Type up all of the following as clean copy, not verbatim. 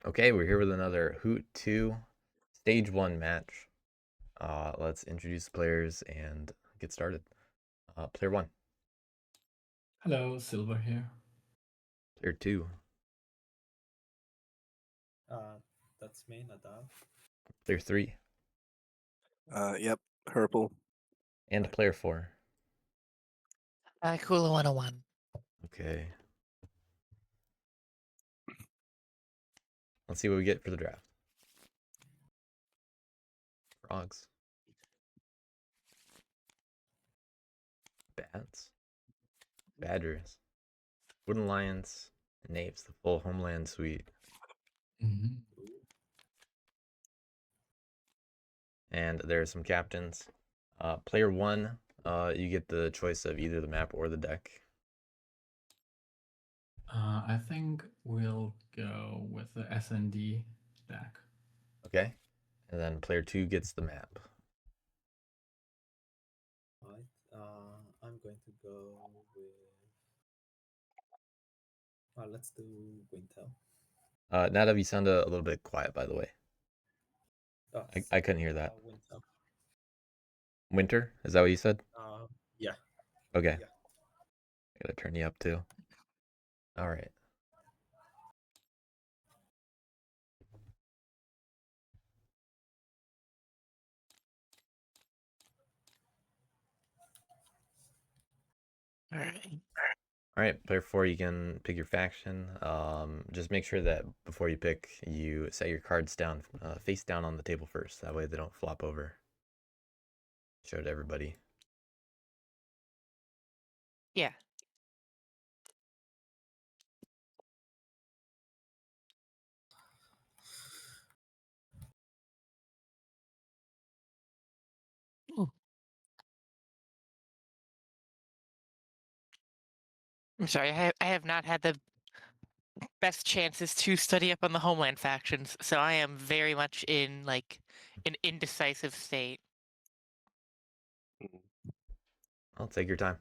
Okay, we're here with another HOOT 2 Stage 1 match. Let's introduce the players and get started. Player 1. Hello, Silver here. Player 2. That's me, Nadav. Player 3. Yep, Hurple. And player 4. Coola101. Okay. Let's see what we get for the draft. Frogs. Bats. Badgers. Wooden lions. And knaves. The full Homeland suite. Mm-hmm. And there's some captains. Player 1, you get the choice of either the map or the deck. I think we'll go with the SND deck. Okay. And then player 2 gets the map. Right. I'm going to go with. Let's do Wintel. Nadav, you sound a little bit quiet, by the way. Oh, I couldn't hear that. Wintel. Winter? Is that what you said? Yeah. Okay. Yeah. I gotta turn you up too. All right. All right. All right, player 4, you can pick your faction. Just make sure that before you pick, you set your cards down, face down on the table first. That way they don't flop over. Show it to everybody. Yeah. Ooh. I'm sorry, I have not had the best chances to study up on the Homeland factions, so I am very much in like an indecisive state. I'll take your time.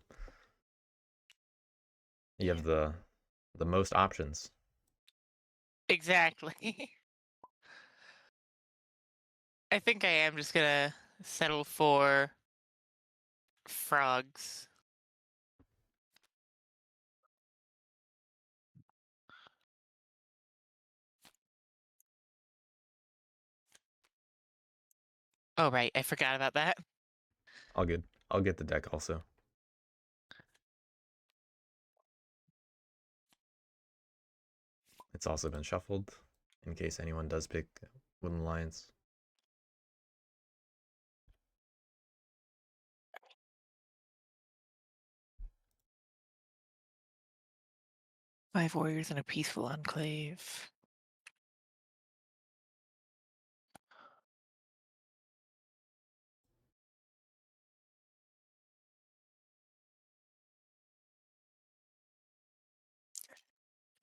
You have the most options. Exactly. I think I am just gonna settle for frogs. Oh right, I forgot about that. All good. I'll get the deck also. It's also been shuffled in case anyone does pick Wooden Lions. Five warriors in a peaceful enclave.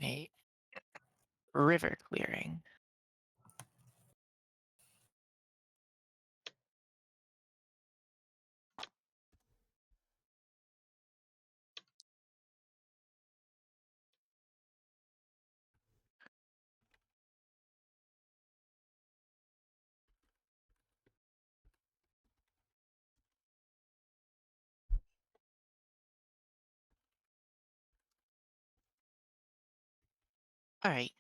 A river clearing. All right.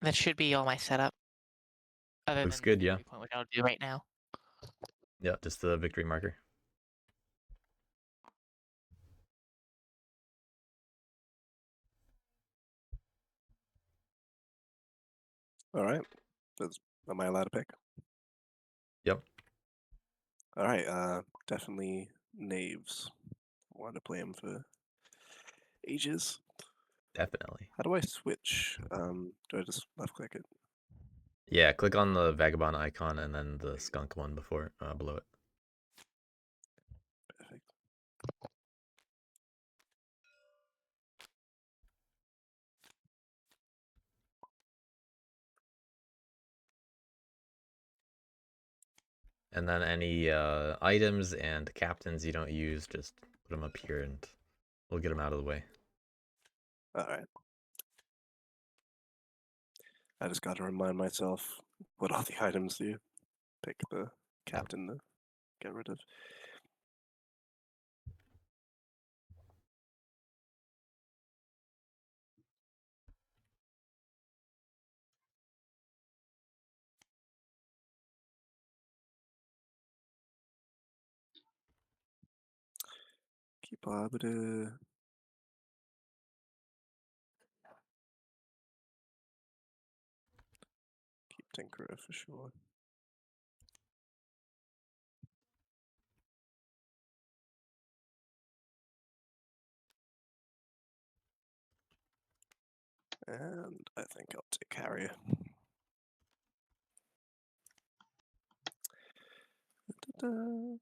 That should be all my setup. Other Looks than good, the yeah. victory point, which I'll do right now. Yeah, just the victory marker. All right. Am I allowed to pick? Yep. All right. Definitely knaves. Wanted to play them for ages. Definitely. How do I switch? Do I just left click it? Yeah, click on the vagabond icon and then the skunk one before below it. Perfect. And then any items and captains you don't use, just put them up here and we'll get them out of the way. Alright. I just got to remind myself what all the items do. Pick the captain to get rid of. Keep arbiter. Keep tinkerer for sure. And I think I'll take Harrier. Da-da.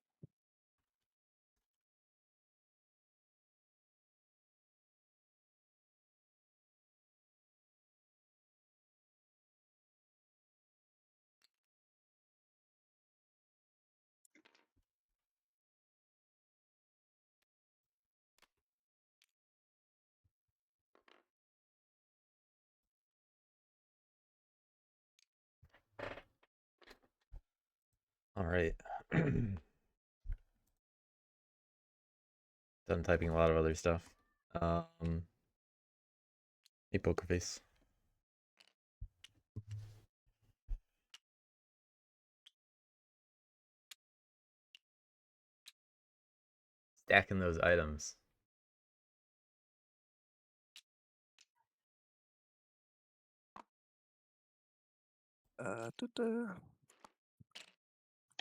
All right. Done typing a lot of other stuff. Hey, poker face. Stacking those items. Da-da.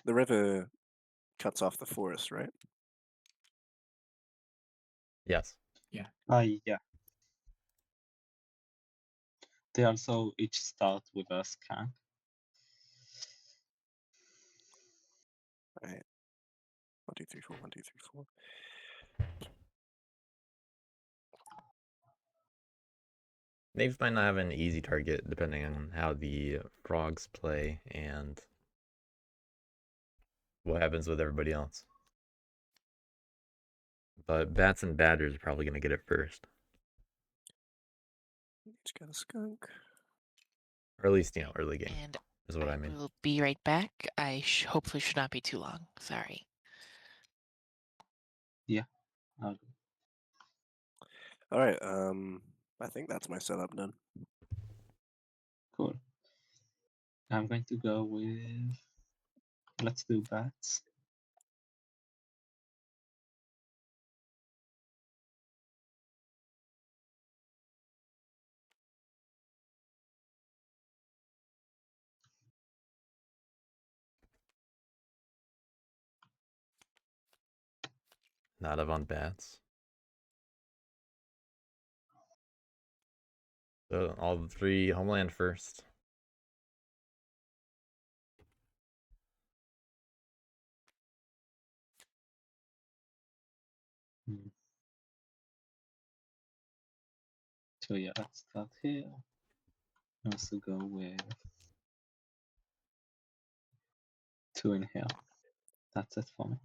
The river cuts off the forest, right? Yes. Yeah. Yeah. They also each start with a scan. Right. 1, 2, 3, 4. 1, 2, 3, 4. Knaves might not have an easy target depending on how the frogs play and what happens with everybody else. But bats and batters are probably going to get it first. Each got a skunk. Or at least, early game And is what I mean. will be right back. I hopefully should not be too long. Sorry. I'll All right. I think that's my setup done. Cool. I'm going to go with. Let's do bats. Nadav on bats. So all the 3 Homeland first. So yeah, let's start here. Also go with 2 in here. That's it for me.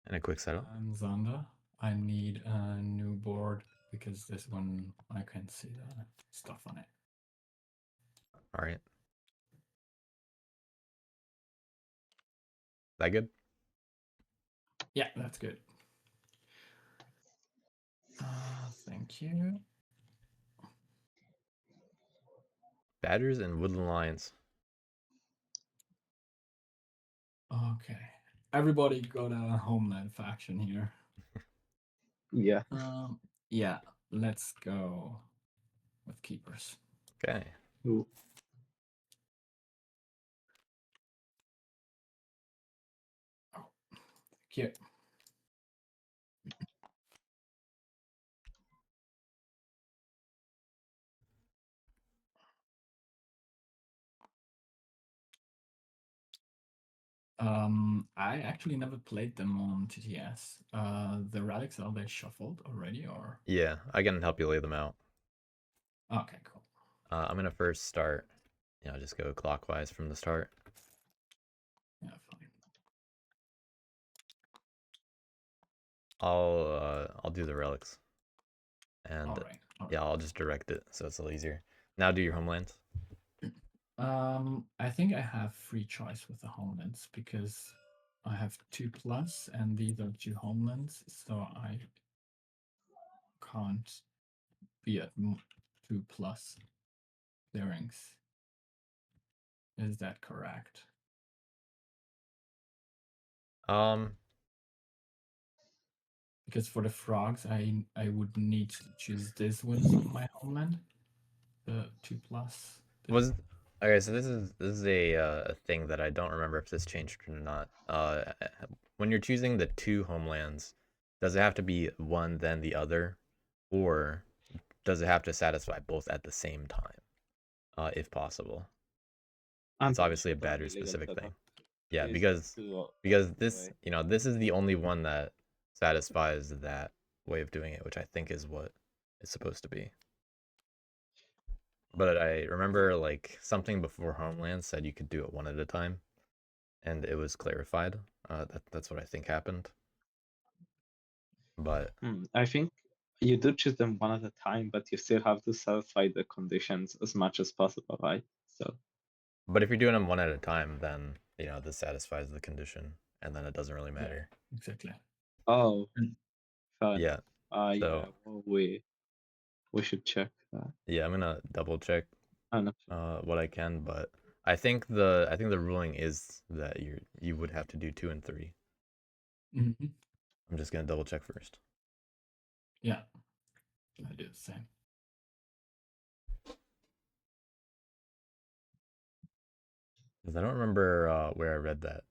And a quick setup. Xander, I need a new board because this one I can't see the stuff on it. All right. That good? Yeah, that's good. Thank you. Batters and woodland lions. Okay. Everybody got a Homeland faction here. Yeah. Yeah, let's go with keepers. Okay. Ooh. Oh, thank you. I actually never played them on TTS. The relics, are they shuffled already or? Yeah, I can help you lay them out. Okay, cool. I'm going to first start, just go clockwise from the start. Yeah, fine. I'll do the relics. And All right. yeah, I'll just direct it so it's a little easier. Now do your homelands. I think I have free choice with the homelands because I have 2+, and these are 2 homelands, so I can't be at 2+ clearings. Is that correct? Because for the frogs, I would need to choose this one for my homeland, the 2+. Was okay. So this is a thing that I don't remember if this changed or not. When you're choosing the 2 homelands, does it have to be one then the other, or does it have to satisfy both at the same time, if possible? It's obviously a battery specific thing. Yeah, because this, you know, this is the only one that satisfies that way of doing it, which I think is what it's supposed to be. But I remember like something before Homeland said you could do it one at a time, and it was clarified. That's what I think happened. But I think you do choose them one at a time, but you still have to satisfy the conditions as much as possible, right? So. But if you're doing them one at a time, then you know this satisfies the condition, and then it doesn't really matter. Yeah, exactly. Oh, Mm. fair Yeah. enough. So Yeah, well, we should check that. yeah, I'm gonna double check I'm not what I can, but I think the ruling is that you would have to do 2 and 3. Mm-hmm. I'm just gonna double check first. Yeah, I do the same. Because I don't remember where I read that.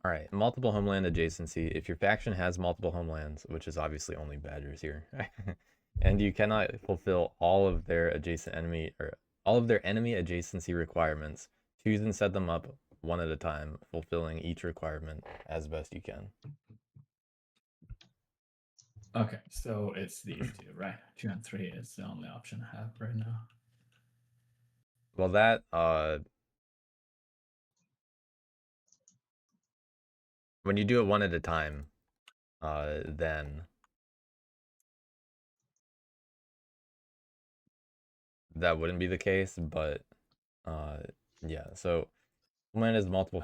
All right, multiple homeland adjacency. If your faction has multiple homelands, which is obviously only badgers here, and you cannot fulfill all of their adjacent enemy or all of their enemy adjacency requirements, choose and set them up one at a time, fulfilling each requirement as best you can. Okay, so it's these 2, right? 2 and 3 is the only option I have right now. Well, that when you do it one at a time, then that wouldn't be the case. But yeah, so homeland has multiple.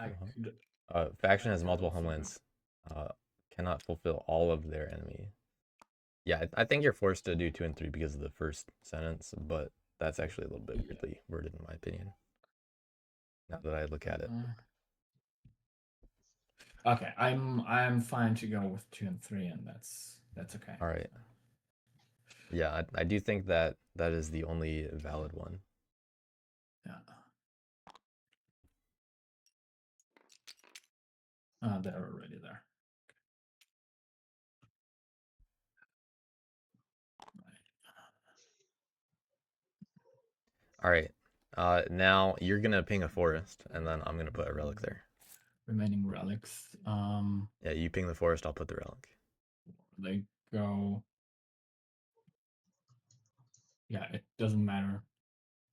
Faction has multiple homelands. Cannot fulfill all of their enemy. Yeah, I think you're forced to do 2 and 3 because of the first sentence, but that's actually a little bit weirdly worded in my opinion. Now that I look at it. Okay, I'm fine to go with 2 and 3, and that's okay. All right. Yeah, I do think that that is the only valid one. Yeah. They're already there. All right. Now you're gonna ping a forest, and then I'm gonna put a relic there. Remaining relics. Yeah, you ping the forest, I'll put the relic. They go. Yeah, it doesn't matter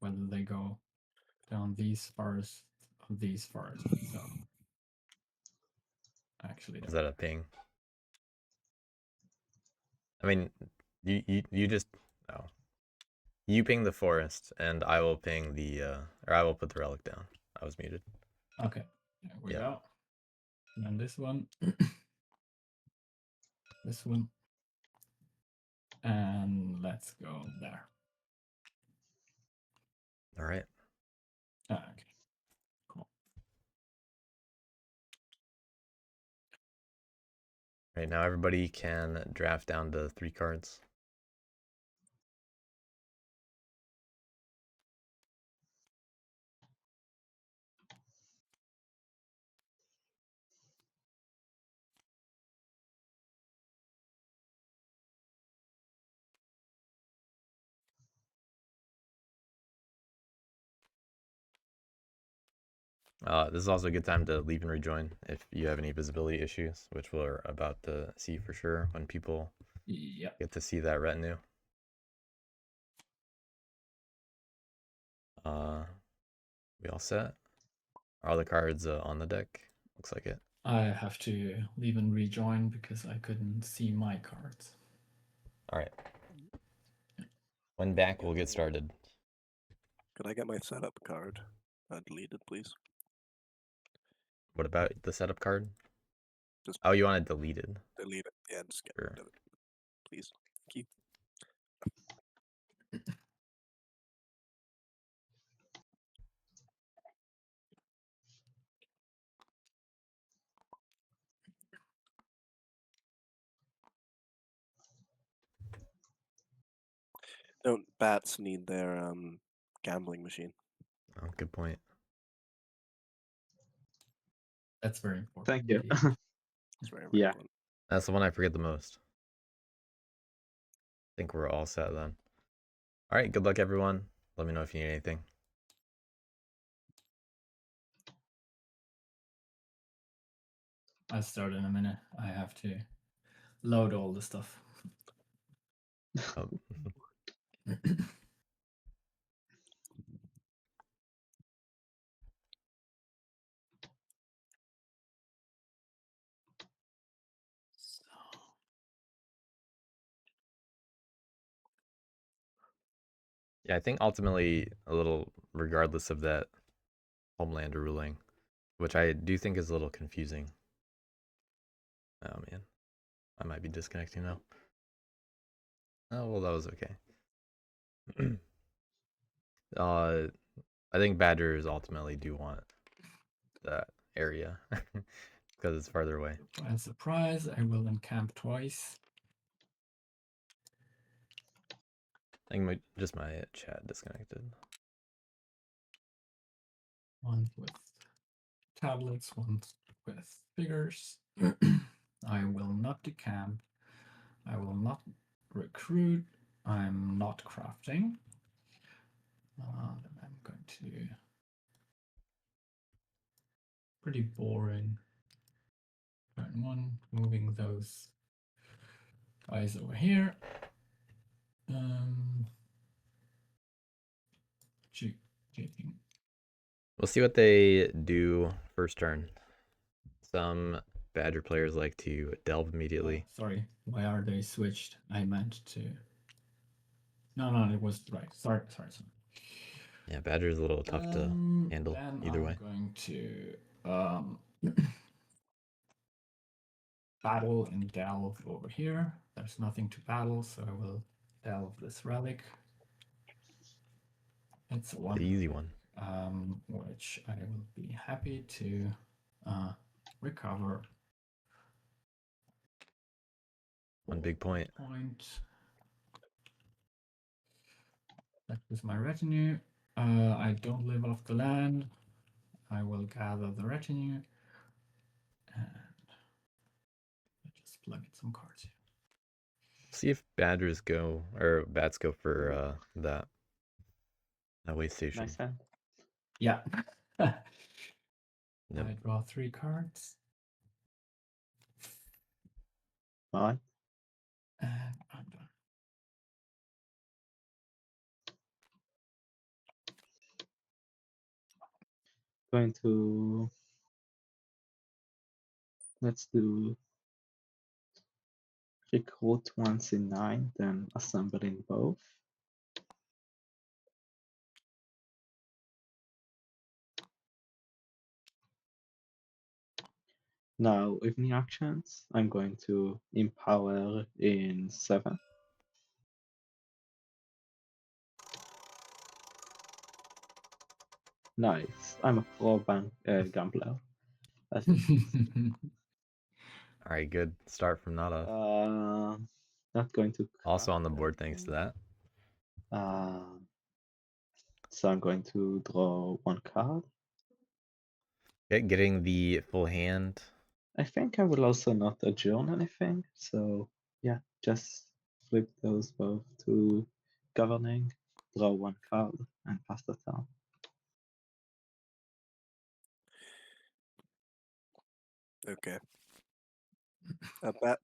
whether they go down these forests or these forests. So actually, Is that a ping? I mean, you just oh. You ping the forest, and I will ping the or I will put the relic down. I was muted. Okay, there we go. And then this one, this one, and let's go there. All right. Okay, cool. Right now, everybody can draft down to 3 cards. This is also a good time to leave and rejoin if you have any visibility issues, which we're about to see for sure when people Yep. get to see that retinue. We all set? Are all the cards on the deck? Looks like it. I have to leave and rejoin because I couldn't see my cards. All right. When back, we'll get started. Could I get my setup card deleted, please? What about the setup card? Just Oh, you want it deleted? delete it. Yeah, just get Sure. rid of it, please. Thank you. Don't bats need their gambling machine? Oh, good point. That's very important. Thank you. indeed. It's very, very Yeah. important. That's the one I forget the most. I think we're all set then. All right, good luck, everyone. Let me know if you need anything. I'll start in a minute. I have to load all the stuff. Oh, yeah, I think ultimately a little, regardless of that Homeland ruling, which I do think is a little confusing. Oh man, I might be disconnecting now. Oh well, that was okay. I think Badgers ultimately do want that area because it's farther away. Surprise, surprise, I will encamp twice. I think just my chat disconnected. One with tablets, one with figures. I will not decamp. I will not recruit. I'm not crafting. I'm going to... Pretty boring. Turn one, moving those guys over here. Checking. We'll see what they do first turn. Some Badger players like to delve immediately. Oh, sorry, why are they switched? I meant to. No, it was right. Sorry. Yeah, Badger's a little tough to handle Then either I'm way. going to battle and delve over here. There's nothing to battle, so I will delve this relic. It's a one. The easy one. Which I will be happy to recover. One big point. That is my retinue. I don't live off the land. I will gather the retinue and just plug in some cards here. See if Badgers go or Bats go for that way station. Nice hand. Yeah. Yep. I draw 3 cards. Alright. And I'm done. Going to let's do recruit once in 9, then assemble in both. Now, evening actions, I'm going to empower in 7. Nice. I'm a pro gambler. As you can see. All right, good start from Nadav. Not going to Also on the craft board thanks to anything. that. So I'm going to draw 1 card. Getting the full hand. I think I will also not adjourn anything. So yeah, just flip those both to governing, draw 1 card, and pass the turn. Okay.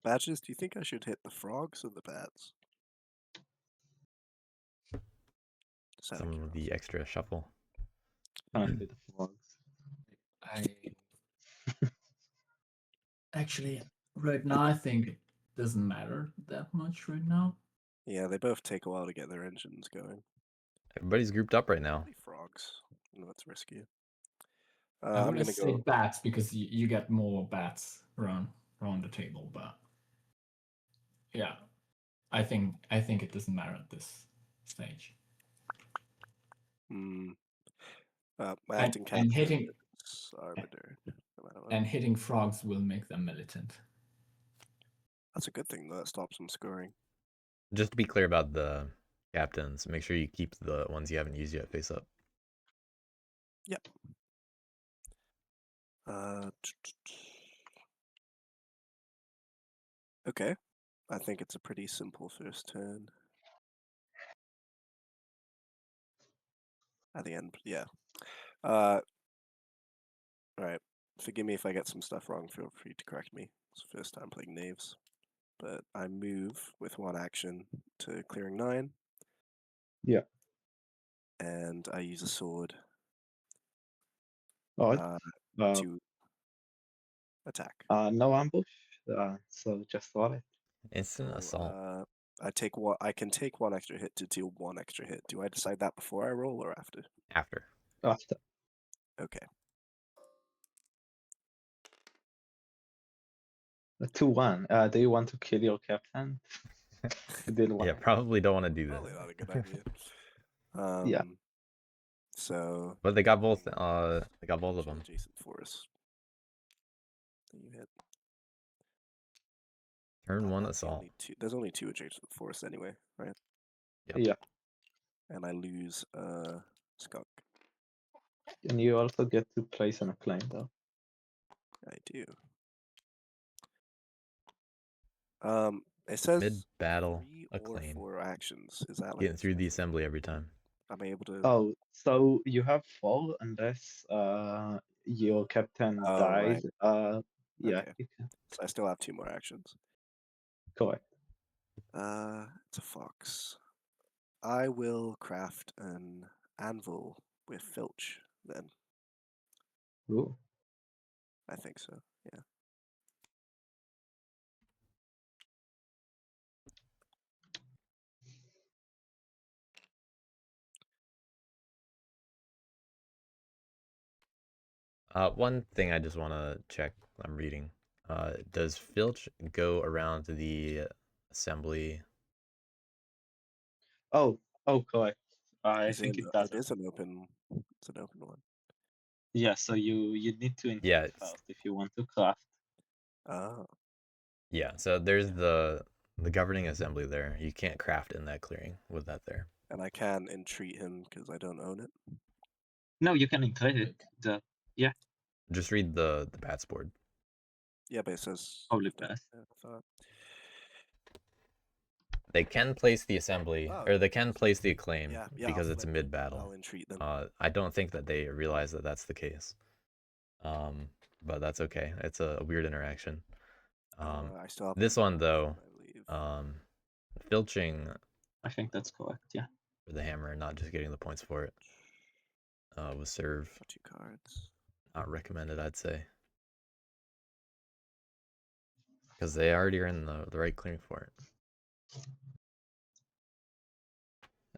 Badges, do you think I should hit the frogs or the bats? Just out of Some of curiosity. the extra shuffle. Apparently the frogs. I actually right now I think it doesn't matter that much right now. Yeah, they both take a while to get their engines going. Everybody's grouped up right now. Probably frogs. No, it's risky. I I'm would gonna say go. bats because you get more bats around the table, but yeah, I think it doesn't matter at this stage. My And- acting and captain hitting- is arbiter. No matter what. And hitting frogs will make them militant. That's a good thing, though. That stops them scoring. Just to be clear about the captains, make sure you keep the ones you haven't used yet face up. Yep. Okay. I think it's a pretty simple first turn. At the end, yeah. All right. Forgive me if I get some stuff wrong. Feel free to correct me. It's the first time playing knaves. But I move with one action to clearing 9. Yeah. And I use a sword Oh, to attack. no ambush. So just got it. Instant assault. I can take 1 extra hit to deal 1 extra hit. Do I decide that before I roll or after? After. After. Okay. 2-1. Do you want to kill your captain? You did one. Yeah, probably don't want to do that. Probably not a good idea. Yeah. So. But they got both. They got both of them. Adjacent force. You hit. Turn 1 That's the assault. only two, there's only 2 adjacent force anyway, right? Yep. Yeah. And I lose skunk. And you also get to place an acclaim though. I do. It says Mid-battle 3 acclaim. or 4 actions. Is that like Getting through the assembly every time. am I able to? Oh, so you have 4 unless your captain Oh, dies. right. Yeah, Okay. you can. So I still have 2 more actions. Correct. It's a fox. I will craft an anvil with filch then. Ooh. I think so. Yeah. One thing I just want to check. I'm reading. Does filch go around the assembly? Oh, correct. I think it does. It is an open. It's an open one. Yeah, so you need to include Yeah, first if you want to craft. Oh. Yeah, so there's the governing assembly there. You can't craft in that clearing with that there. And I can entreat him because I don't own it. No, you can include it. Just read the bats board. Yeah, but it says. Probably best. I thought. They can place the assembly, Oh, or they can place the acclaim Yeah, because I'll it's flip it. mid-battle. I'll entreat them. I don't think that they realize that that's the case. But that's okay. It's a weird interaction. I still have This one though, I believe. filching I think that's correct. Yeah. for the hammer, not just getting the points for it, was serve. 2 cards. Not recommended, I'd say, because they already are in the right clearing for it.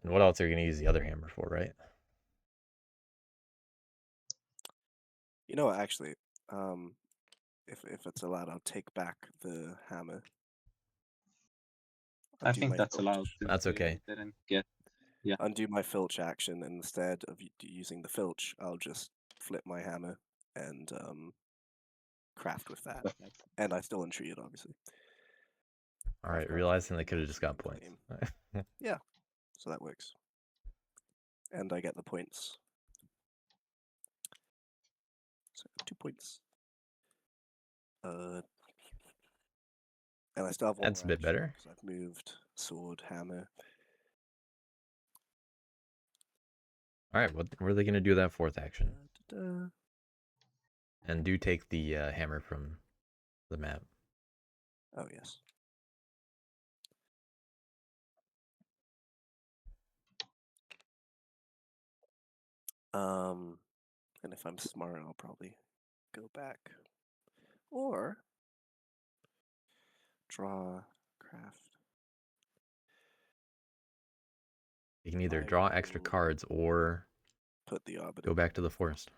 And what else are you gonna use the other hammer for, right? You know what? Actually, if it's allowed, I'll take back the hammer. I think that's allowed. That's okay. Didn't get. Yeah. Undo my filch action, and instead of using the filch, I'll just flip my hammer and craft with that. And I still entreat it, obviously. All right, got realizing they could have just got points. Yeah, so that works. And I get the points. So 2 points. And I still have one That's a more bit better. because I've moved sword, hammer. All right, what are they gonna do that 4th action? Da-da-da. And do take the hammer from the map. Oh, yes. And if I'm smart, I'll probably go back. Or draw, craft. You can either I draw extra will cards or put the arbiter. go back to the forest.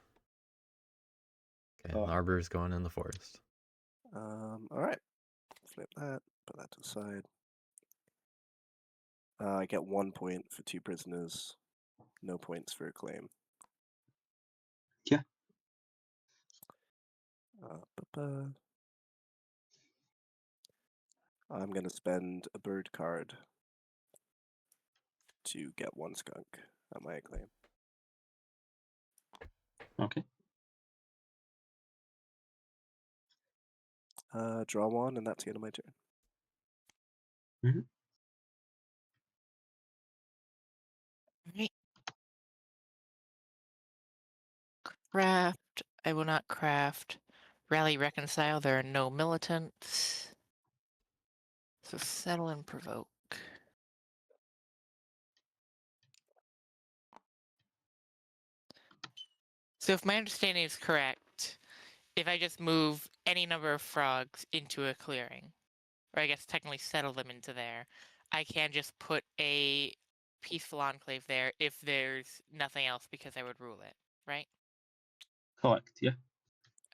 Okay, Oh. the arbor's going in the forest. All right. Flip that. Put that to the side. I get 1 point for 2 prisoners. No points for a claim. Yeah. I'm going to spend a bird card to get 1 skunk at my claim. Okay. Draw 1, and that's the end of my turn. Right. Craft. I will not craft. Rally reconcile. There are no militants. So settle and provoke. So if my understanding is correct, if I just move any number of frogs into a clearing, or I guess technically settle them into there, I can just put a peaceful enclave there if there's nothing else because I would rule it, right? Correct. Yeah.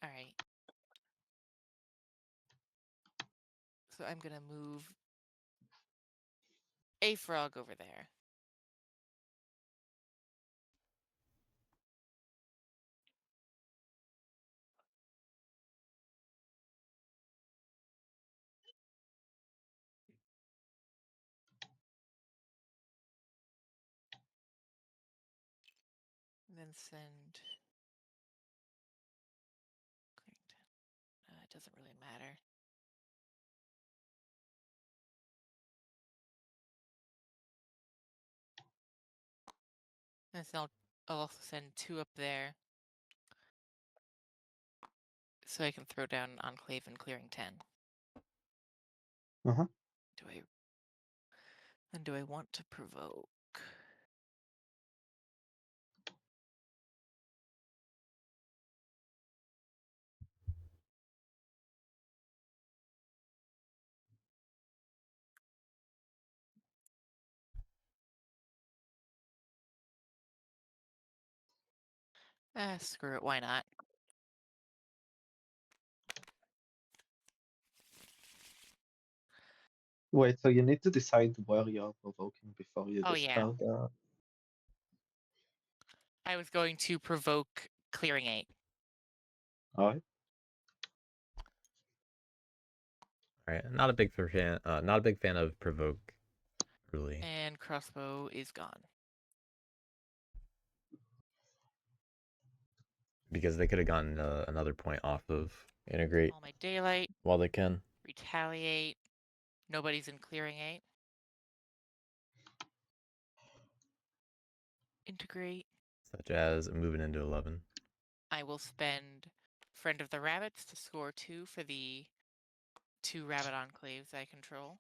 All right. So I'm going to move a frog over there. And then send. It doesn't really matter. And so I'll also send 2 up there. So I can throw down Enclave and Clearing 10. Uh-huh. Do I want to provoke? Screw it, why not? Wait, so you need to decide where you're provoking before you Oh, yeah. discard. I was going to provoke Clearing 8. Alright. All right, not a big fan of provoke, really, And Crossbow is gone. because they could have gotten another point off of integrate All my Daylight. while they can. Retaliate. Nobody's in Clearing 8. Integrate. Such as moving into 11. I will spend Friend of the Rabbits to score 2 for the 2 rabbit enclaves I control.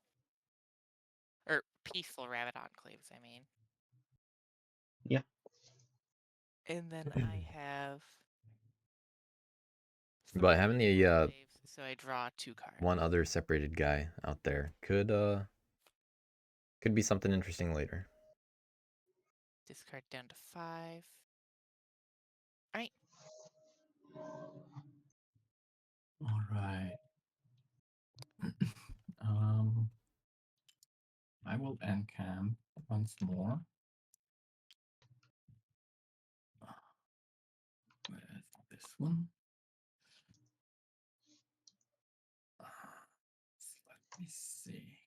Or peaceful rabbit enclaves, I mean. Yeah. And then I have. But having the enclaves, so I draw 2 cards. one other separated guy out there could be something interesting later. Discard down to 5. Alright. Alright. I will encamp once more. With this one. Let me see.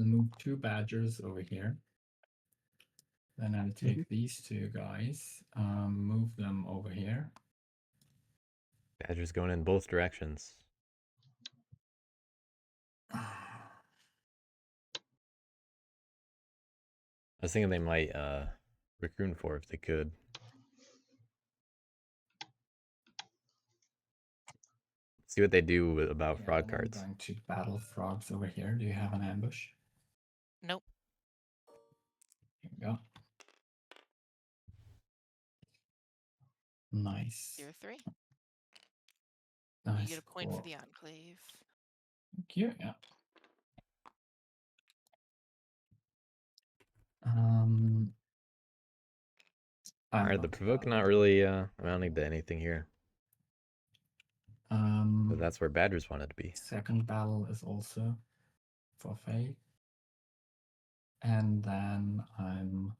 I'll move 2 badgers over here. Then I'll take these 2 guys, move them over here. Badger's going in both directions. I was thinking they might raccoon for if they could. See what they do about Yeah, frog then cards. I'm going to battle frogs over here. Do you have an ambush? Nope. Here we go. Nice. Tier 3. Nice. You get a point for Cool. the Enclave. Thank you. Yeah. I'm Alright, the about to provoke battle. not really amounting to anything here. But that's where Badgers wanted to be. Second battle is also for Faye. And then I'm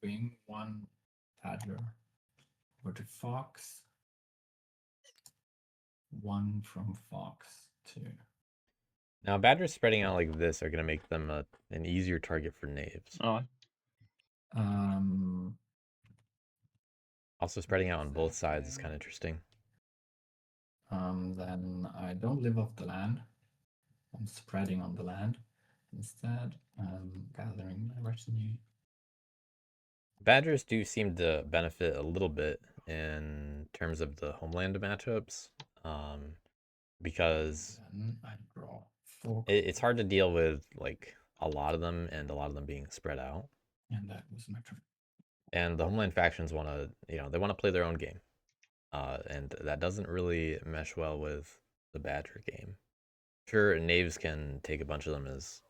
moving 1 badger over to Fox. 1 from Fox to. Now, Badgers spreading out like this are going to make them an easier target for knaves. Alright. Also, spreading out on both sides is kind of interesting. Then I don't live off the land. I'm spreading on the land. Instead, I'm gathering my retinue. Badgers do seem to benefit a little bit in terms of the Homeland matchups, because Then I draw 4 it's hard to deal with like a lot of them and a lot of them being spread out. And that was my turn. And the Homeland factions want to, they want to play their own game, and that doesn't really mesh well with the Badger game. Sure, knaves can take a bunch of them as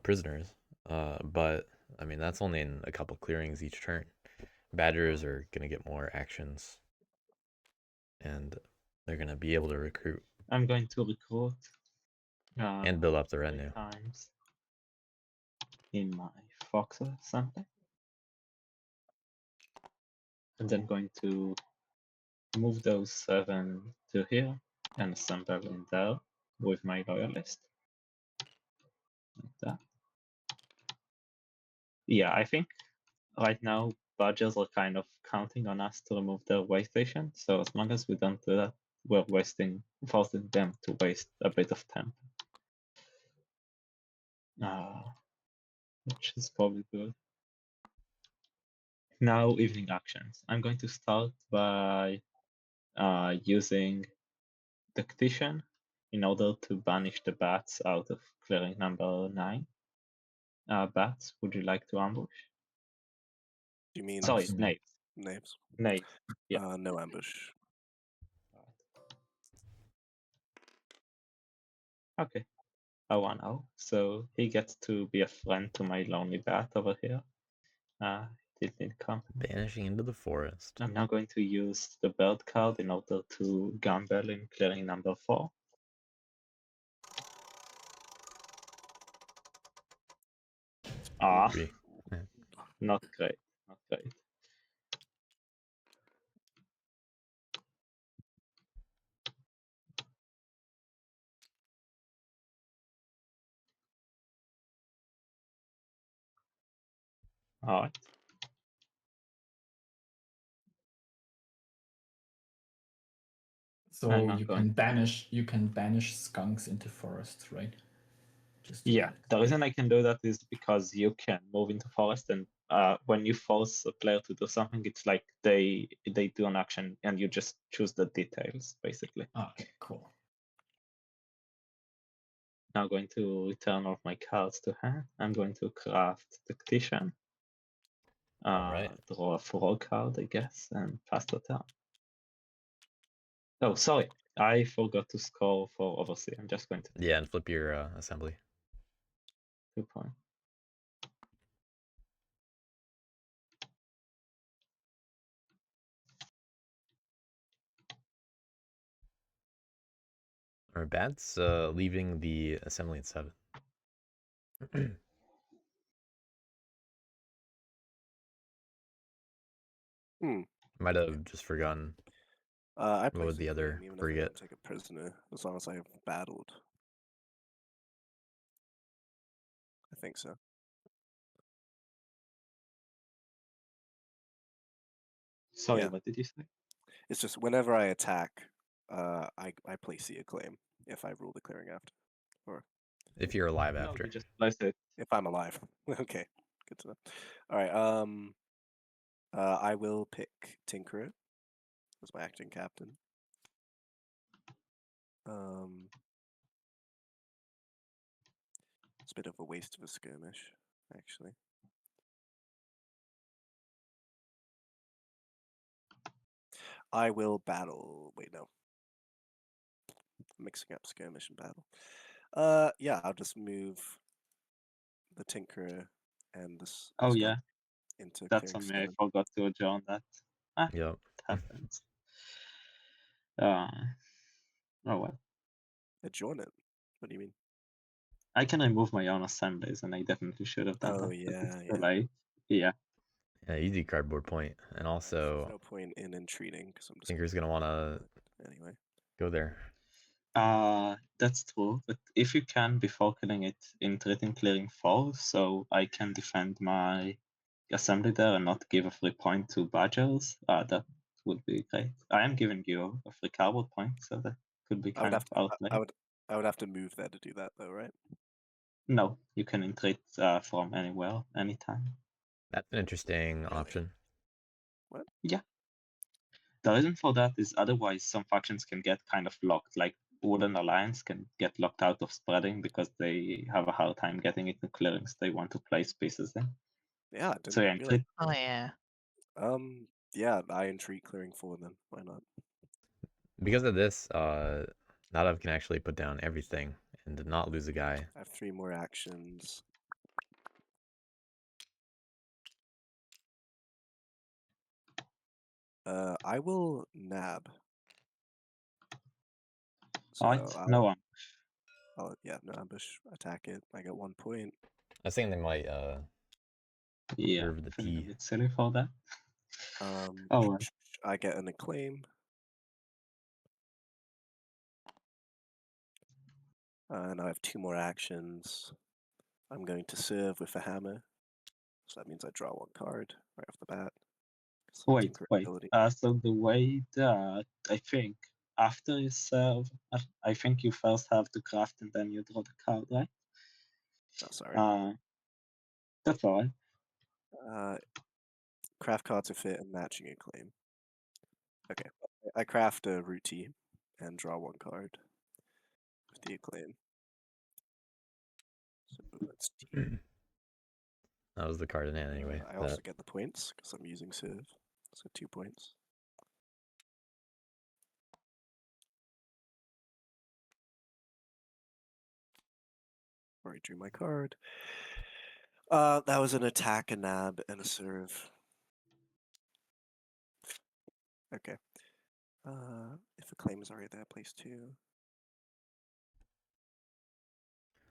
prisoners, but I mean that's only in a couple clearings each turn. Badgers are gonna get more actions, and they're gonna be able to recruit I'm going to recruit. and build up the 3 retinue. times in my Fox assembly. And then going to move those 7 to here and assemble in there with my loyalist. Like that. Yeah, I think right now badgers are kind of counting on us to remove their way station. So as long as we don't do that, we're forcing them to waste a bit of temp. Which is probably good. Now evening actions. I'm going to start by using Tactician in order to banish the bats out of clearing number 9. Bats, would you like to ambush? You mean Sorry, Absolutely. knaves. knaves? Knaves. Yeah. No ambush. Okay. A 1-0. So he gets to be a friend to my lonely bat over here. Didn't need company. Vanishing into the forest. I'm now going to use the bird card in order to gamble in clearing number 4. Three. Not great. Not great. All right. So I'm not you going- can banish skunks into forests, right? Just to Yeah, get the reason I can do that is because you can move into forest, and when you force a player to do something, it's like they do an action, and you just choose the details, basically. Okay, cool. Now going to return all of my cards to hand. I'm going to craft Tactician. Alright. Draw a frog card, I guess, and pass the turn. Oh, sorry. I forgot to score for Overseer. I'm just going to Yeah, and flip your assembly. 2 points. Our bats leaving the assembly at 7. Might have just forgotten. I What place would the a claim other even if I frigate? don't take a prisoner, as long as I've battled. I think so. Sorry, Yeah. what did you say? It's just whenever I attack, I place the acclaim if I rule the clearing after, or If you're alive No, after. you just place it. if I'm alive. Okay, good to know. All right. I will pick Tinkerer as my acting captain. It's a bit of a waste of a skirmish, actually. I will battle. Wait, no. I'm mixing up skirmish and battle. Yeah, I'll just move the Tinkerer and this Oh guy yeah, into that's clearing on me. I 7. forgot to adjourn that. Ah, Yep. it happens. Oh well. Adjourn it. What do you mean? I can remove my own assemblies, and I definitely should have done Oh, that. But it's yeah, too yeah. late. Yeah. Yeah, easy cardboard point. And There's also, no point in entreating because I'm just Tinker's gonna want to anyway. go there. That's true. But if you can, before killing it, entreat in clearing 4, so I can defend my assembly there and not give a free point to badgers, that would be great. I am giving you a free cardboard point, so that could be I would kind have of to. outlay. I would have to move there to do that, though, right? No, you can entreat from anywhere, anytime. That's an interesting Really? option. What? Yeah. The reason for that is otherwise some factions can get kind of locked, like Wooden Alliance can get locked out of spreading because they have a hard time getting into clearings they want to place pieces in. Yeah, I didn't So yeah, realize. entreat. Oh yeah. Yeah, I entreat clearing 4 then. Why not? Because of this, Nadav can actually put down everything and not lose a guy. I have 3 more actions. I will nab. So Alright, no one. yeah, no ambush. Attack it. I get 1 point. I was thinking they might Yeah, curve the feeling a T. bit silly for that. Oh, well. I get an acclaim. And I have 2 more actions. I'm going to serve with a hammer. So that means I draw 1 card right off the bat. Wait. So the way that I think after you serve, I think you first have to craft and then you draw the card, right? Oh, sorry. That's alright. Craft cards are fit and matching acclaim. Okay, I craft a routine and draw 1 card with the acclaim. So that's T. That was the card in hand anyway. I also get the points because I'm using serve. So 2 points. Already drew my card. That was an attack, a nab, and a serve. Okay. If a claim is already there, place 2.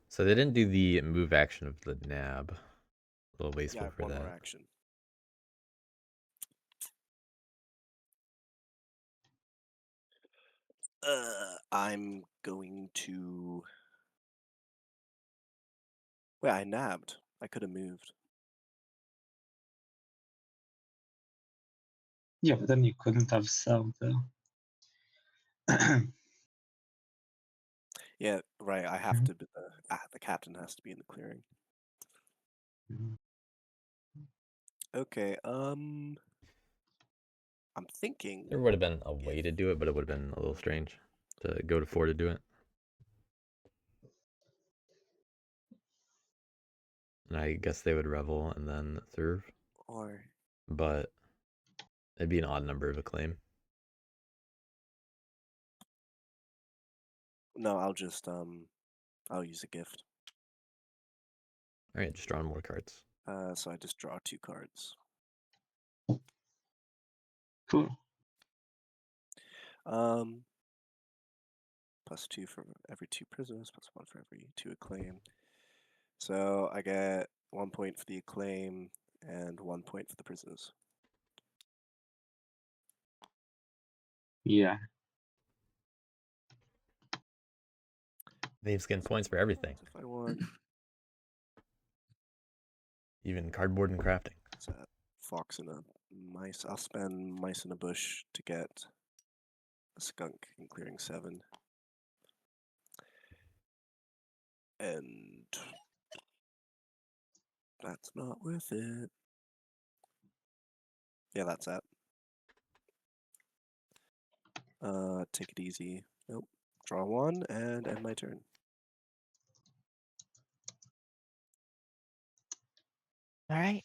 So they didn't do the move action of the nab. A little Yeah, I wasteful have for 1 more that. action. I'm going to. Wait, I nabbed. I could have moved. Yeah, but then you couldn't have served there. Yeah, right. I have to. The captain has to be in the clearing. Okay. I'm thinking. There would have been a way to do it, but it would have been a little strange to go to 4 to do it. And I guess they would revel and then serve. Or But it'd be an odd number of acclaim. no, I'll just I'll use a gift. Alright, just drawing more cards. So I just draw 2 cards. Cool. Plus 2 for every 2 prisoners, plus 1 for every 2 acclaim. So I get 1 point for the acclaim and 1 point for the prisoners. Yeah. They've skin points for everything, If I want. even cardboard and crafting. What's that? Fox and a mice. I'll spend mice in a bush to get a skunk in clearing 7. And that's not worth it. Yeah, that's that. Take it easy. Nope. Draw 1 and end my turn. All right.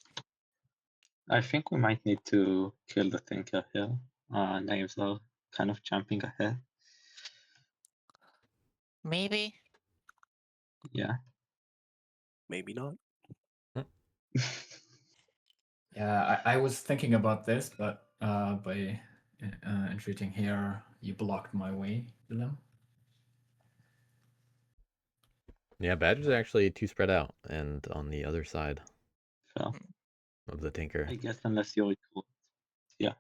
I think we might need to kill the Tinker here. Names are kind of jumping ahead. Maybe. Yeah. Maybe not. Yeah, I was thinking about this, but by entreating here, you blocked my way to them. Yeah, Badger's actually too spread out and on the other side So, of the Tinker. I guess unless you recruit. Yeah.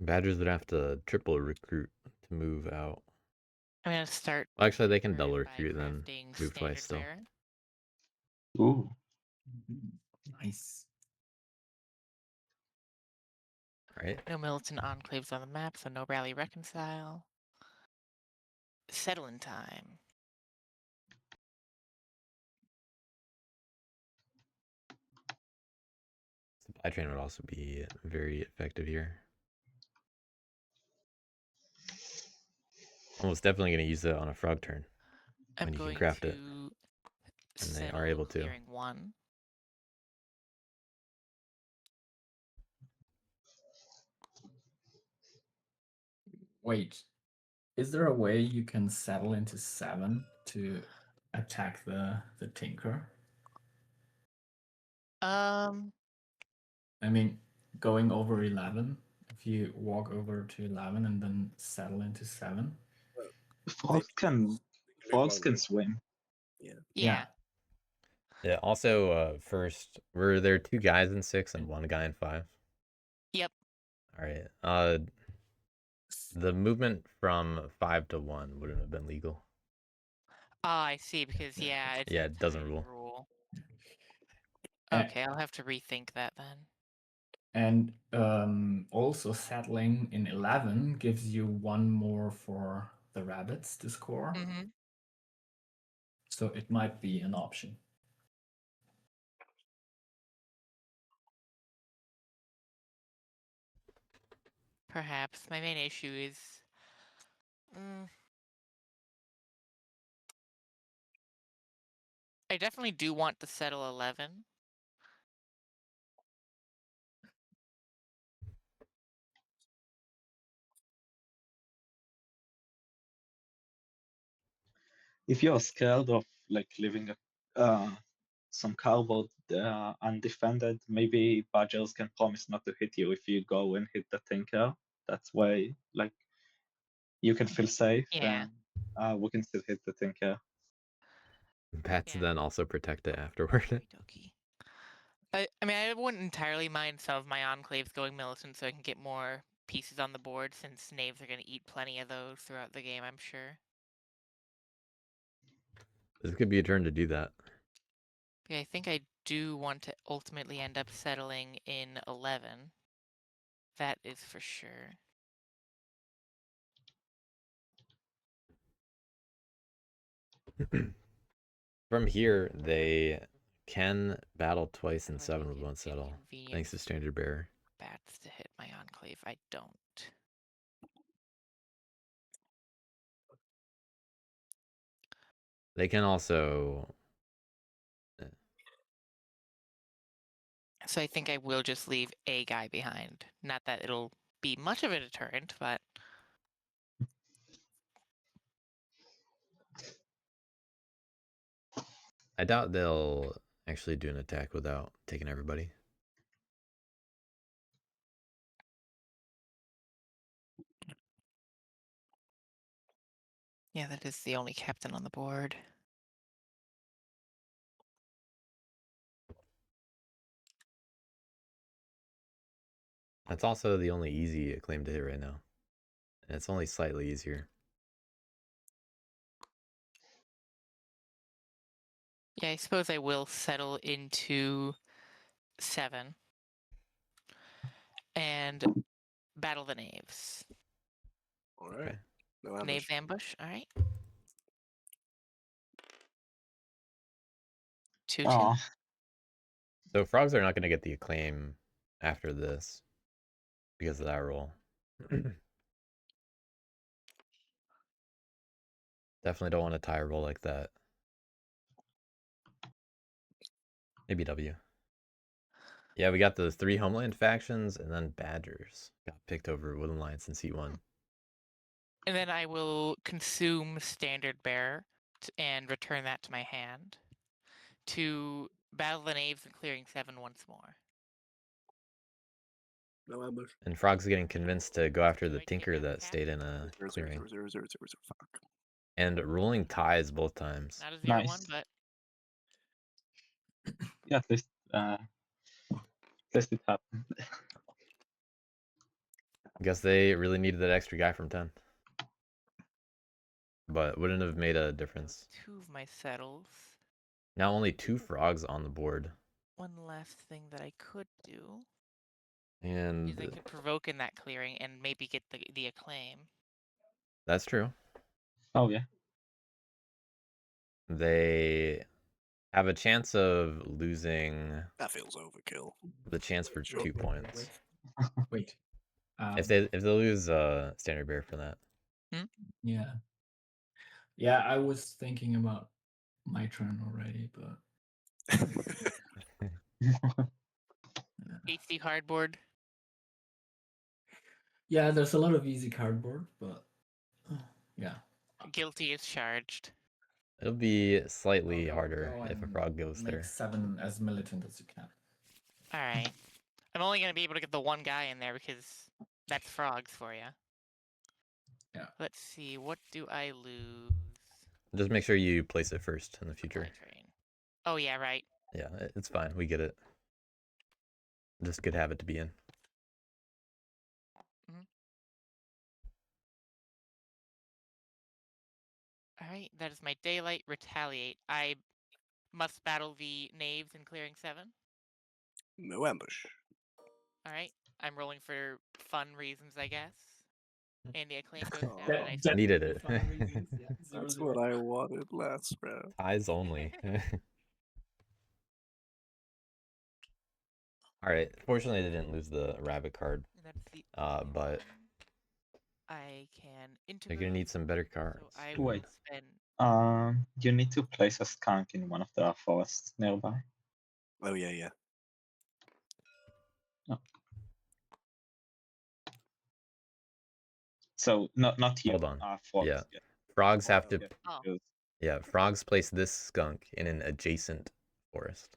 Badgers would have to triple recruit to move out. I'm gonna start. Well, actually, they can turn double by recruit then crafting move standard twice still. fare. Ooh. Nice. Right? No militant enclaves on the map, so no rally reconcile. Settling time. Supply train would also be very effective here. Almost definitely going to use it on a frog turn. I'm When you can going craft to it. And they are settle able to. clearing 1. Wait, is there a way you can settle into 7 to attack the Tinker? I mean, going over 11, if you walk over to 11 and then settle into 7. Frogs can swim. Yeah. Yeah, also, first, were there 2 guys in 6 and 1 guy in 5? Yep. Alright, the movement from 5 to 1 wouldn't have been legal. Oh, I see, because, yeah, it's Yeah, a it doesn't tiny rule. rule. Eh. Okay, I'll have to rethink that then. And also settling in 11 gives you 1 more for the rabbits to score. Mm-hmm. So it might be an option. Perhaps. My main issue is... I definitely do want to settle 11. If you're scared of like leaving some cardboard undefended, maybe Badgers can promise not to hit you if you go and hit the Tinker. That's why like you can feel safe. Yeah. And we can still hit the Tinker. Bats Yeah. then also protect it afterward. Okey-dokey. I mean, I wouldn't entirely mind some of my enclaves going militant so I can get more pieces on the board, since knaves are going to eat plenty of those throughout the game, I'm sure. This could be a turn to do that. Yeah, I think I do want to ultimately end up settling in 11. That is for sure. From here, they can battle twice in Do I 7 need with 1 settle, thanks to inconvenience Standard Bearer. bats to hit my enclave? I don't. They can also... So I think I will just leave a guy behind. Not that it'll be much of a deterrent, but... I doubt they'll actually do an attack without taking everybody. Yeah, that is the only captain on the board. That's also the only easy acclaim to hit right now. And it's only slightly easier. Yeah, I suppose I will settle into 7 and battle the knaves. All right. Okay. No ambush. Knaves ambush. All right. 2-2. Oh, So frogs are not going to get the acclaim after this because of that roll. Definitely don't want to tie a roll like that. Maybe W. Yeah, we got the 3 Homeland factions, and then Badgers got picked over Wood Alliance in C1. And then I will consume Standard Bearer and return that to my hand to battle the knaves and clearing 7 once more. No ambush. And Frog's getting convinced to go after Do the I take Tinker down the that stayed in a Zero, zero, clearing. zero, zero, zero, zero, fuck. And rolling ties both times. Not a 0-1, Nice. but yeah, at least it happened. I guess they really needed that extra guy from 10. But wouldn't have made a difference. 2 of my settles. Now only 2 frogs on the board. One last thing that I could do And is I could provoke in that clearing and maybe get the acclaim. that's true. Oh yeah. They have a chance of losing That feels overkill. the chance for Sure. 2 points. Wait. If they lose Standard Bear for that. Yeah. Yeah, I was thinking about my turn already, but HD cardboard. yeah, there's a lot of easy cardboard, but yeah. Guilty is charged. It'll be slightly Go harder if a and frog goes make there. 7 as militant as you can. All right. I'm only going to be able to get the one guy in there because that's frogs for you. Yeah. Let's see. What do I lose? Just make sure you place it first in the future. Train. Oh, yeah, right. Yeah, it's fine. We get it. Just good habit to be in. All right. That is my daylight retaliate. I must battle the knaves in clearing 7. No ambush. All right. I'm rolling for fun reasons, I guess. And the acclaim goes Oh. down. And I That- Needed it. for fun reasons, yeah, That's 0-0. what I wanted last round. Ties only. Alright, fortunately they didn't lose the rabbit card. That's the But I can you're gonna need some better cards. So I will Wait. spend. You need to place a skunk in one of the forests nearby. Oh yeah, yeah. So not you. Hold on. Frogs. Yeah. Frogs have to Okay. Oh. Because- yeah, frogs place this skunk in an adjacent forest.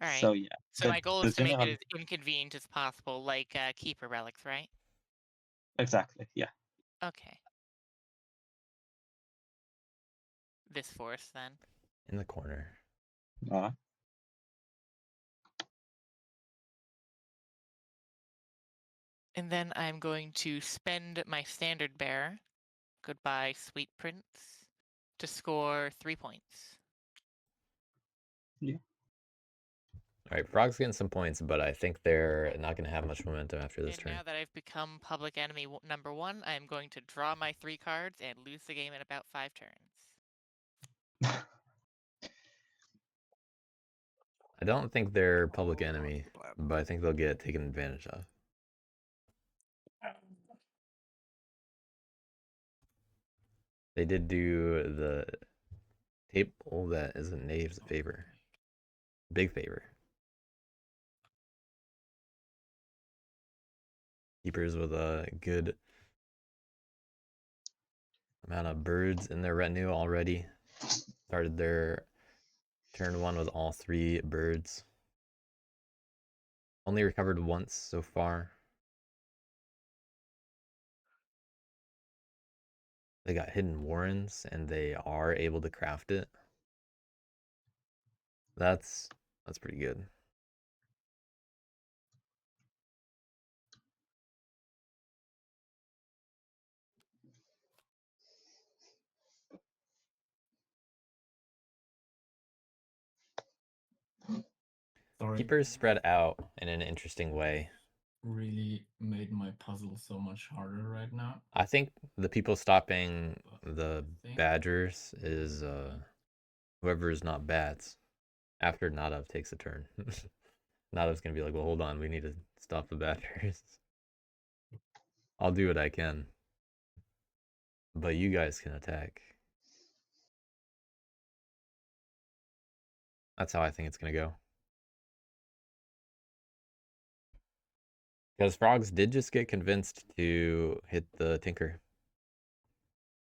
All right. So yeah. So my goal is to make general- it as inconvenient as possible, like keeper relics, right? Exactly. Yeah. Okay. This forest then. In the corner. And then I'm going to spend my standard bearer, goodbye sweet prince, to score 3 points. Alright, Frog's getting some points, but I think they're not going to have much momentum after this And turn. now that I've become public enemy number 1, I am going to draw my 3 cards and lose the game in about 5 turns. I don't think they're public enemy, but I think they'll get taken advantage of. They did do the table that is a knave's favor. Big favor. Keepers with a good amount of birds in their retinue already. Started their turn 1 with all 3 birds. Only recovered once so far. They got hidden warrens and they are able to craft it. That's pretty good. Sorry. Keepers spread out in an interesting way. Really made my puzzle so much harder right now. I think the people stopping the Thing. badgers is whoever is not bats. After Nadav takes a turn, Nadav's gonna be like, "Well, hold on, we need to stop the badgers." I'll do what I can, but you guys can attack. That's how I think it's gonna go. Because frogs did just get convinced to hit the tinker.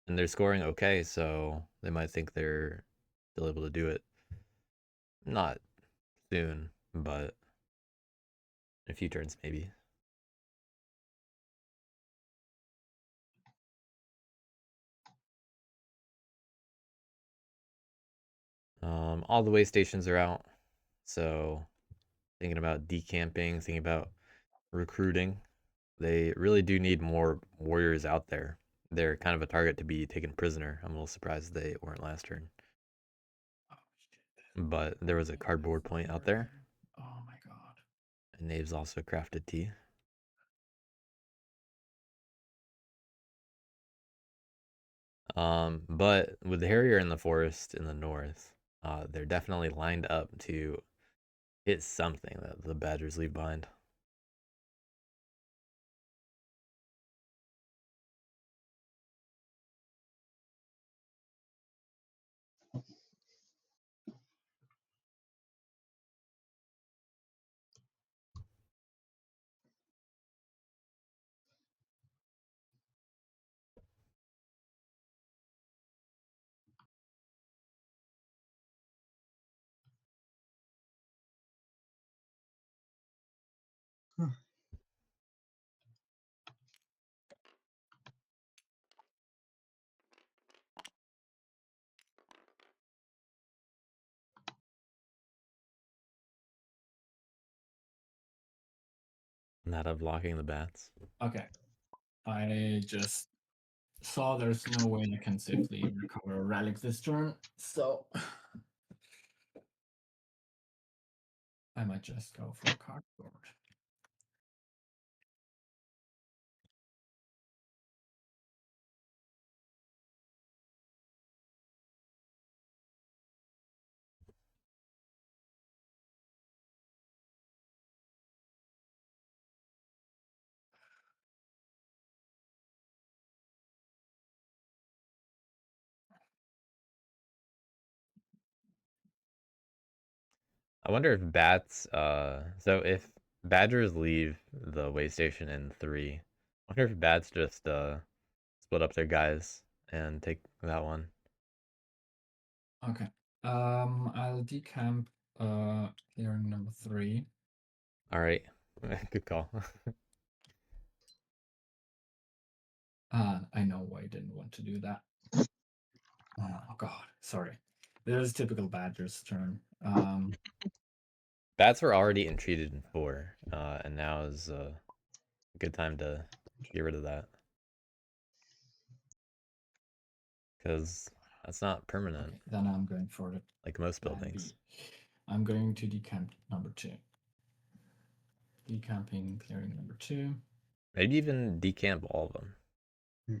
And they're scoring okay, so they might think they're still able to do it. Not soon, but in a few turns maybe. All the way stations are out, so thinking about decamping, thinking about recruiting. They really do need more warriors out there. They're kind of a target to be taken prisoner. I'm a little surprised they weren't last turn. Oh, shit. But there was a cardboard point out there. Oh my god. And Knave's also crafted tea. But with the Harrier in the forest in the north, they're definitely lined up to hit something that the Badgers leave behind. Not of blocking the bats. Okay. I just saw there's no way I can safely recover a relic this turn, so I might just go for a cardboard. I wonder if bats, so if Badgers leave the way station in 3, I wonder if bats just, split up their guys and take that one. Okay. I'll decamp clearing number 3. Alright, good call. I know why I didn't want to do that. Oh god, sorry. This is typical Badgers turn. Bats were already entreated in 4, and now is a good time to get rid of that. Because that's not permanent, Okay, then I'm going for the like most plan buildings. B. I'm going to decamp number 2. Decamping, clearing number 2. Maybe even decamp all of them. Hmm.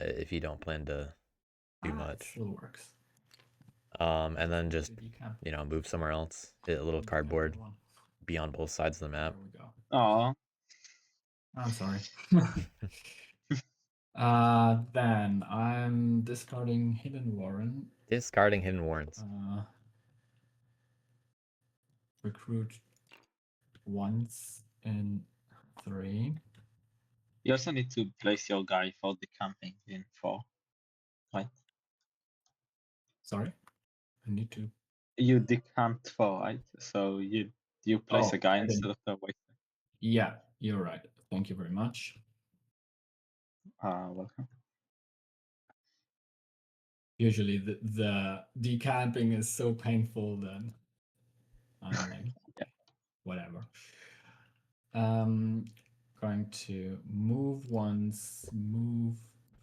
If you don't plan to do It much. still works. And then just, Decamp. you know, move somewhere else. Hit a little Decamp cardboard, one. be on both sides of the map. There we go. Oh, I'm sorry. Then I'm discarding Hidden Warren. Discarding Hidden Warrens. Recruit once in 3. you also need to place your guy for the camping in 4, right? Sorry, I need to. You decamped 4, right? So you place a guy I didn't. instead of the waste. Yeah, you're right. Thank you very much. Welcome. Usually the decamping is so painful that I'm like, Yeah. whatever. Going to move once, move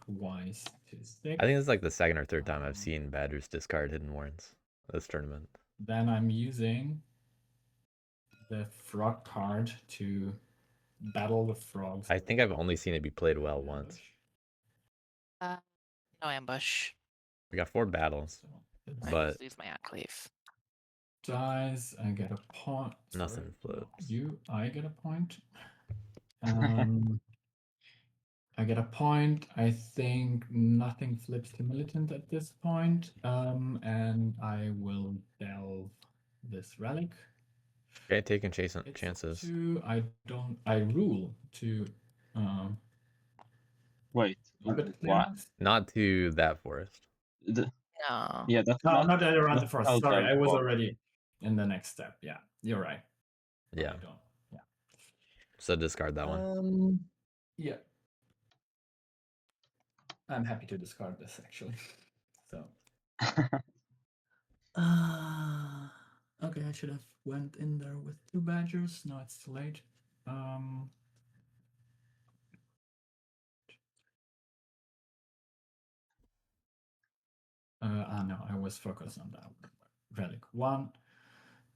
twice to 6. I think it's like the second or third time I've seen Badgers discard Hidden Warrens this tournament. Then I'm using the frog card to battle the frogs. I think I've only seen it be played well Ambush. once. No ambush. We got 4 battles. So it's I But- just lose my enclave. dies. I get a point. Nothing Sorry, no, floats. I get a point. I get a point. I think nothing flips to militant at this point. And I will delve this relic. Okay, taking It's chances. 2. I rule to Wait, rabbit what? clearance. Not to that forest. No. Yeah, that's No, not around the that's forest. how Sorry, they'll I was work. already in the next step. Yeah, you're right. Yeah. I don't. Yeah. So discard that one. Yeah. I'm happy to discard this actually. So. Okay, I should have went in there with 2 badgers. No, it's too late. No, I was focused on that relic. 1,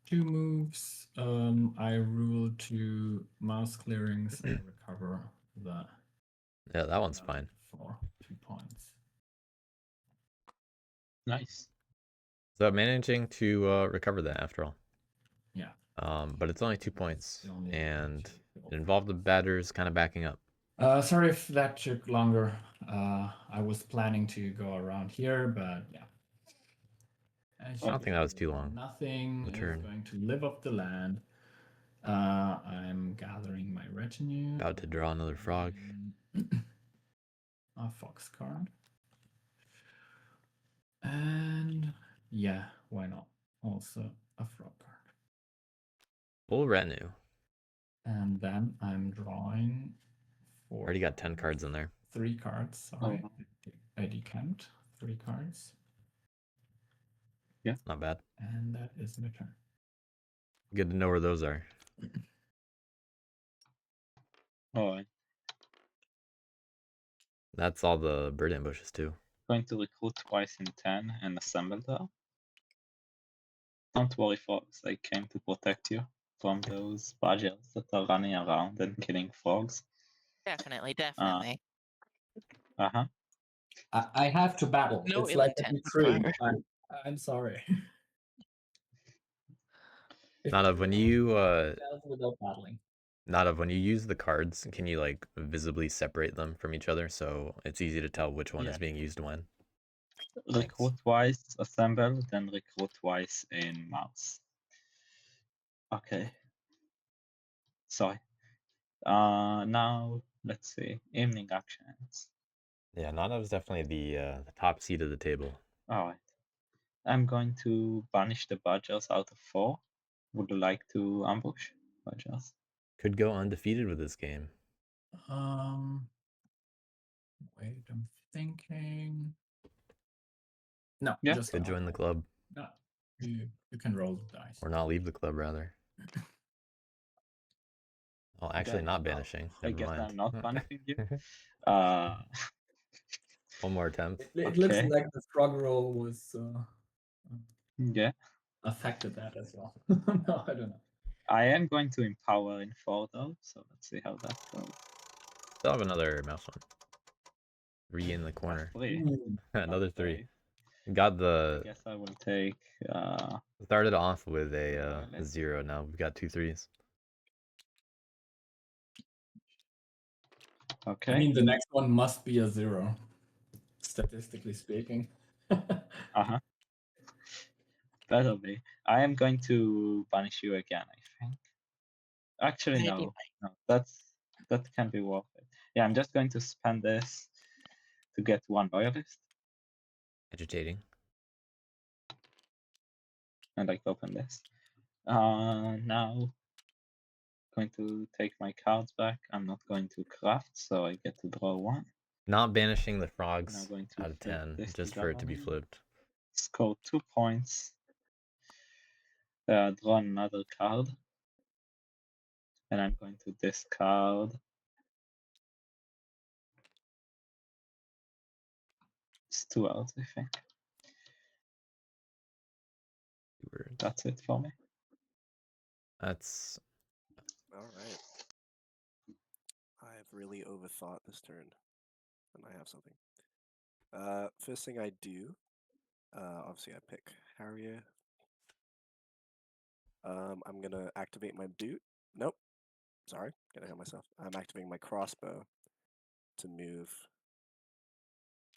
2 moves. I rule 2 mouse clearings and recover the. Yeah, that one's fine. For 2 points. Nice. So managing to recover that after all. Yeah. But it's only 2 points, The only and two it involved the batters kind of backing up. Sorry if that took longer. I was planning to go around here, but yeah. As I don't you think that was too long. Nothing The is turn. going to live off the land. I'm gathering my retinue. About to draw another frog. A fox card. And yeah, why not? Also a frog card. Full retinue. And then I'm drawing 4. Already got 10 cards in there. 3 cards. Sorry, Oh. I decamped 3 cards. Not bad. And that is my turn. Good to know where those are. Alright. That's all the bird ambushes too. Going to recruit twice in 10 and assemble there. Don't worry, folks. I came to protect you from those badgers that are running around and killing frogs. Definitely, definitely. Uh-huh. I have to battle. No it's ill like a intent, decree. sir. I'm sorry. Nadav, when you without battling. Nadav, when you use the cards, can you like visibly separate them from each other so it's easy to tell which one is Yeah. being used when? Recruit twice, assemble, then recruit twice in mouse. Okay. Sorry. Now let's see. Evening actions. Yeah, Nadav's definitely the top seat of the table. Alright. I'm going to banish the badgers out of 4. Would you like to ambush badgers? Could go undefeated with this game. Wait, I'm thinking. No, Yeah. just Could join the club. No, you can roll the dice. Or not leave the club, rather. Oh, actually Then, not banishing. I Never guess mind. I'm not banishing you. One more attempt. It looks Okay. like the frog roll was Yeah. affected that as well. No, I don't know. I am going to empower in 4 though, so let's see how that goes. Still have another mouse one. 3 in the corner. 3. Another Not 3. brave. Got I the guess I will take started off with a Violet. 0. Now we've got 2 3s. okay. I mean, the next one must be a 0, statistically speaking. Uh-huh. Better be. I am going to punish you again, I think. Actually, Maybe. no. No, that can be worth it. Yeah, I'm just going to spend this to get 1 loyalist, Agitating. and I open this. Now going to take my cards back. I'm not going to craft, so I get to draw 1. Not banishing the Now frogs going to out of flip 10, this just to for it to be Governor. flipped. Score 2 points. Draw another card. And I'm going to discard. It's 2 out, I think. Words. That's it for me. That's All right. I've really overthought this turn, and I have something. First thing I do, obviously I pick Harrier. I'm gonna activate my boot. Nope. Sorry, get ahead of myself. I'm activating my crossbow to move.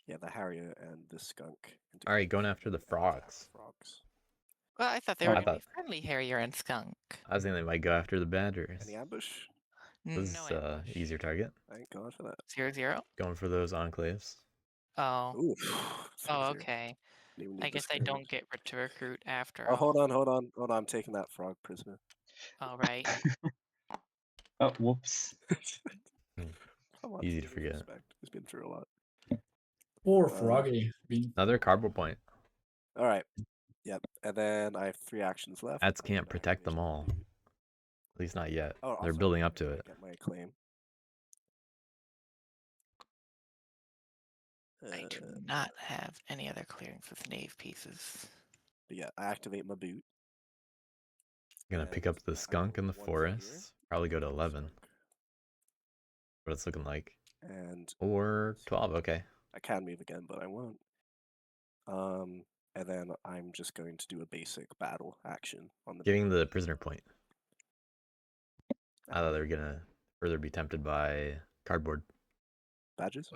Yeah, the Harrier and the skunk. Into all right. Going close after the and attack frogs. Frogs. Well, I thought they Oh, were I going to be thought friendly, Harrier and Skunk. I was thinking they might go after the badgers. Any ambush? This No is ambush. easier target. Thank God for that. 0-0. Going for those enclaves. Oh. Ooh. Oh, 0-0. okay. Didn't even I need the guess I skirmish. don't get to recruit after Oh, all. hold on. I'm taking that frog prisoner. All right. Oh, whoops. Come on, Easy to give me forget. respect. He's been through a lot. Poor Froggy. Another cardboard point. All right. Yep. And then I have 3 actions left. Bats I'm can't gonna protect activate them my all. boot. At least not yet. Oh, They're sorry, building up to I it. get my claim. I do not have any other clearings with knave pieces. But yeah, I activate my boot. Gonna pick up the skunk in the forest. Probably go to 11. What it's looking like. And Or 12. Okay. I can move again, but I won't. And then I'm just going to do a basic battle action on the Giving the prisoner point. I thought they were gonna further be tempted by cardboard. badges.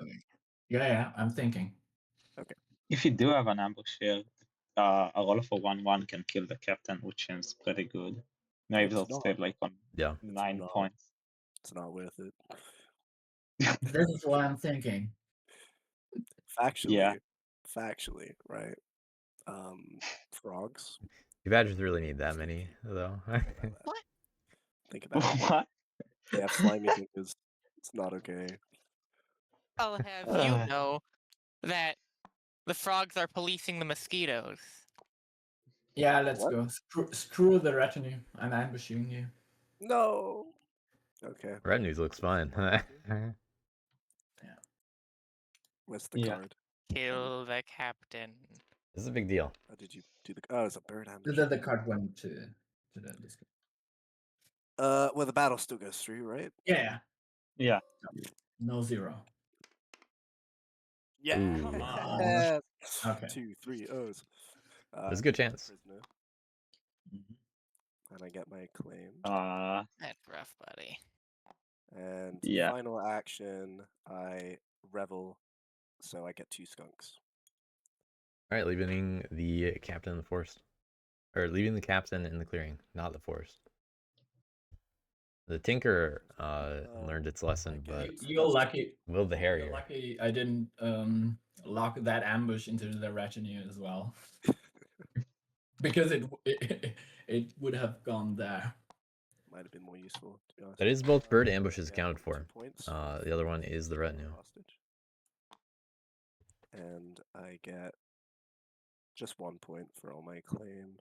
Yeah, I'm thinking. Okay. If you do have an ambush here, a roll of a 1/1 can kill the captain, which is pretty good. Knives It's will not. stay like on Yeah. 9 not. points. It's not worth it. This is what I'm thinking. Factually, Yeah. right? Frogs. You badgers really need that many, though. What? Think about it. What? They have slimy fingers. It's not okay. I'll have you know that the frogs are policing the mosquitoes. Yeah, let's What? go. Screw the retinue. I'm ambushing you. No. Okay. Red news looks fine. Where's the Yeah. card? Kill the captain. This is a big deal. How did you do the? Oh, it's a bird ambush. The card went to the discard. Well, the battle still goes through, right? Yeah. Yeah. No 0. Yeah. Ooh. Okay. 2, 3 O's. There's a good chance. Prisoner, Mhm. and I get my claim. That's rough, buddy. And Yeah. final action, I revel, so I get 2 skunks. All right, leaving the captain in the forest. Or leaving the captain in the clearing, not the forest. The tinker learned its lesson, but You're lucky. will the You're harrier? lucky I didn't lock that ambush into the retinue as well. Because it would have gone there. Might have been more useful, to be honest. That is both bird ambushes Yeah, accounted 2 for. points. The other one is the retinue. Hostage. And I get just 1 point for all my claim.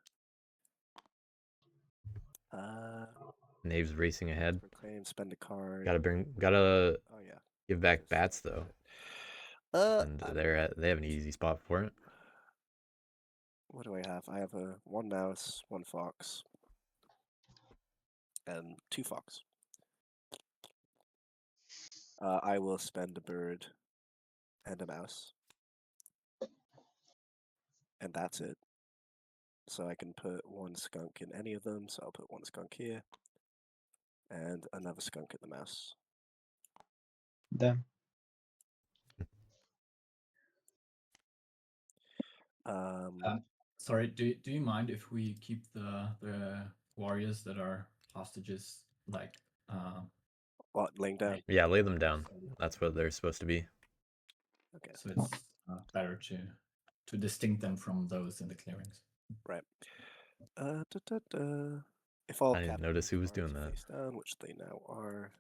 Knaves racing ahead. For claim, spend a card. Gotta Oh yeah. give back bats though. And I'm- they have an easy spot for it. What do I have? I have a 1 mouse, 1 fox, and 2 fox. I will spend a bird and a mouse. And that's it. So I can put 1 skunk in any of them, so I'll put 1 skunk here. And another skunk at the mouse. Damn. Sorry, do you mind if we keep the warriors that are hostages like What, laying down? right? Yeah, lay them down. That's what they're supposed to be. Okay. So it's better to distinct them from those in the clearings. Right. If all I didn't notice who was doing that. face down, which they now are.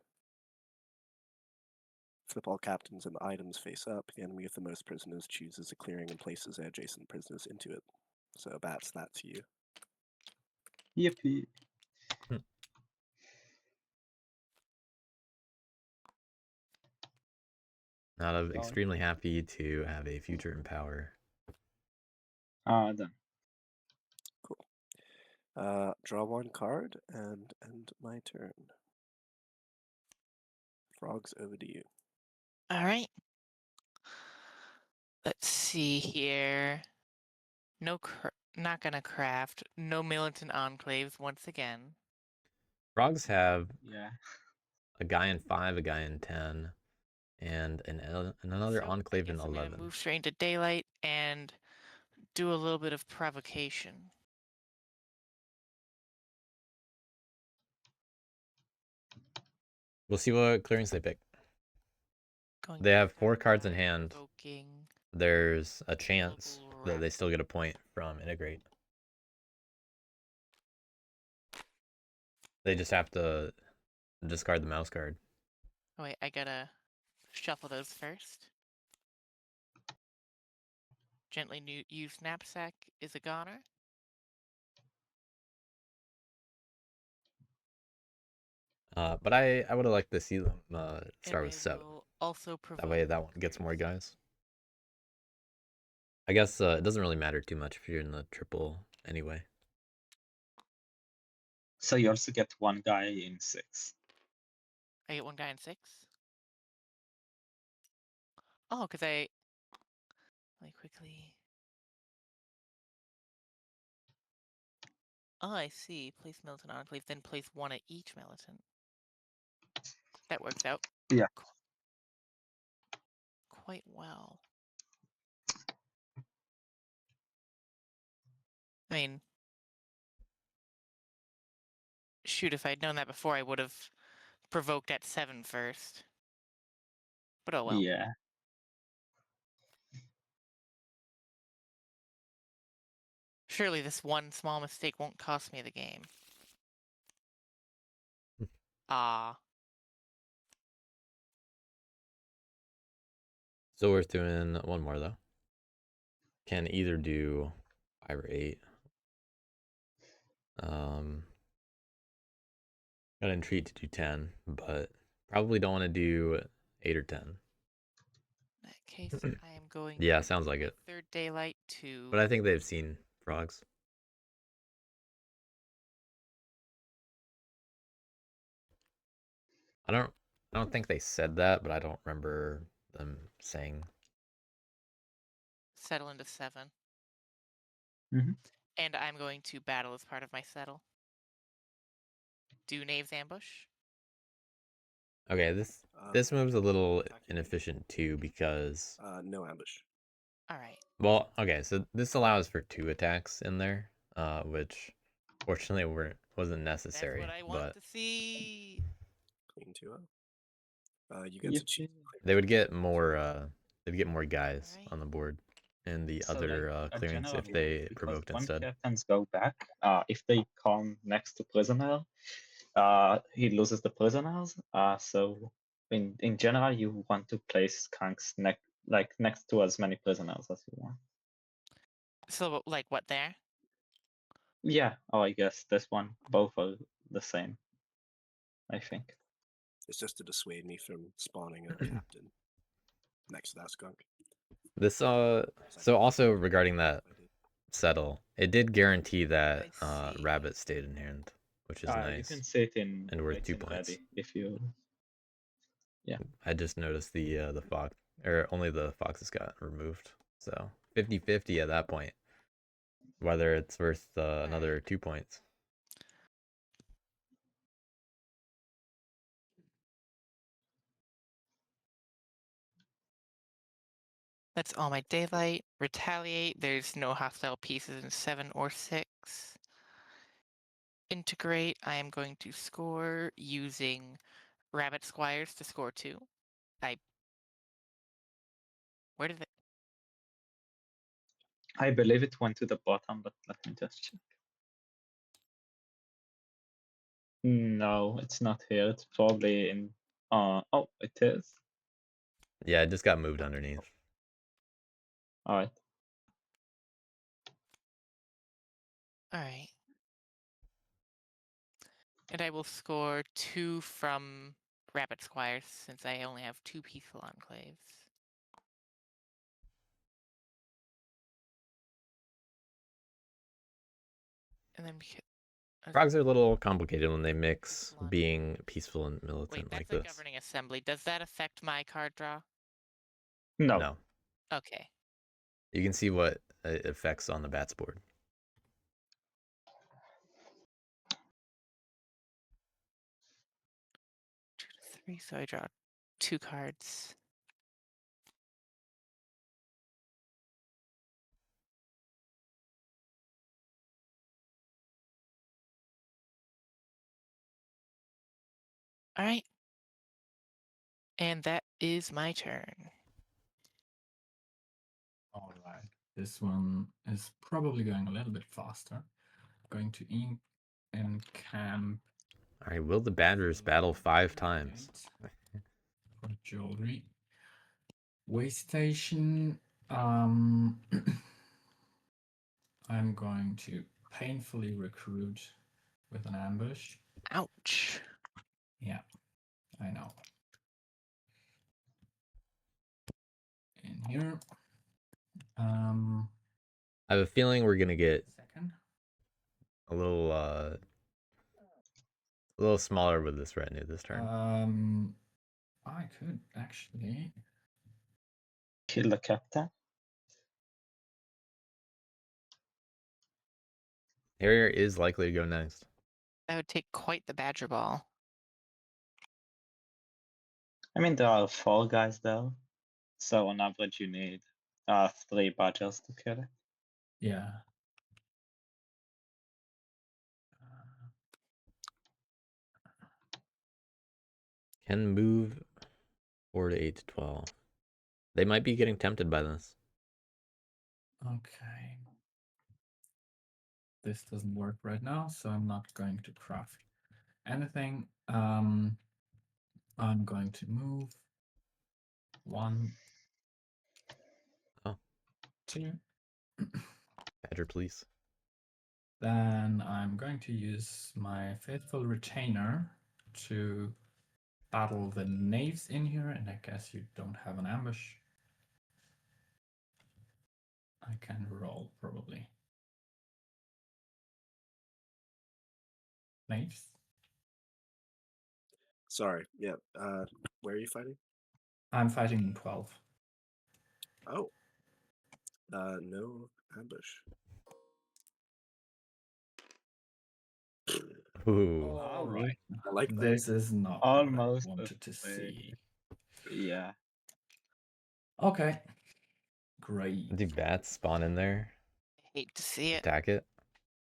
Flip all captains and items face up. The enemy with the most prisoners chooses a clearing and places their adjacent prisoners into it. So bats, that's you. Yippee. Nadav extremely happy to have a future in power. Done. Cool. Draw one card and end my turn. Frogs, over to you. All right. Let's see here. No, not gonna craft. No militant enclaves once again. Frogs have Yeah. a guy in 5, a guy in 10, and another So, enclave I in guess I'm 11. gonna move straight into daylight and do a little bit of provocation. We'll see what clearings they pick. Going They to have 4 start cards in by hand. provoking There's a chance local that they rabbit. still get a point from integrate. They just have to discard the mouse card. Oh wait, I gotta shuffle those first. Gently use knapsack is a goner. But I would have liked to see them start And with I 7. will also provoke That way that one gets first. more guys. I guess it doesn't really matter too much if you're in the triple anyway. So you also get one guy in 6. I get one guy in 6. Oh, because I let me quickly. Oh, I see. Place militant enclave, then place one at each militant. That works out. Yeah. Quite well. I mean, shoot, if I'd known that before, I would have provoked at 7 first. But oh well. Yeah. Surely this one small mistake won't cost me the game. Ah. Still worth doing one more though. Can either do 5 or 8. Got to entreat to do 10, but probably don't want to do 8 or 10. In that case, I am going Yeah, to sounds use like my it. third daylight to. But I think they've seen frogs. I don't think they said that, but I don't remember them saying. Settle into 7. Mhm. And I'm going to battle as part of my settle. Do Knave's ambush. Okay, this move's a little inefficient too because No ambush. Alright. well, okay, so this allows for 2 attacks in there, which fortunately wasn't That's necessary. what I want But to see. Queen 2-0. You get to choose. they would get more. They'd get more guys Alright. on the board in the So, other like, a clearings general if they rule, because provoked when instead. captains go back, if they come next to prisoner, he loses the prisoners. So in general, you want to place skunks next to as many prisoners as you want. So, like, what there? Yeah. Oh, I guess this one, both are the same. I think. It's just to dissuade me from spawning a captain next to that skunk. This so also regarding that settle, it did guarantee that I see. rabbit stayed in hand, which is You nice. can see it in and worth Wait 2 and points. Ready if you. Yeah. I just noticed the fox, or only the foxes got removed. So 50-50 at that point. Whether it's worth another 2 points. That's all my daylight. Retaliate. There's no hostile pieces in 7 or 6. Integrate. I am going to score using rabbit squires to score 2. Where did it? I believe it went to the bottom, but let me just check. No, it's not here. It's probably in. Oh, it is. Yeah, it just got moved underneath. All right. Alright. And I will score 2 from rabbit squires since I only have 2 peaceful enclaves. And then Frogs are a little complicated when they mix One. being peaceful and Wait, militant that's like a this. governing assembly. Does that affect my card draw? No. No. Okay. You can see what it affects on the bats board. 2 to 3, so I draw 2 cards. All right. And that is my turn. All right. This one is probably going a little bit faster. Going to encamp All right, will the Badgers battle 5 times? for jewelry. Way station. I'm going to painfully recruit with an ambush. Ouch. Yeah, I know. In here. I have a feeling we're gonna get Second. a little smaller with this retinue this turn. I could actually. Kill the captain. Harrier is likely to go next. That would take quite the badger ball. I mean, there are 4 guys though, so on average you need 3 badgers to kill it. Yeah. Can move 4 to 8 to 12. They might be getting tempted by this. Okay. This doesn't work right now, so I'm not going to craft anything. I'm going to move 1, Oh. 2. Badger, please. Then I'm going to use my faithful retainer to battle the knaves in here, and I guess you don't have an ambush. I can roll probably. Knaves? Sorry. Yeah. Where are you fighting? I'm fighting in 12. Oh. No ambush. Ooh. All right. I like that. This is not Almost what I the wanted to same. see. Yeah. Okay. Great. Do bats spawn in there? I hate to see it. Attack it?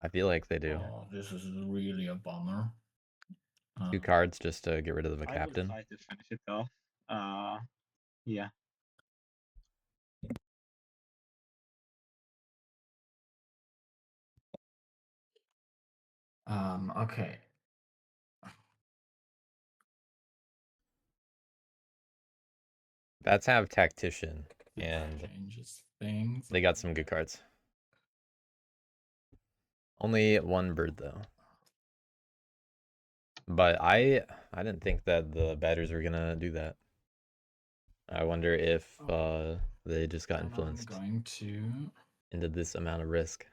I feel like they do. Oh, this is really a bummer. 2 cards just to get rid of the I will captain. try to finish it off. Yeah. Okay. Bats have tactician, This and changes things. they got some good cards. Only 1 bird though. But I didn't think that the batters were gonna do that. I wonder if they just got And influenced I'm going to. into this amount of risk.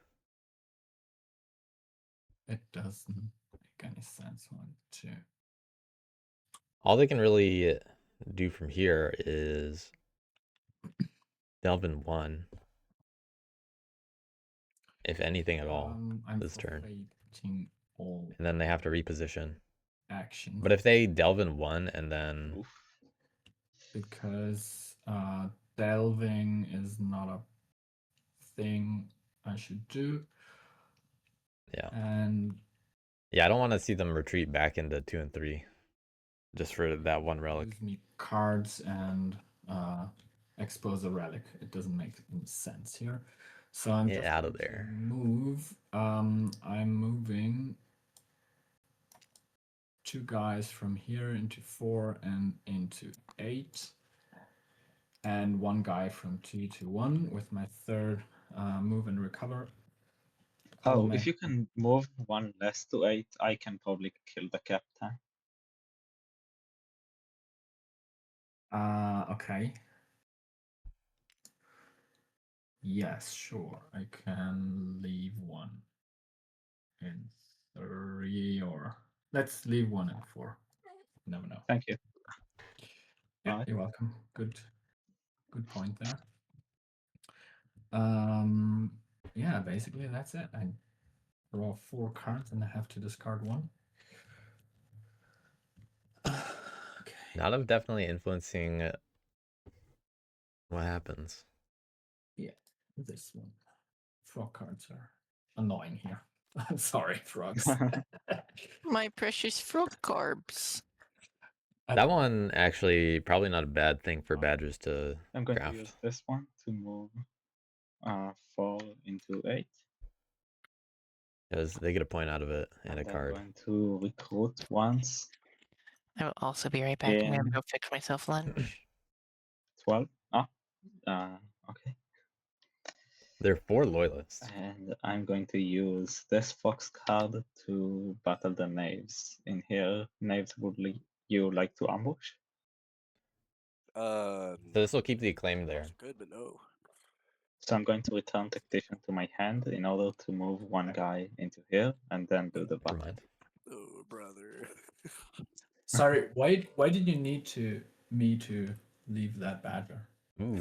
It doesn't make any sense. 1, 2. All they can really do from here is delve in 1, if anything at all, I'm this turn. forfeiting all And then they have to reposition. actions. But if they delve in 1 and then Oof. because delving is not a thing I should do. yeah. And Yeah, I don't want to see them retreat back into 2 and 3 just for that 1 relic. use me cards and expose a relic. It doesn't make sense here. So I'm Get just out of going to there. move. I'm moving 2 guys from here into 4 and into 8. And 1 guy from 2 to 1 with my 3rd move and recover. Oh, if you can move 1 less to 8, I can probably kill the captain. Okay. Yes, sure. I can leave 1 in 3, or let's leave 1 and 4. Never know. Thank you. Yeah, Alright. you're welcome. Good point there. Yeah, basically that's it. I draw 4 cards and I have to discard 1. Okay. Nadav definitely influencing what happens. Yeah, this one. Frog cards are annoying here. I'm sorry, frogs. My precious frog carbs. That one actually probably not a bad thing for badgers to I'm going craft. to use this one to move 4 into 8. Because they get a point out of it and a I'm card. going to recruit once. I will also be right back. I'm gonna go fix myself lunch. 12. Okay. There are 4 loyalists. And I'm going to use this fox card to battle the knaves. In here, knaves would you like to ambush? So this will keep the acclaim there. Good, but no. So I'm going to return Tactician to my hand in order to move one guy into here and then do the Never battle. mind. Oh, brother. Sorry, why did you need me to leave that badger? Ooh.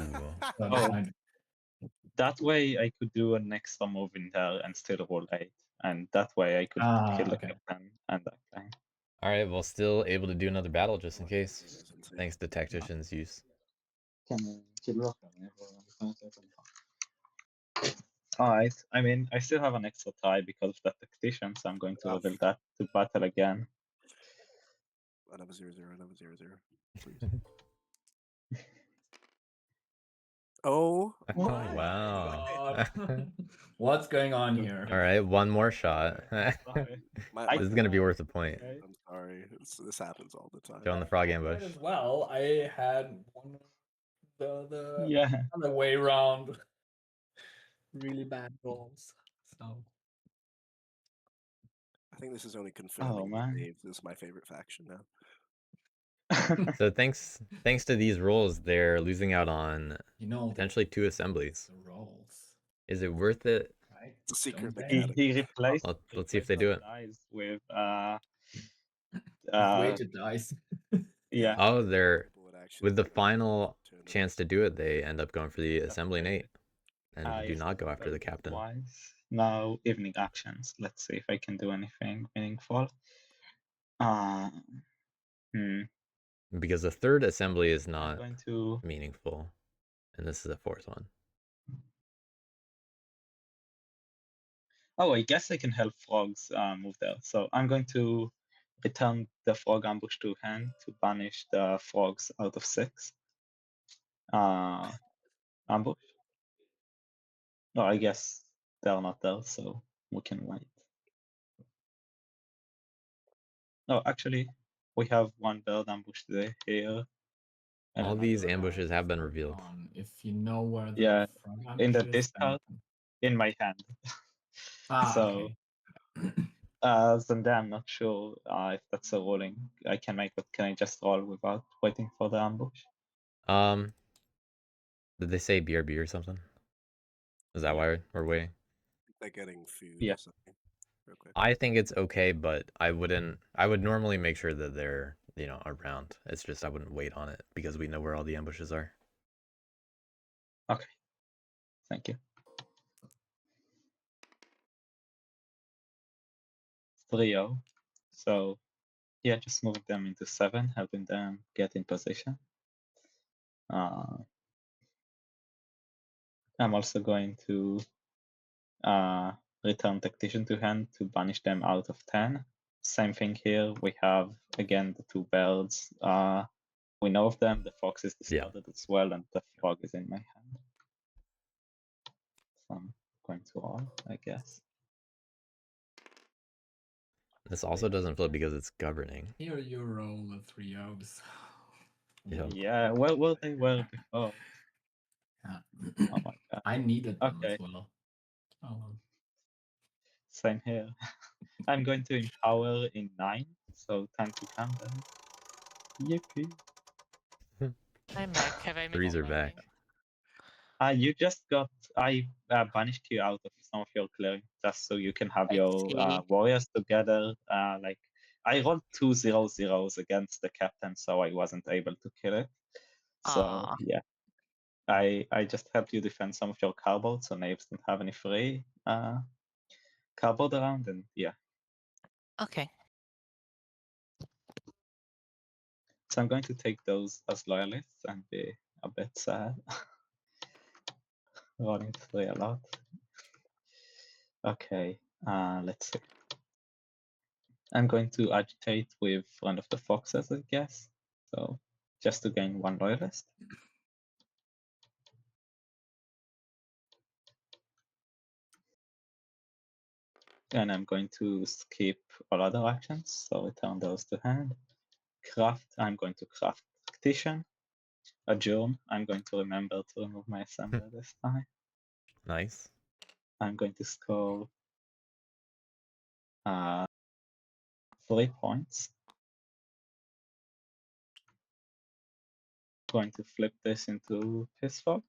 That way I could do an extra move in there and still roll 8. And that way I could kill the okay. captain and that guy. Alright, well, still able to do another battle just in case. It's insane. Thanks to Tactician's use. Alright, I mean, I still have an extra tie because of that Tactician, so I'm going to reveal that to battle again. Another 0-0, another 0-0. Please. Oh, Oh, wow. What's going on here? Alright, one more shot. Sorry. This is going to be worth a point. Okay. I'm sorry. This happens all the time. Go on the frog Might ambush. as well. I had one the Yeah. other way around. Really bad rolls. So I think this is only confirming that man. Knaves is my favorite faction now. So thanks to these rolls, they're losing out on potentially 2 assemblies. the rolls. Is it worth it? Right? It's a secret Don't mechanic. He replaced. Let's see if they replaced do our it. dice with Weighted dice. yeah. Oh, they're Board action. with the final Tournament. chance to do it, they end up going for the assembly Nate and do Yes, not go after the captain. Twice. Now evening actions. Let's see if I can do anything meaningful. Because the 3rd assembly is I'm not going to meaningful, and this is the 4th one. Oh, I guess I can help frogs move there. So I'm going to return the frog ambush to hand to banish the frogs out of 6. Ambush. No, I guess they're not there, so we can wait. No, actually, we have one bird ambush today here. and All another these one. ambushes have been revealed. If you know where the Yeah, frog in the ambush is, then discard, in my hand. So, okay. then I'm not sure if that's a rolling I can make, but can I just roll without waiting for the ambush? Did they say BRB or something? Is that why we're waiting? They're getting food Yeah. or something. Real quick. I think it's okay, but I would normally make sure that they're, around. It's just I wouldn't wait on it because we know where all the ambushes are. Okay. Thank you. 3-0. So, yeah, just moving them into 7, helping them get in position. I'm also going to return Tactician to hand to banish them out of 10. Same thing here. We have, again, the 2 birds. We know of them. The fox is discarded as well, and the frog is in my hand. So I'm going to roll, I guess. This also doesn't flip because it's governing. Here you roll the 3 O's. Yeah. Yeah, well, they were before. Yeah. Oh my god. I needed them Okay. as well. Same here. I'm going to empower in 9, so time to count them. Yippee. I'm back. Have I missed 3s are anything? back. You just got. I banished you out of some of your clearing just so you can have I your see. warriors together. Like I rolled 2 0-0s against the captain, so I wasn't able to kill it. So Aw. yeah, I just helped you defend some of your cardboard, so knaves don't have any free cardboard around, and yeah. Okay. So I'm going to take those as loyalists and be a bit sad. Rolling 3 a lot. Okay, let's see. I'm going to agitate with Friend of the Foxes, I guess. So just to gain 1 loyalist. And I'm going to skip all other actions, so return those to hand. Craft, I'm going to craft Tactician. Adjourn, I'm going to remember to remove my assembler this time. Nice. I'm going to score 3 points. Going to flip this into Pissfog.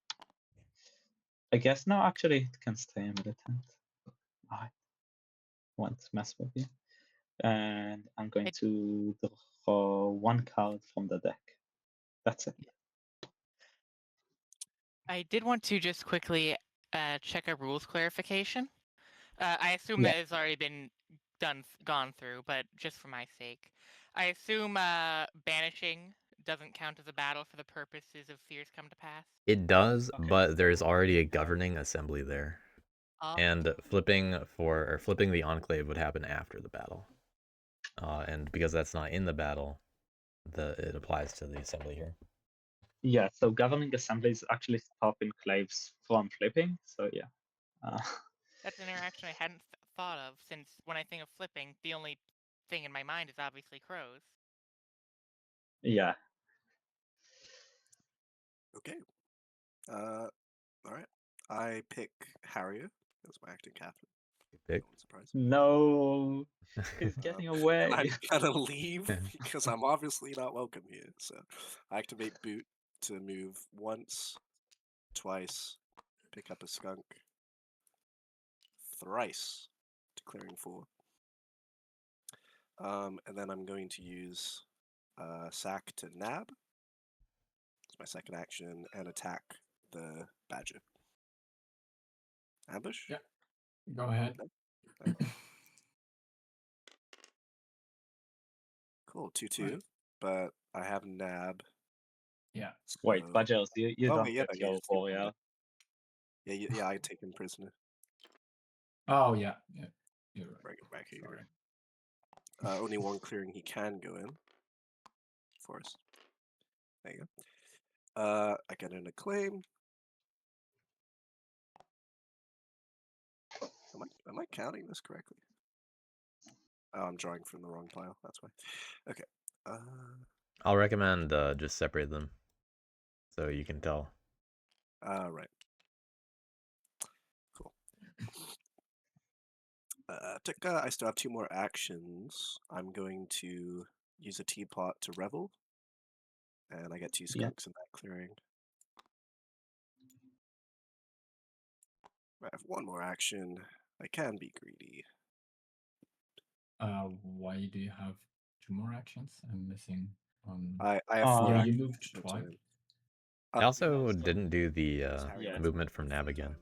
I guess no, actually it can stay militant. I won't mess with you. And I'm going to draw 1 card from the deck. That's it. I did want to just quickly check a rules clarification. I assume Yeah. that has already been gone through, but just for my sake. I assume banishing doesn't count as a battle for the purposes of Fears Come to Pass. It does, Okay. but there's already a governing assembly there. And flipping the enclave would happen after the battle. And because that's not in the battle, it applies to the assembly here. Yeah, so governing assemblies actually stop enclaves from flipping, so yeah. That's an interaction I hadn't thought of, since when I think of flipping, the only thing in my mind is obviously crows. Yeah. Okay. All right. I pick Harrier as my acting captain. Pick. No one's surprised. No, he's getting away. And I'm gonna leave because I'm obviously not welcome here. So I activate Boot to move once, twice, pick up a skunk, thrice, declaring 4. And then I'm going to use Sack to nab. It's my second action, and attack the badger. Ambush? Yeah. Go ahead. Okay. Cool, 2-2. Right. But I have nab. Yeah. Wait, so- Bajos, you Oh, don't wait, yeah, get no, your it's the warrior. Yeah, I take him prisoner. Oh, yeah. Yeah. You're right. Bring it back here. Sorry. Only 1 clearing he can go in. Forest. There you go. I get in a claim. Am I counting this correctly? Oh, I'm drawing from the wrong pile. That's why. Okay. I'll recommend just separate them so you can tell. Right. Cool. Tika, I still have 2 more actions. I'm going to use a teapot to revel. And I get 2 Yeah. skunks in that clearing. I have 1 more action. I can be greedy. Why do you have 2 more actions? I'm missing on. I have 4 Yeah, you actions. moved per twice. turn. I also so- didn't do the Yeah. movement from Nav again.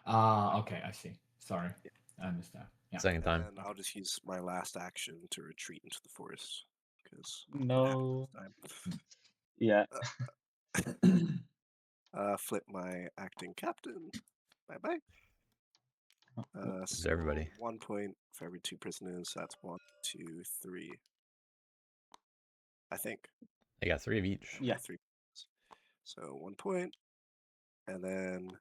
Okay, I see. Sorry, I missed that. Yeah. Second time. And I'll just use my last action to retreat into the forest. Because No. time. Yeah. Flip my acting captain. Bye-bye. There's everybody. 1 point for every 2 prisoners. That's 1, 2, 3. I think. I got 3 of each. Yeah. 3. So 1 point. And then,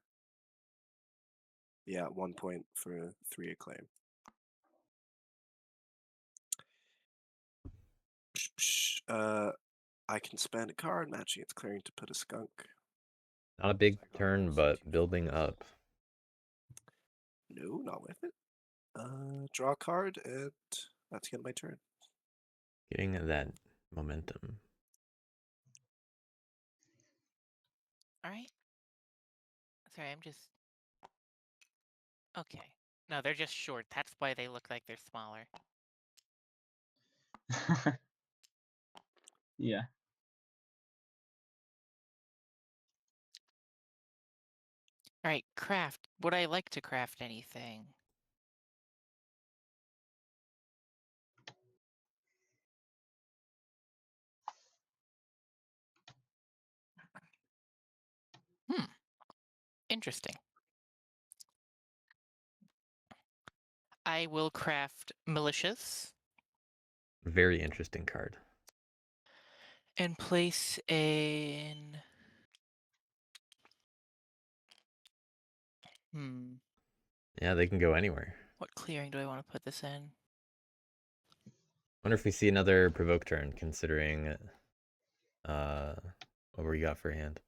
yeah, 1 point for 3 acclaim. I can spend a card matching its clearing to put a skunk. Not a big turn, but building up. No, not with it. Draw a card, and that's the end of my turn. Getting that momentum. All right. Sorry, I'm just... Okay. No, they're just short. That's why they look like they're smaller. Yeah. Alright, craft. Would I like to craft anything? Interesting. I will craft militias Very interesting card. and place in... Yeah, they can go anywhere. What clearing do I want to put this in? Wonder if we see another provoke turn, considering what we got for hand.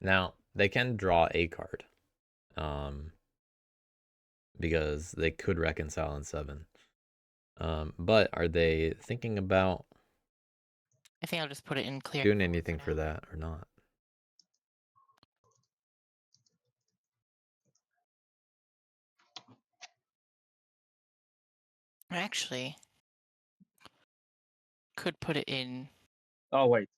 Now they can draw a card, because they could reconcile in 7. But are they thinking about I think I'll just put it in clearing. doing anything for that or not? Actually, could put it in. Oh wait.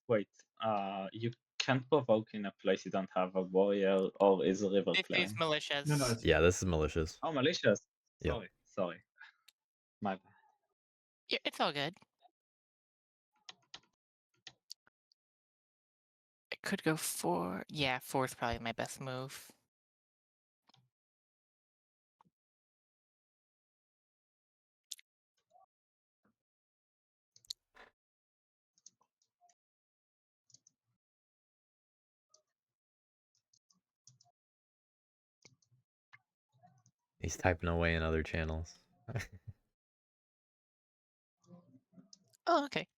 You can't provoke in a place you don't have a warrior or is a river This is clearing. militias. No, it's Yeah, this is malicious. Oh, malicious. Yep. Sorry. My bad. Yeah, it's all good. I could go 4. Yeah, 4 is probably my best move. He's typing away in other channels. Oh, okay.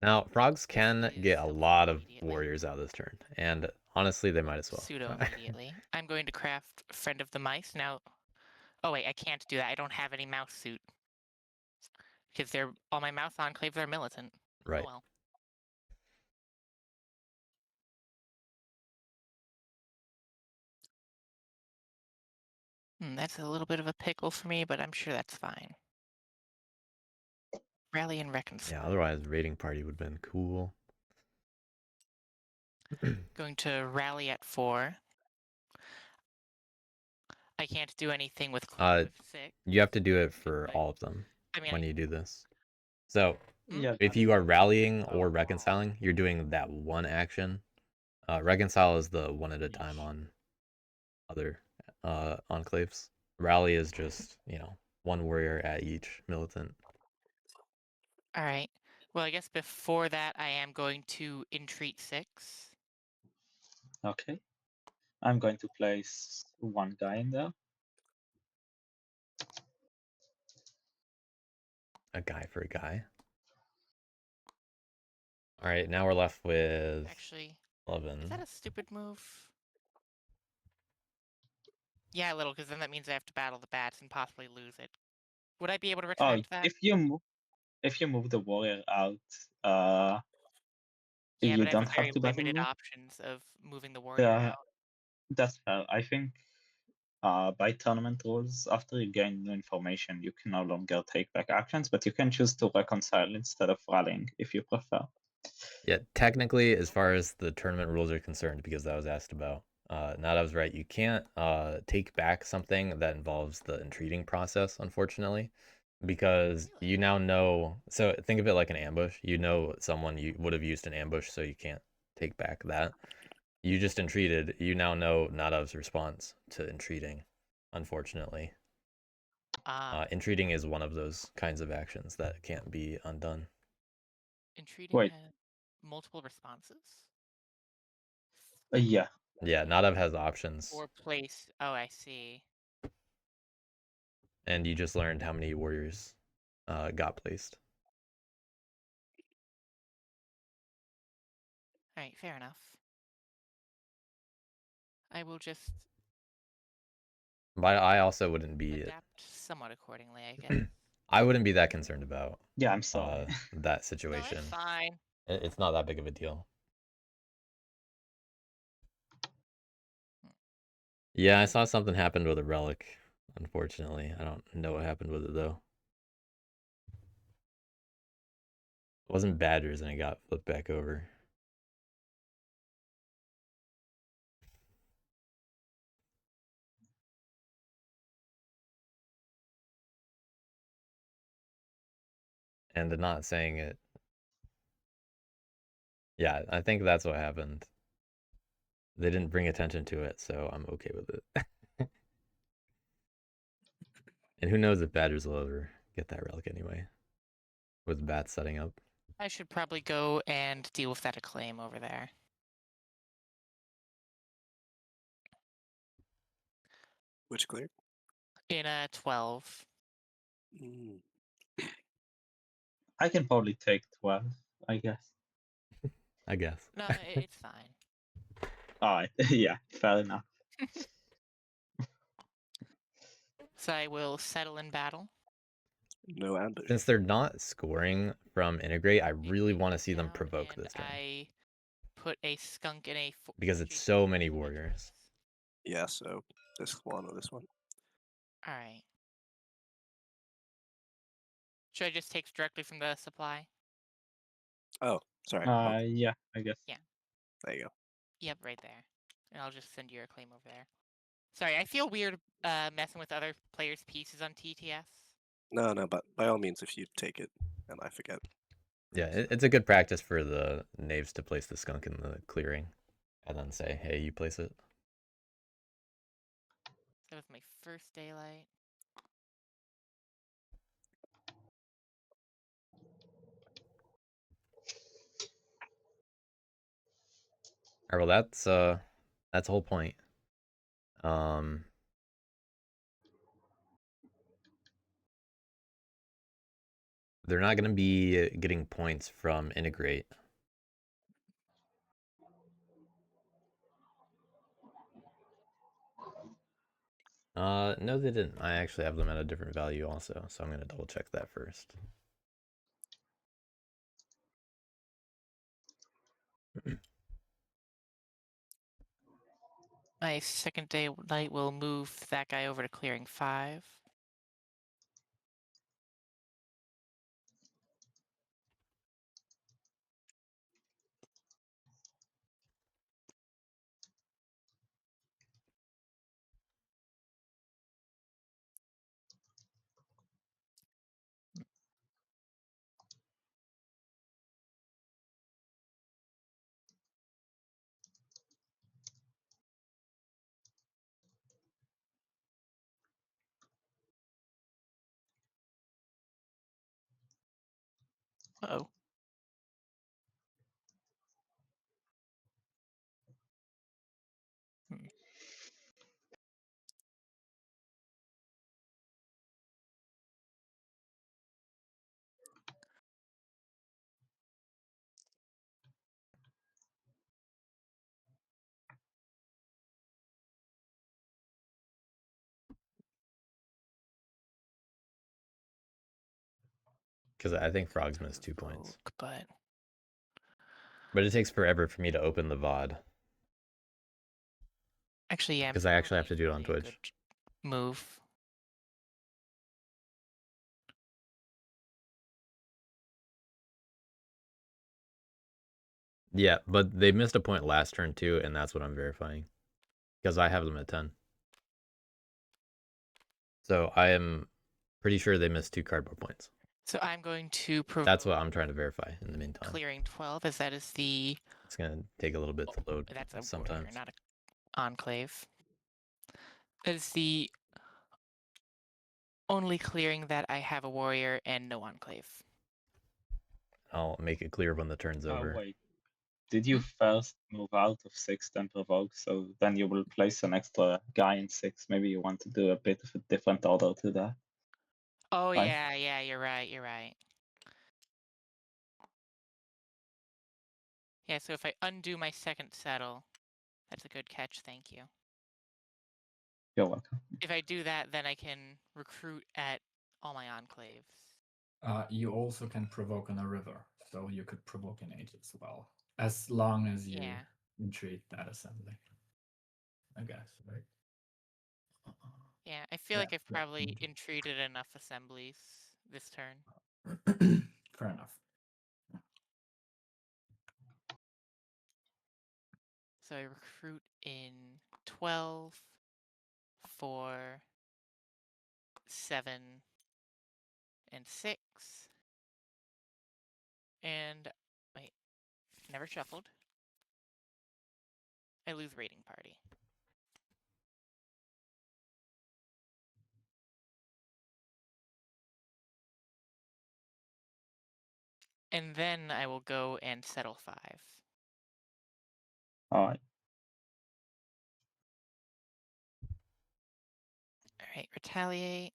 Now, frogs can This is get a still lot of immediately. warriors out this turn, and honestly, they might as well. Pseudo immediately. I'm going to craft Friend of the Mice now. Oh wait, I can't do that. I don't have any mouse suit because they're all my mouse enclaves are militant. Right. Oh well. That's a little bit of a pickle for me, but I'm sure that's fine. Rally and reconcile. Yeah, otherwise, raiding party would have been cool. Going to rally at 4. I can't do anything with close 6. You have to do it for Right. all of them I mean, when you do this. So, Yeah. if you are rallying or reconciling, you're doing that one action. Reconcile is the one at a time on other enclaves. Rally is just, one warrior at each militant. all right. Well, I guess before that, I am going to entreat 6. Okay. I'm going to place one guy in there. A guy for a guy. All right, now we're left with Actually, 11. is that a stupid move? Yeah, a little, because then that means I have to battle the bats and possibly lose it. Would I be able to Oh, retract that? if you move the warrior out, Yeah, you but I don't have very have to battle limited more. options of moving the warrior Yeah, out. that's fair. I think by tournament rules, after you gain new information, you can no longer take back actions, but you can choose to reconcile instead of rallying if you prefer. Yeah, technically, as far as the tournament rules are concerned, because that was asked about, Nadav's right. You can't take back something that involves the entreating process, unfortunately, because you now know. So think of it like an ambush. You know someone you would have used an ambush, so you can't take back that. You just entreated. You now know Nadav's response to entreating, unfortunately. Entreating is one of those kinds of actions that can't be undone. Entreating Wait. has multiple responses? Yeah. Yeah, Nadav has options. Or place. Oh, I see. And you just learned how many warriors got placed. Alright, fair enough. I will just But I also wouldn't be. adapt somewhat accordingly, I guess. I wouldn't be that concerned about Yeah, I'm sorry. that No, situation. it's fine. It's not that big of a deal. Yeah, I saw something happened with a relic. Unfortunately, I don't know what happened with it though. It wasn't badgers, and it got flipped back over. And they're not saying it. Yeah, I think that's what happened. They didn't bring attention to it, so I'm okay with it. And who knows if badgers will ever get that relic anyway, with bats setting up. I should probably go and deal with that acclaim over there. Which clear? In a 12. Mm. I can probably take 12, I guess. I guess. No, it's fine. Alright, yeah, fair enough. So I will settle in battle. No ambush. Since they're not scoring from integrate, I really It want to see them down, provoke and this turn. I put a skunk in a Because it's 4G so many fortress. warriors. Yeah, so this one or this one. Alright. Should I just take directly from the supply? Oh, sorry. Yeah, I guess. Yeah. There you go. Yep, right there. And I'll just send your claim over there. Sorry, I feel weird messing with other players' pieces on TTS. No, but by all means, if you take it and I forget. Yeah, it's a good practice for the knaves to place the skunk in the clearing. And then say, hey, you place it. That was my first daylight. Alright, well that's the whole point. They're not gonna be getting points from integrate. No, they didn't. I actually have them at a different value also, so I'm gonna double check that first. My second daylight will move that guy over to clearing 5. Uh-oh. Hmm. Because I think frogs miss 2 points. But But it takes forever for me to open the VOD. actually, yeah. Because I actually have to probably do it on really a Twitch. good move. Yeah, but they missed a point last turn too, and that's what I'm verifying. Because I have them at 10. So I am pretty sure they missed 2 cardboard points. So I'm going to provoke That's what I'm trying to verify in the meantime. clearing 12, as that is the... It's gonna take a little bit to load That's a sometimes. warrior, not a enclave. That is the only clearing that I have a warrior and no enclave. I'll make it clear when the turn's over. Wait. Did you first move out of 6, then provoke, so then you will place an extra guy in 6? Maybe you want to do a bit of a different order to that. Oh, Right. yeah, you're right. Yeah, so if I undo my second settle, that's a good catch, thank you. You're welcome. If I do that, then I can recruit at all my enclaves. You also can provoke on a river, so you could provoke an age as well, as long as you Yeah. treat that assembly. I guess, right? Yeah, I feel Yeah, like I've yeah, probably entreated enough assemblies this turn. Fair enough. So I recruit in 12, 4, 7, and 6. And wait, never shuffled. I lose raiding party. And then I will go and settle 5. Alright. Alright, retaliate.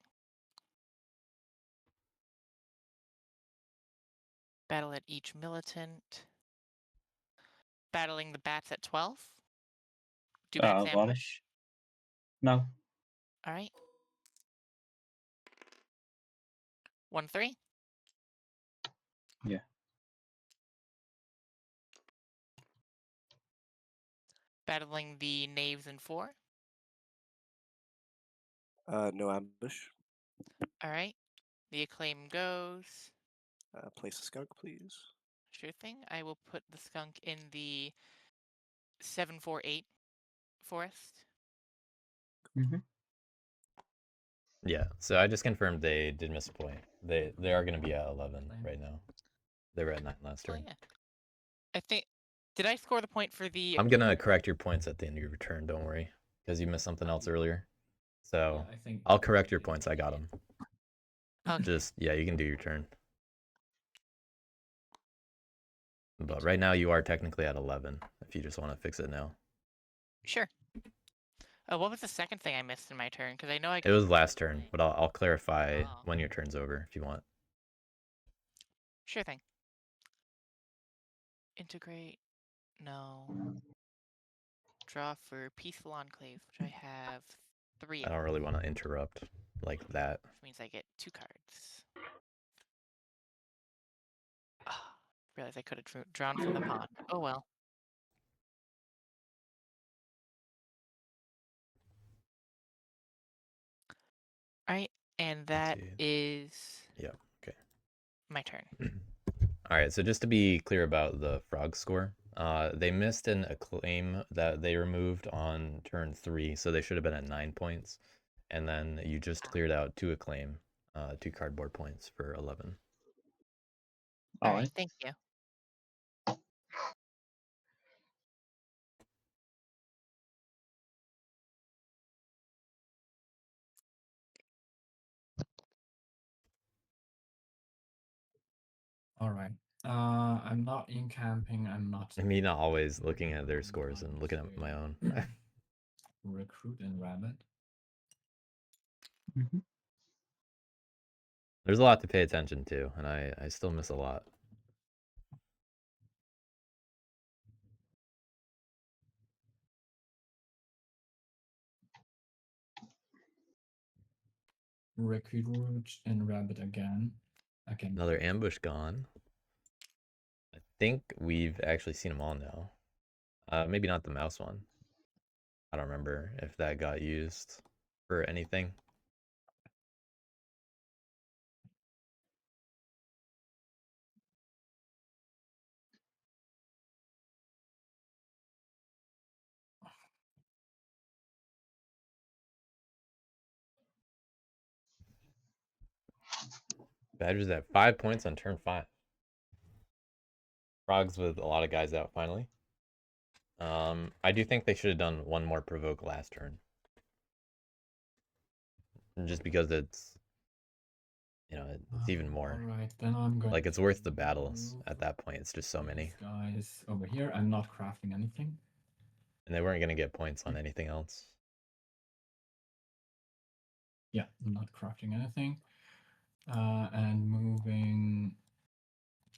Battle at each militant. Battling the bats at 12. Do bats One. ambush? No. Alright. 1-3. Yeah. Battling the knaves in 4. No ambush. Alright. The acclaim goes. Place a skunk, please. Sure thing. I will put the skunk in the 7-4-8 forest. Mm-hmm. Yeah, so I just confirmed they did miss a point. They are going to be at 11 Same. right now. They were at 9 last Oh turn. yeah. I think. Did I score the point for the? I'm going to correct your points at the end of your return, don't worry, because you missed something else earlier. So Yeah, I think I'll correct your points. I got them. Okay. Just, yeah, you can do your turn. But right now you are technically at 11 if you just want to fix it now. Sure. What was the second thing I missed in my turn? Because I know I. It was last turn, but I'll clarify Oh. when your turn's over if you want. Sure thing. Integrate. No. Draw for Peaceful Enclave, which I have 3 I of. don't really want to interrupt like that. Which means I get 2 cards. Ah, realize I could have drawn from the pond. Oh well. Alright, and that see. is Yeah, okay. my turn. All right, so just to be clear about the frog score, they missed an acclaim that they removed on turn 3, so they should have been at 9 points. And then you just cleared out 2 acclaim, 2 cardboard points for 11. Alright, thank you. All right. I'm not in camping. I'm not. I mean, not always looking at their scores and looking at my own. Recruit and rabbit. Mm-hmm. There's a lot to pay attention to, and I still miss a lot. Recruit and rabbit again. Another ambush gone. I think we've actually seen them all now. Maybe not the mouse one. I don't remember if that got used for anything. Badgers at 5 points on turn 5. Frogs with a lot of guys out finally. I do think they should have done one more provoke last turn. Just because it's, it's even more. All right, then I'm going. Like, it's worth the battles at that point. It's just so many. Guys over here. I'm not crafting anything. And they weren't going to get points on anything else. Yeah, I'm not crafting anything. And moving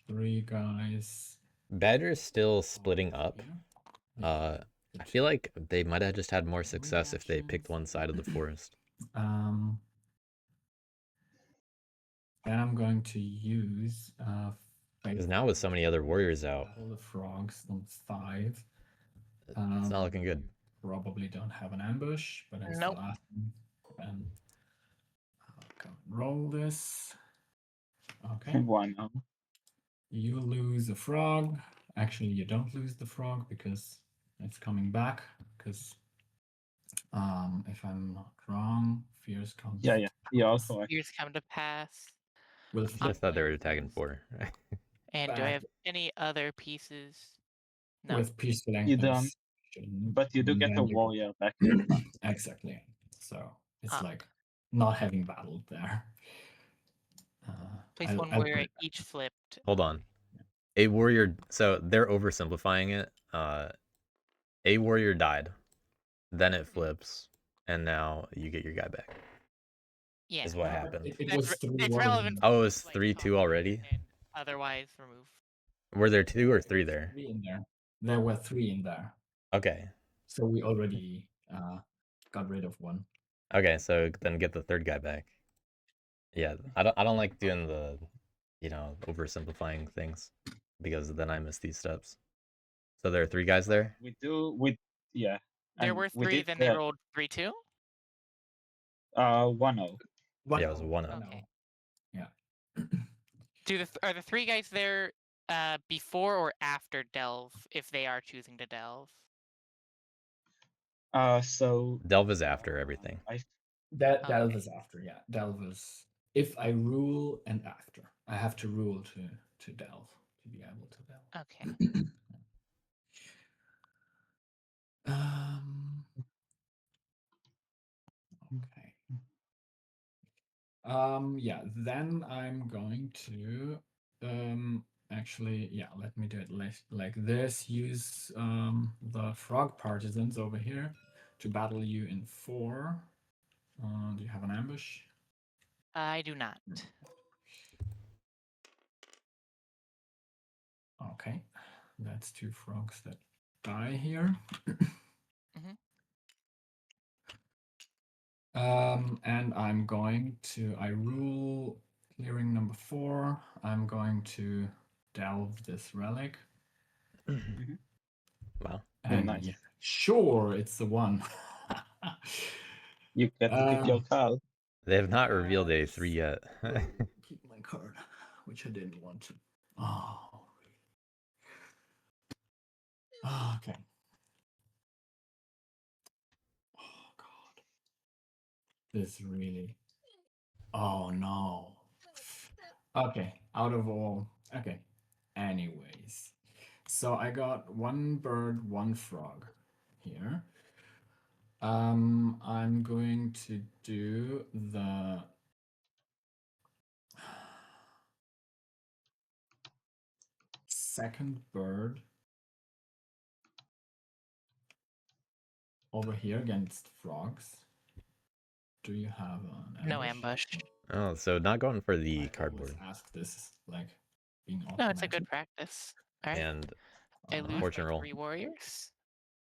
3 guys. Badger's still splitting up. Here. I feel like they might have just had more success if they picked one side of the forest. Then I'm going to use Because now with so many other warriors out, all the frogs on 5. it's not looking good. probably don't have an ambush, but I'm Nope. still asking. And I'll go and roll this. Okay. 1-0. You lose a frog. Actually, you don't lose the frog because it's coming back. Because if I'm not wrong, fears comes. Yeah, you are correct. Years come to pass. Will I just thought they were attacking flames 4. And do I back have any other pieces? No. with peaceful You don't, but you do get a warrior back in time. Exactly. So it's Ah. like not having battled there. Place I'll- one I'll warrior put at it each flipped. Hold on. A warrior. So they're oversimplifying it. A warrior died, then it flips, and now you get your guy back. Yeah. Is what back. happened. It That's was re- 3 it's warriors. relevant. Oh, it was like, 3-2 context already? and otherwise remove. Were there 2 or 3 There was there? 3 in there. There were 3 in there. Okay. So we already got rid of one. Okay, so then get the third guy back. Yeah, I don't like doing the, oversimplifying things, because then I miss these steps. So there are 3 guys there? Yeah. There and were we 3, did then they rolled 3-2? 1-0. Yeah, it was a 1-0. Okay. Yeah. Are the 3 guys there before or after delve if they are choosing to delve? So Delve is after everything. Delve Okay. is after, yeah. Delve is if I rule and after. I have to rule to delve, to be able to delve. Okay. Okay. Yeah, then I'm going to actually, yeah, let me do it like this. Use the frog partisans over here to battle you in 4. Do you have an ambush? I do not. Okay, that's 2 frogs that die here. And I'm going to, I rule clearing number 4. I'm going to delve this relic. Wow. And nice. yeah, sure, it's the one. You get to pick your card. They have not revealed a 3 yet. Keep my card, which I didn't want to. Oh, okay. Oh god, this really. Oh no. Okay, out of all. Okay. Anyways, so I got 1 bird, 1 frog here. I'm going to do the second bird over here against frogs. Do you have an ambush? No ambush. Oh, so not going for the I cardboard. always ask this, like, being No, it's a good automatic. practice. All right. And I lose fortune my roll. 3 warriors.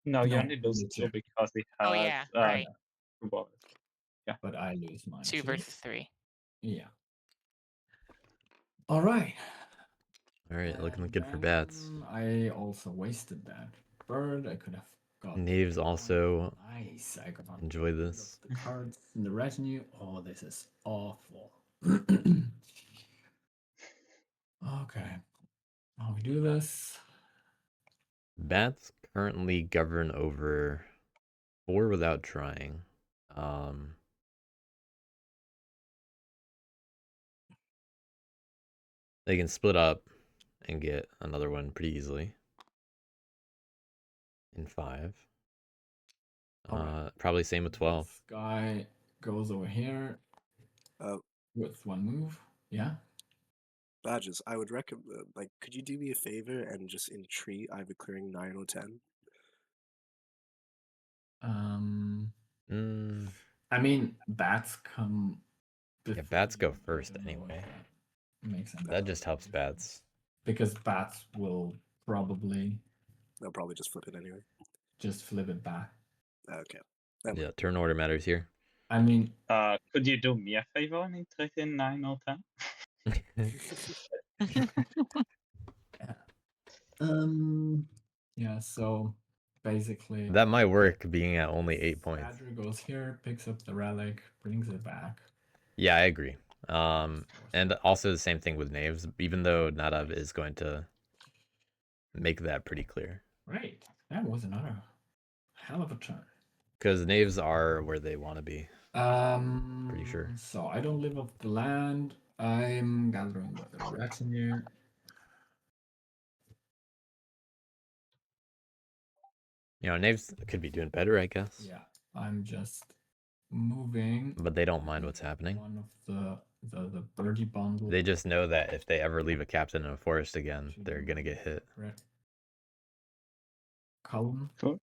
No, you No, only lose only 2 2. because they Oh have yeah, right. 2 warriors. But I lose mine 2 too. versus 3. Yeah. All right. All right, looking And good for bats. then I also wasted that bird. I could have got. Knaves also Nice. I got enjoy rid of this. the cards in the retinue. Oh, this is awful. Okay. How we do this? Bats currently govern over 4 without trying. They can split up and get another one pretty easily. In 5. Alright. Probably same with 12. This guy goes over here with 1 move. Yeah. Badges, I would recommend, like, could you do me a favor and just entreat either clearing 9 or 10? I mean, bats come. Yeah, bats go before you, first I don't know if anyway. that makes sense. That just helps bats. Because bats will probably They'll probably just flip it anyway. just flip it back. Okay. Yeah, turn order matters here. I mean, Could you do me a favor and entreat in 9 or 10? yeah, so basically. That might work being at only 8 points. Badger goes here, picks up the relic, brings it back. Yeah, I agree. And also the same thing with knaves, even though Nadav is going to make that pretty clear. Right. That was another hell of a turn. Because knaves are where they want to be. Pretty sure. So I don't live off the land. I'm gathering by the direction here. You know, knaves could be doing better, I guess. Yeah, I'm just moving. But they don't mind what's happening. One of the birdie bundle. They just know that if they ever leave a captain in a forest again, they're gonna get hit. Red column. Cool.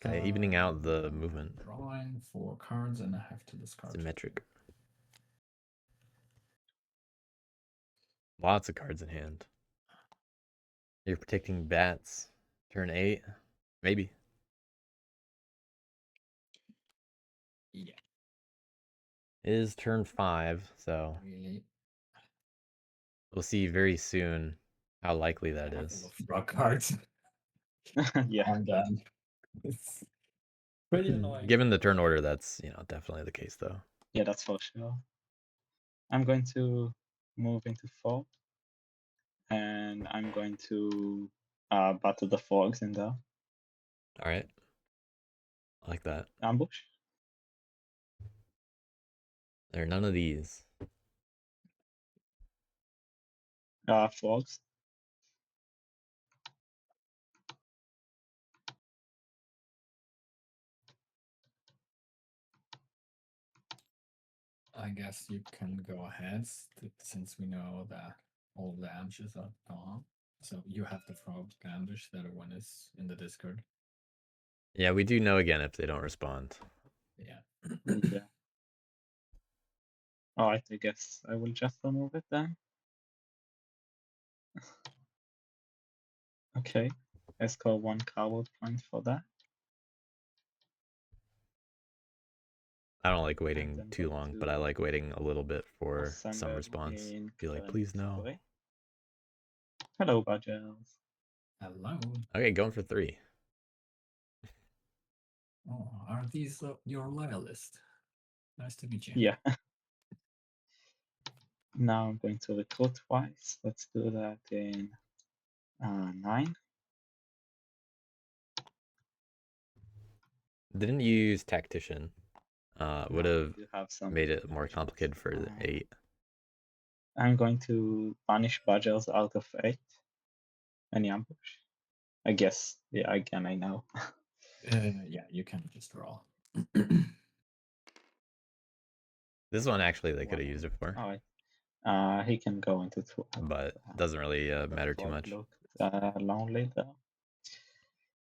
Okay, evening out the movement. Drawing 4 cards, and I have to discard. Symmetric. Lots of cards in hand. You're protecting bats. Turn 8. Maybe. Yeah. It is turn 5, so Really. we'll see very soon how likely that is. Frog cards. Yeah. I'm done. It's pretty annoying. Given the turn order, that's definitely the case though. Yeah, that's for sure. I'm going to move into 4. And I'm going to battle the frogs in there. Alright. I like that. Ambush. There are none of these. Frogs. I guess you can go ahead since we know that all the ambushes are gone. So you have the frog ambush, the other one is in the Discord. Yeah, we do know again if they don't respond. Yeah. Yeah. Alright, I guess I will just remove it then. Okay. I score 1 coward point for that. I don't like waiting then too go long, but I to like waiting a little bit for some Assemble response. in Be like, clearing please no. 3. Hello, Badgers. Hello. Okay, going for 3. Oh, are these your loyalists? Nice to meet you. Yeah. Now I'm going to recruit twice. Let's do that in 9. Didn't use tactician. Would have You have some made it more complicated for the 8. I'm going to punish Badgers out of 8. Any ambush? I guess. Yeah, again, I know. Yeah, you can just roll. This one actually they could have used it for, Alright. He can go into 2. but doesn't really matter too much. Looked lonely there.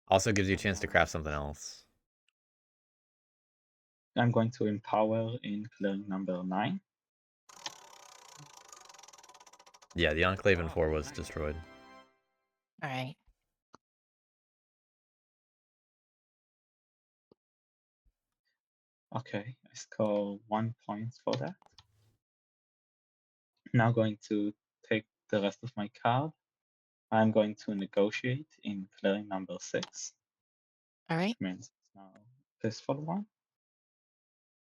Also gives you a chance to craft something else. I'm going to empower in clearing number 9. Yeah, the Enclave in 4 was destroyed. All right. Okay, I score 1 point for that. Now going to take the rest of my card. I'm going to negotiate in clearing number 6. All right. Which means it's now peaceful one.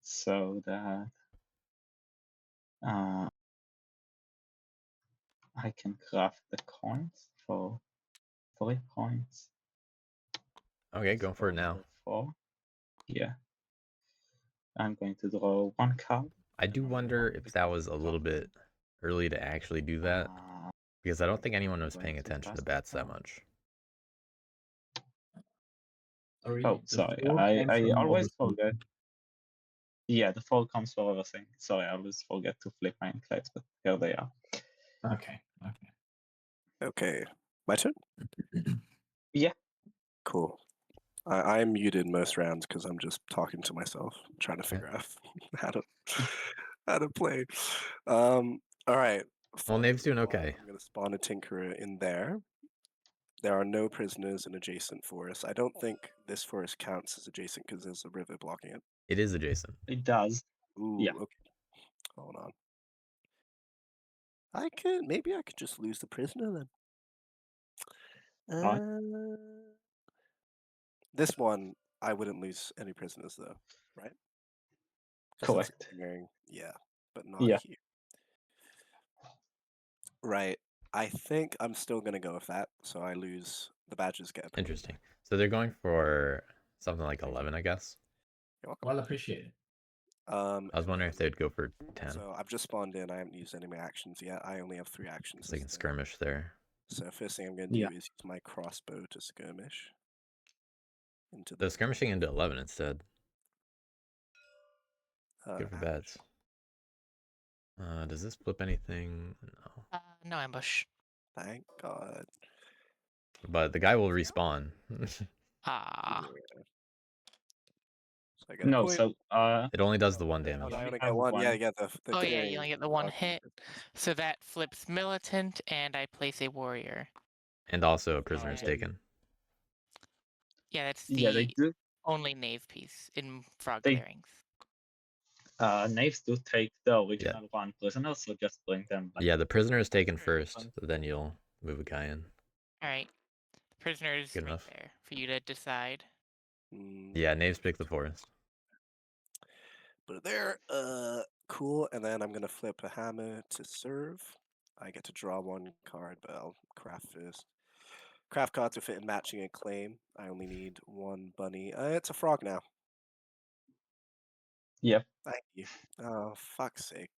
So that I can craft the coins for 3 points. Okay, going for it now. 4. Yeah. I'm going to draw 1 card. I do wonder if that was a little bit early to actually do that, because I don't think anyone was paying attention to bats that much. Oh, sorry. I always forget. Yeah, the 4 comes for everything. Sorry, I always forget to flip my enclaves, but here they are. Okay. Okay, my turn? Yeah. Cool. I'm muted most rounds because I'm just talking to myself, trying to figure out how to play. All right. Well, Knave's doing okay. I'm going to spawn a Tinkerer in there. There are no prisoners in adjacent forests. I don't think this forest counts as adjacent because there's a river blocking it. It is adjacent. It does. Ooh, Yeah. okay. Hold on. Maybe I could just lose the prisoner then. Right. This one, I wouldn't lose any prisoners though, right? 'Cause it's Correct. engineering, yeah, but not Yeah. here. Right. I think I'm still gonna go with that, so I lose. The badges get a prison. Interesting. So they're going for something like 11, I guess. You're welcome. Well appreciated. I was wondering if they'd go for 10. So I've just spawned in. I haven't used any of my actions yet. I only have 3 actions. Because they can this turn. skirmish there. So first thing I'm going to Yeah. do is use my crossbow to skirmish into They're the. skirmishing into 11 instead. Good for ouch. bats. Does this flip anything? No. No ambush. Thank God. But the guy will respawn. Ah. Yeah. So I get a No, point. so It only does the Oh, 1 I damage. only have get one. Yeah, one. yeah. Oh yeah, you clearing only get the one dodge hit. So that flips militant, and I place a warrior. And also a prisoner is Okay. taken. Yeah, that's Yeah, they the do. only knave piece in frog They- clearings. Knaves do take the original one prisoner, so just bring them back. Yeah, the prisoner is taken Okay, first, fine. so then you'll move a guy in. All right, the prisoner is Good right enough. there for you to decide. Yeah, knaves pick the forest. But there, cool. And then I'm gonna flip a hammer to serve. I get to draw 1 card, but I'll craft first. Craft cards to fit in matching and claim. I only need 1 bunny. It's a frog now. Yep. Thank you. Oh, fuck's sake.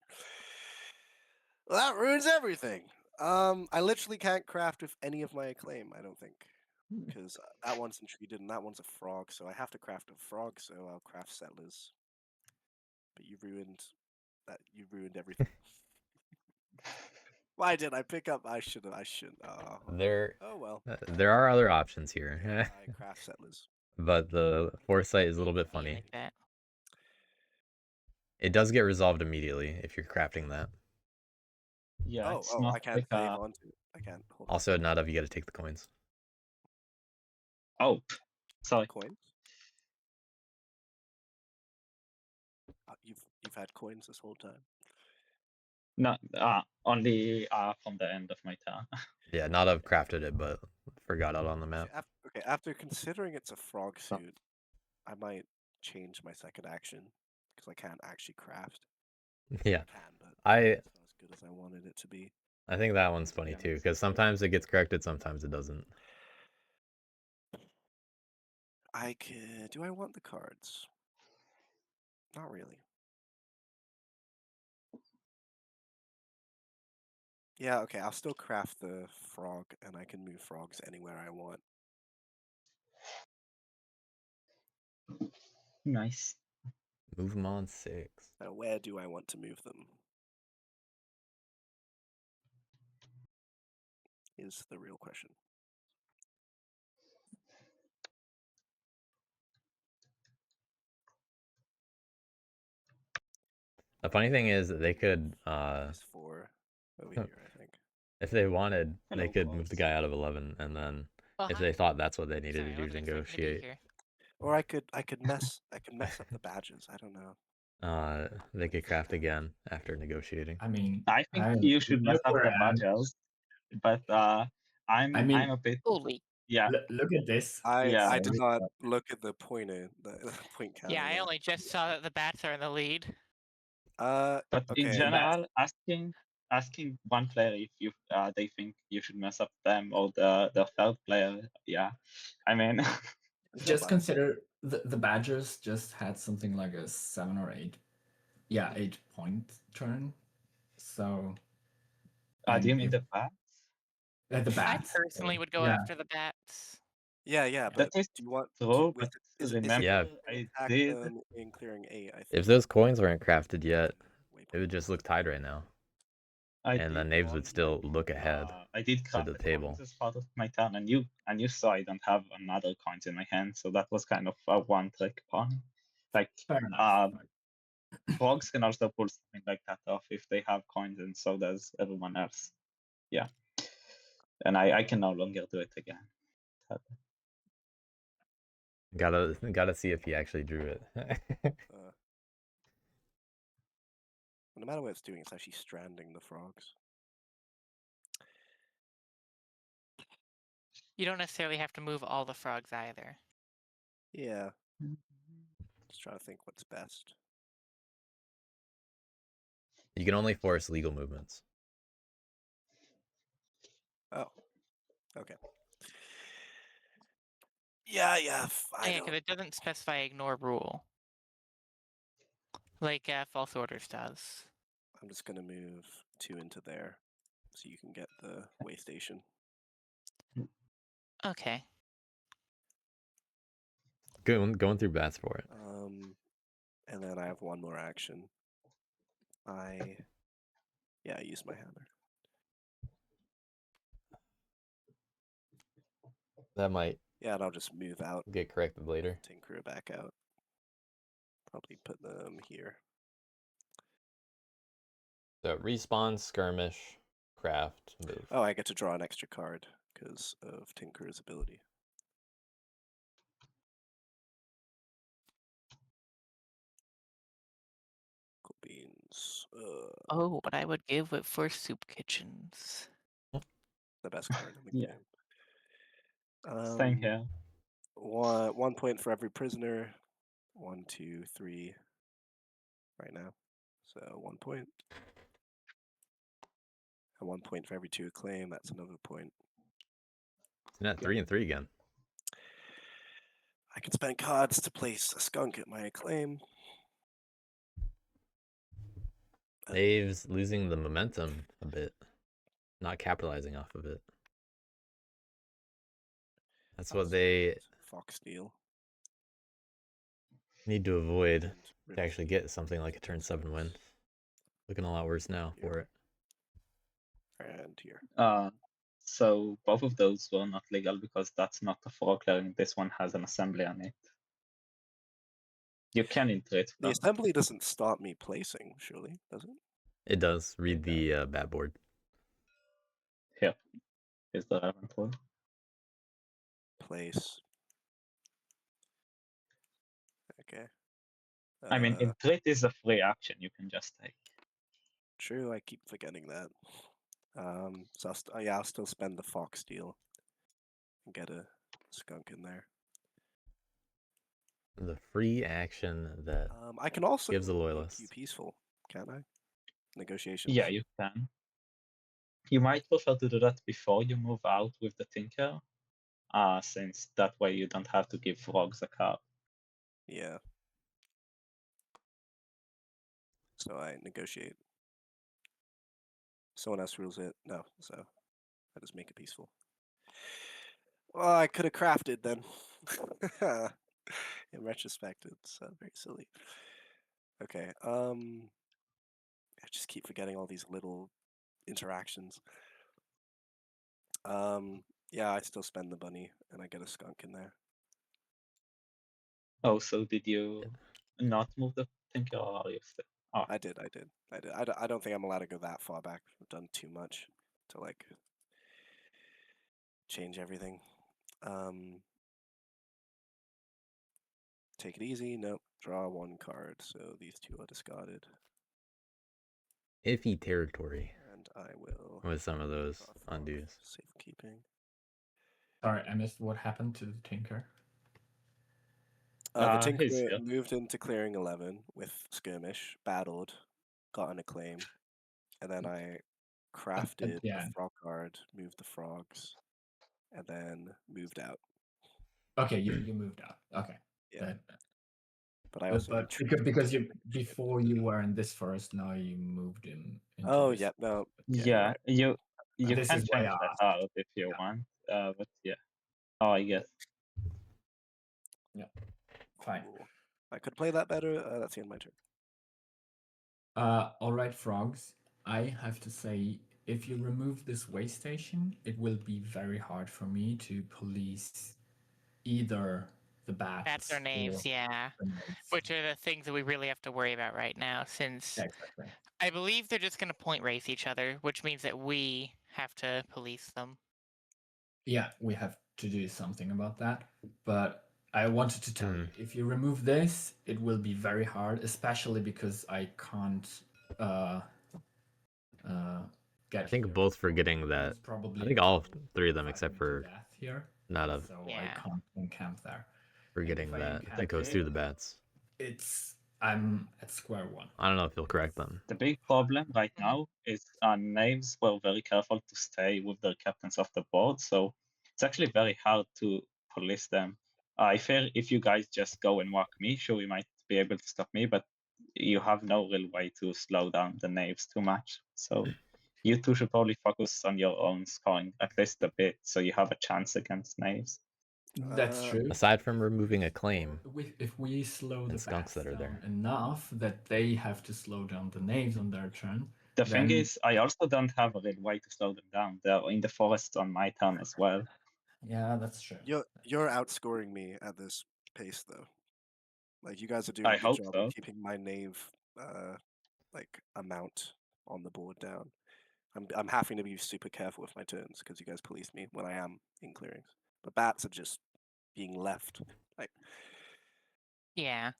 Well, that ruins everything. I literally can't craft with any of my acclaim, I don't think. Because that one's entreated and that one's a frog, so I have to craft a frog, so I'll craft settlers. But you ruined that. You ruined everything. Why did I pick up? I shouldn't. Oh, oh well. There are other options here. Yeah, I craft settlers. But the foresight is a little bit Me funny. like that. It does get resolved immediately if you're crafting that. Yeah, Oh, it's oh, not I can't like save onto it. I can't. Hold on. Also, Nadav, you got to take the coins. Oh, sorry. Coins? You've had coins this whole time. No, only from the end of my turn. Yeah, Nadav crafted it, but forgot out on the map. Okay, after considering it's a frog suit, I might change my second action because I can't actually craft. Yeah, I can, but I it's not as good as I wanted it to be. I think that one's funny too, because sometimes it gets corrected, sometimes it doesn't. Do I want the cards? Not really. Yeah, okay, I'll still craft the frog, and I can move frogs anywhere I want. Nice. Move them on 6. Now, where do I want to move them? Is the real question. The funny thing is that they could, There's 4 over here, I think. if they wanted, Hello, they could move the boss. guy out of 11, and then Well, if hi. they thought that's what they needed Sorry, I to do, wasn't expecting to be negotiate, here. Or I could mess up the badges. I don't know. they could craft again after negotiating. I mean, I think you should mess up the around. badges, but I'm a bit. Holy. Yeah. Look at this. Yeah. I did not look at the pointer, the point counter. Yeah, I yet. only just saw that the bats are in the lead. But in Okay. general, asking one player if you they think you should mess up them or the third player, yeah. I mean, Just consider the Badgers just had something like a 7 or 8. Yeah, 8-point turn. So. do you mean the bats? The bats. I personally would go after the bats. Yeah, but That is do you want true, with, but is remember, Yeah. I attack did. them in clearing 8? I think. If those coins weren't crafted yet, Waypoint. it would just look tied right now. I And the did knaves warn would you, still look ahead I did to craft the the table. coins as part of my turn, and you saw I don't have another coins in my hand, so that was kind of a one-trick pony. Like, Fair enough. frogs can also pull something like that off if they have coins, and so does everyone else. Yeah, and I can no longer do it again. Gotta see if he actually drew it. No matter what it's doing, it's actually stranding the frogs. You don't necessarily have to move all the frogs either. Yeah. Just trying to think what's best. You can only force legal movements. Oh. Okay. Yeah. I Yeah, don't. because it doesn't specify ignore rule. Like false orders does. I'm just gonna move 2 into there, so you can get the way station. Okay. Going through bats for it. And then I have one more action. I use my hammer. That might Yeah, and I'll just move out, get corrected later. Tinkerer back out. Probably put them here. So respawn, skirmish, craft, move. Oh, I get to draw an extra card because of Tinkerer's ability. Cool beans. Oh, what I would give it for soup kitchens. The best card in the Yeah. game. Staying here. 1 point for every prisoner. 1, 2, 3. Right now, so 1 point. And 1 point for every 2 acclaim. That's another point. Isn't that 3 and 3 again? I can spend cards to place a skunk at my acclaim. Dave's losing the momentum a bit, not capitalizing off of it. That's what they Fox deal. need to avoid and to River actually get something like a turn 7 win. Looking a lot worse now for it. and here. So both of those were not legal because that's not a frog clearing. This one has an assembly on it. You can iterate The from. assembly doesn't stop me placing, surely, does it? It does. Read the bat board. Here is the relevant one. Place. Okay. I mean, iterate is a free action you can just take. True, I keep forgetting that. So I'll still spend the fox deal and get a skunk in there. The free action that I can also gives the make loyalist. you peaceful, can't I? Negotiations. Yeah, you can. You might prefer to do that before you move out with the Tinker, since that way you don't have to give frogs a card. Yeah. So I negotiate. Someone else rules it. No, so I just make it peaceful. Well, I could have crafted then. In retrospect, it's very silly. Okay. I just keep forgetting all these little interactions. Yeah, I still spend the bunny and I get a skunk in there. Oh, so did you not move the Tinker, or are you still? Oh, I did. I don't think I'm allowed to go that far back. I've done too much to like change everything. Take it easy. Nope. Draw 1 card. So these 2 are discarded. Iffy territory And I will with some of those draw frog, undos. Safekeeping. Sorry, I missed what happened to the Tinker. The he's Tinker here. moved into clearing 11 with skirmish, battled, got an acclaim, and then I crafted yeah. a frog card, moved the frogs, and then moved out. Okay, you moved out. Okay. Yeah. But I also But because you before you were in this forest, now you moved in. Into Oh this yeah, no. Yeah, Right. you this can is why change I that asked. out if you want. But yeah. Oh, I guess. Yeah. Fine. Cool. I could play that better. That's the end of my turn. All right, frogs. I have to say, if you remove this way station, it will be very hard for me to police either the bats Bats or knaves, yeah. the knaves. Which are the things that we really have to worry about right now, since Yeah, exactly. I believe they're just going to point race each other, which means that we have to police them. Yeah, we have to do something about that. But I wanted to tell you, if you remove this, it will be very hard, especially because I can't get. I think both forgetting that. I think all 3 of them, except for here. Nadav. So Yeah. I can't encamp there. Forgetting if I that encamp goes it- through the bats. I'm at square one. I don't know if you'll correct them. The big problem right now is names were very careful to stay with their captains off the board, so it's actually very hard to police them. I fear if you guys just go and walk me, sure, you might be able to stop me, but you have no real way to slow down the knaves too much. So you two should probably focus on your own scoring at least a bit, so you have a chance against knaves. That's true. Aside from removing a claim, If we slow and the skunks bats that are down there. enough that they have to slow down the knaves on their turn. The thing then- is, I also don't have a real way to slow them down. They're in the forest on my turn as well. Yeah, that's true. You're outscoring me at this pace, though. Like, you guys are doing I a good hope job so. of keeping my knave like amount on the board down. I'm having to be super careful with my turns because you guys police me when I am in clearings. But bats are just being left. Like, Yeah.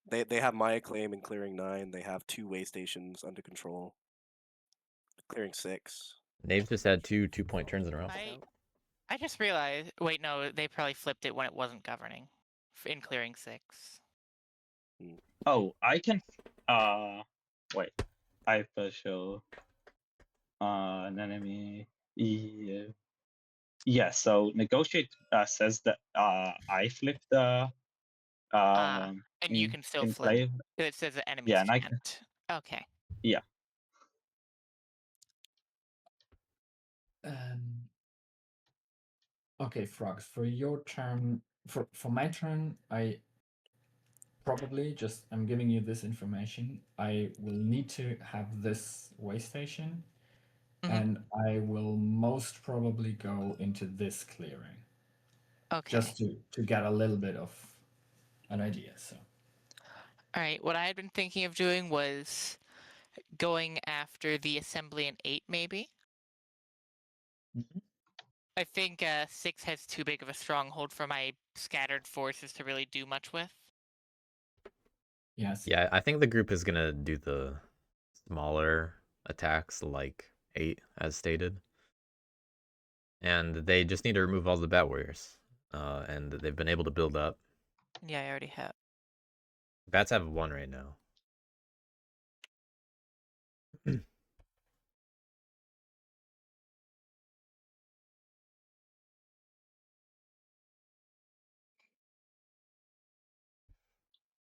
they have my claim in clearing 9. They have 2 way stations under control. Clearing 6. Knaves just had 2 2-point turns in a row. I just realized. Wait, no, they probably flipped it when it wasn't governing in clearing 6. Oh, I can. Wait. I for sure. An enemy. Yeah. So negotiate says that I flip the. And you can still in flip. play. It says the enemies Yeah, and I can't. Okay. Yeah. Okay, Frogs, for your turn, for my turn, I probably just, I'm giving you this information. I will need to have this way station, Mhm. and I will most probably go into this clearing, Okay. just to get a little bit of an idea. So All right. What I had been thinking of doing was going after the assembly in 8, maybe. I think 6 has too big of a stronghold for my scattered forces to really do much with. yes, Yeah, I think the group is gonna do the smaller attacks like 8 as stated. And they just need to remove all the bat warriors. And they've been able to build up. Yeah, I already have. Bats have 1 right now.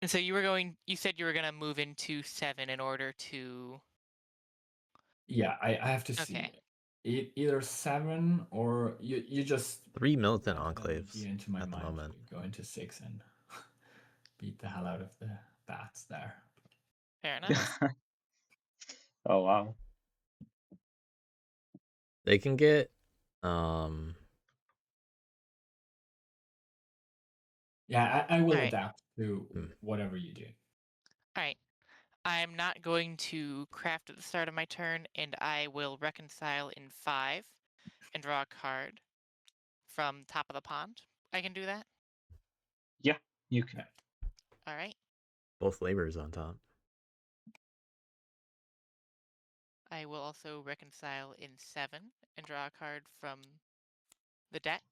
And so you said you were going to move into 7 in order to. yeah, I have to see. Okay. Either 7 or you just 3 militant got an enclaves idea into my at the mind. moment. We go into 6 and beat the hell out of the bats there. Fair enough. Oh wow. They can get Yeah, I will Alright. adapt to Hmm. whatever you do. All right. I'm not going to craft at the start of my turn, and I will reconcile in 5 and draw a card from top of the pond. I can do that? Yeah, you can. All right. both labors on top. I will also reconcile in 7 and draw a card from the deck.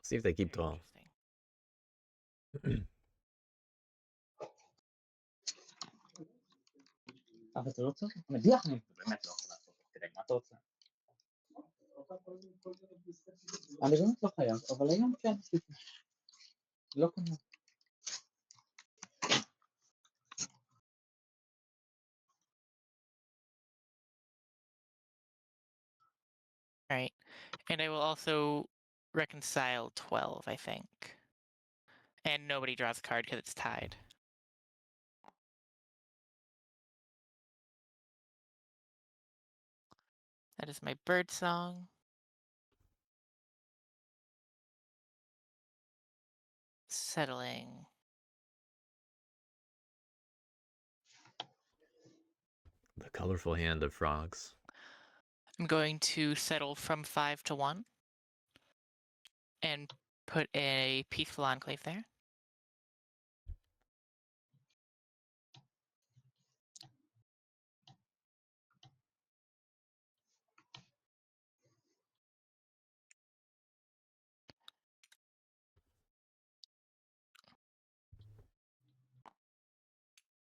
See if they keep Very 12. interesting. אבל אתה לא צריך, מדיח אני באמת לא יכול לעשות כדי מה אתה רוצה? אני באמת לא חייב, אבל היום כן עשיתי. לא כנראה. Right. And I will also reconcile 12, I think. And nobody draws a card because it's tied. That is my bird song. Settling. The colorful hand of frogs. I'm going to settle from 5 to 1 and put a peaceful enclave there.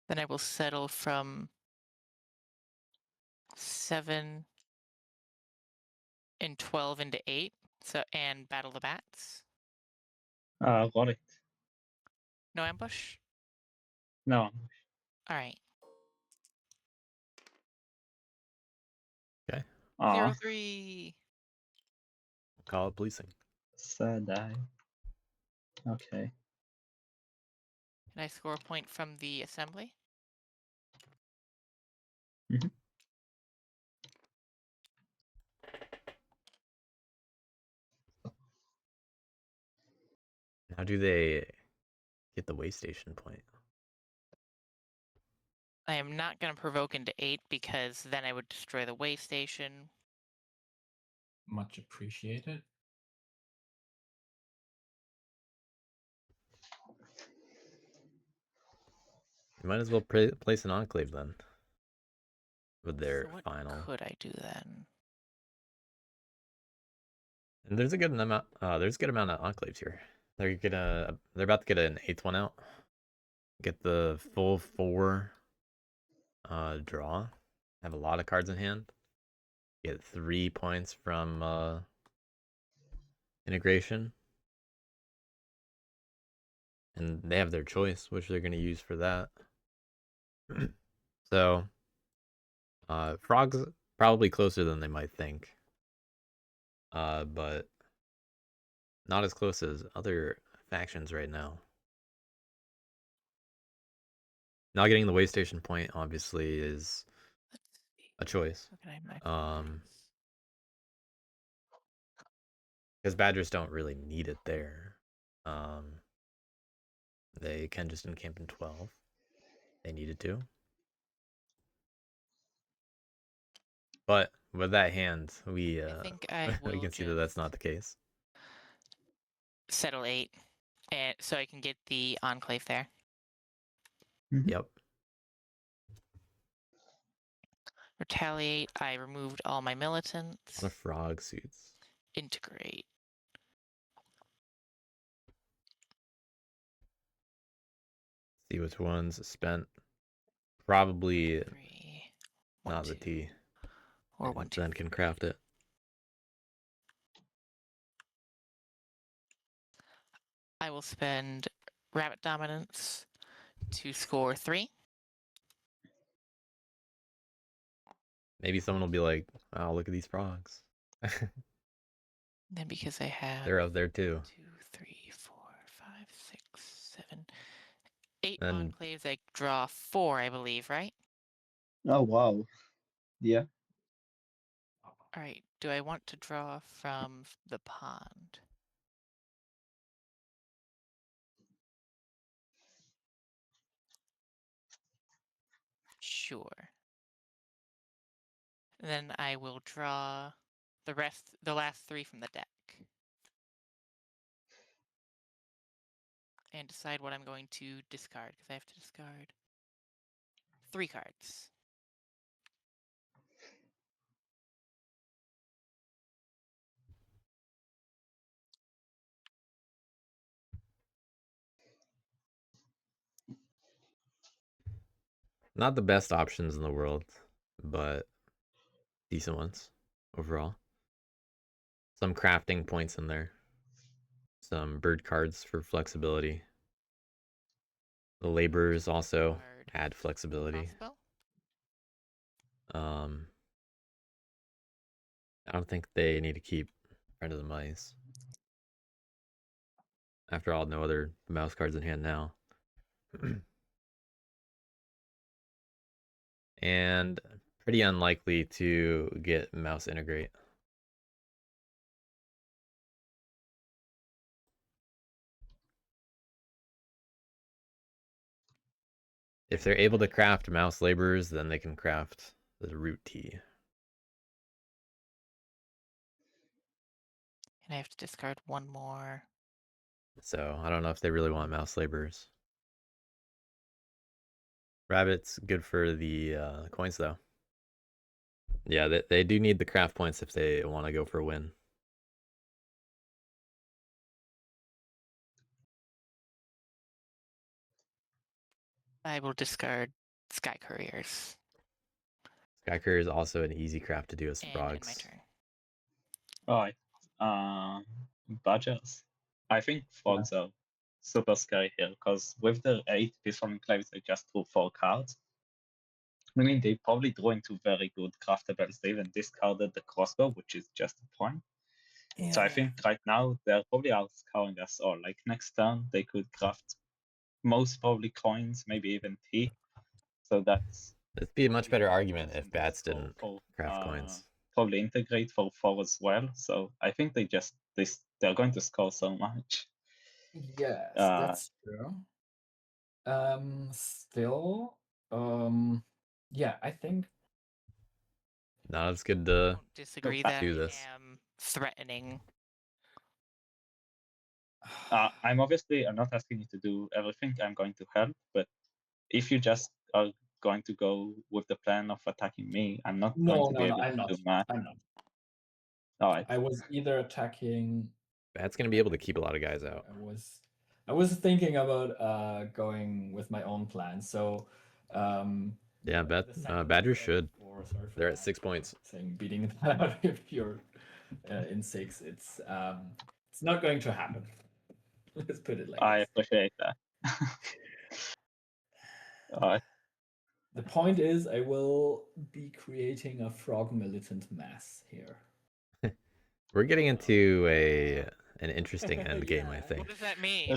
Then I will settle from 7 and 12 into 8. So and battle the bats. Got it. No ambush? No. Alright. Okay. 0-3. Call it policing. Sad die. Okay. Can I score a point from the assembly? Mhm. How do they get the way station point? I am not going to provoke into 8 because then I would destroy the way station. Much appreciated. You might as well place an enclave then. With their So what final. could I do then? And there's a good amount. There's a good amount of enclaves here. They're about to get an 8th one out. Get the full 4 draw. Have a lot of cards in hand. Get 3 points from integration. And they have their choice, which they're going to use for that. So, Frog's probably closer than they might think. But not as close as other factions right now. Not getting the way station point obviously is Let's see. a choice. How can I maximize? Because Badgers don't really need it there. They can just encamp in 12. They needed to. But with that hand, we I think I will we can see that that's not the case. settle 8, and so I can get the enclave there. Yep. Retaliate. I removed all my militants. The frog suits. Integrate. See which ones spent. Probably 3, 1, not 2, the T. or And 1, 2. then can craft it. I will spend rabbit dominance to score 3. Maybe someone will be like, "Oh, look at these frogs." Then because I have They're up there too. 2, 3, 4, 5, 6, 7, 8 Then enclaves. I draw 4, I believe, right? Oh wow. Yeah. All right. Do I want to draw from the pond? Sure. And then I will draw the last 3 from the deck. And decide what I'm going to discard, because I have to discard 3 cards. not the best options in the world, but decent ones overall. Some crafting points in there. Some bird cards for flexibility. The laborers also Discard add flexibility. crossbow. I don't think they need to keep Friend of the Mice. After all, no other mouse cards in hand now. And pretty unlikely to get mouse integrate. If they're able to craft mouse laborers, then they can craft the root T. And I have to discard 1 more. So I don't know if they really want mouse laborers. Rabbit's good for the coins though. Yeah, they do need the craft points if they want to go for a win. I will discard Sky Couriers Sky Courier is also an easy craft to do as and end my frogs. turn. Alright. Badgers. I think frogs are super scary here because with their 8 peaceful enclaves, they just drew 4 cards. Meaning they probably drew into very good craftables. They even discarded the crossbow, which is just a point. So I think right now they're probably outscoring us all. Like next turn, they could craft most probably coins, maybe even tea. So that's It'd be a much maybe better even argument worse if than they bats score didn't for, craft coins. probably integrate for 4 as well. So I think they're going to score so much. Yes, that's true. Still, yeah, I think Not as good I to don't disagree back that do I this. am threatening. I'm not asking you to do everything. I'm going to help, but if you just are going to go with the plan of attacking me, I'm not going to be able I'm to not. do much. I'm not. All right. I was either attacking. Bat's gonna be able to keep a lot of guys out. I was thinking about going with my own plan. So, Yeah, the second Badgers instead of should. 4, sorry for They're at that, 6 points. saying beating that out if you're in 6. It's not going to happen. Let's put it like I this. appreciate that. All right. The point is, I will be creating a frog militant mass here. We're getting into an interesting end game, I Yeah. think. What does that mean?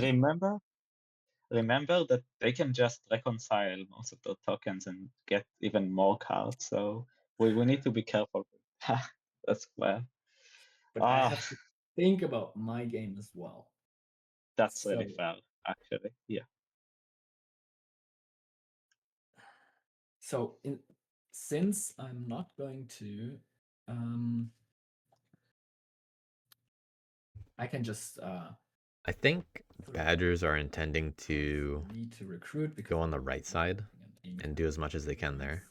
Remember that they can just reconcile most of the tokens and get even more cards. So we need to be careful. That's fair. But I have to think about my game as well. That's really So- fair, actually. Yeah. So since I'm not going to, I can just. I think Badgers are intending to need to recruit because go on the right side and do as much as they can there.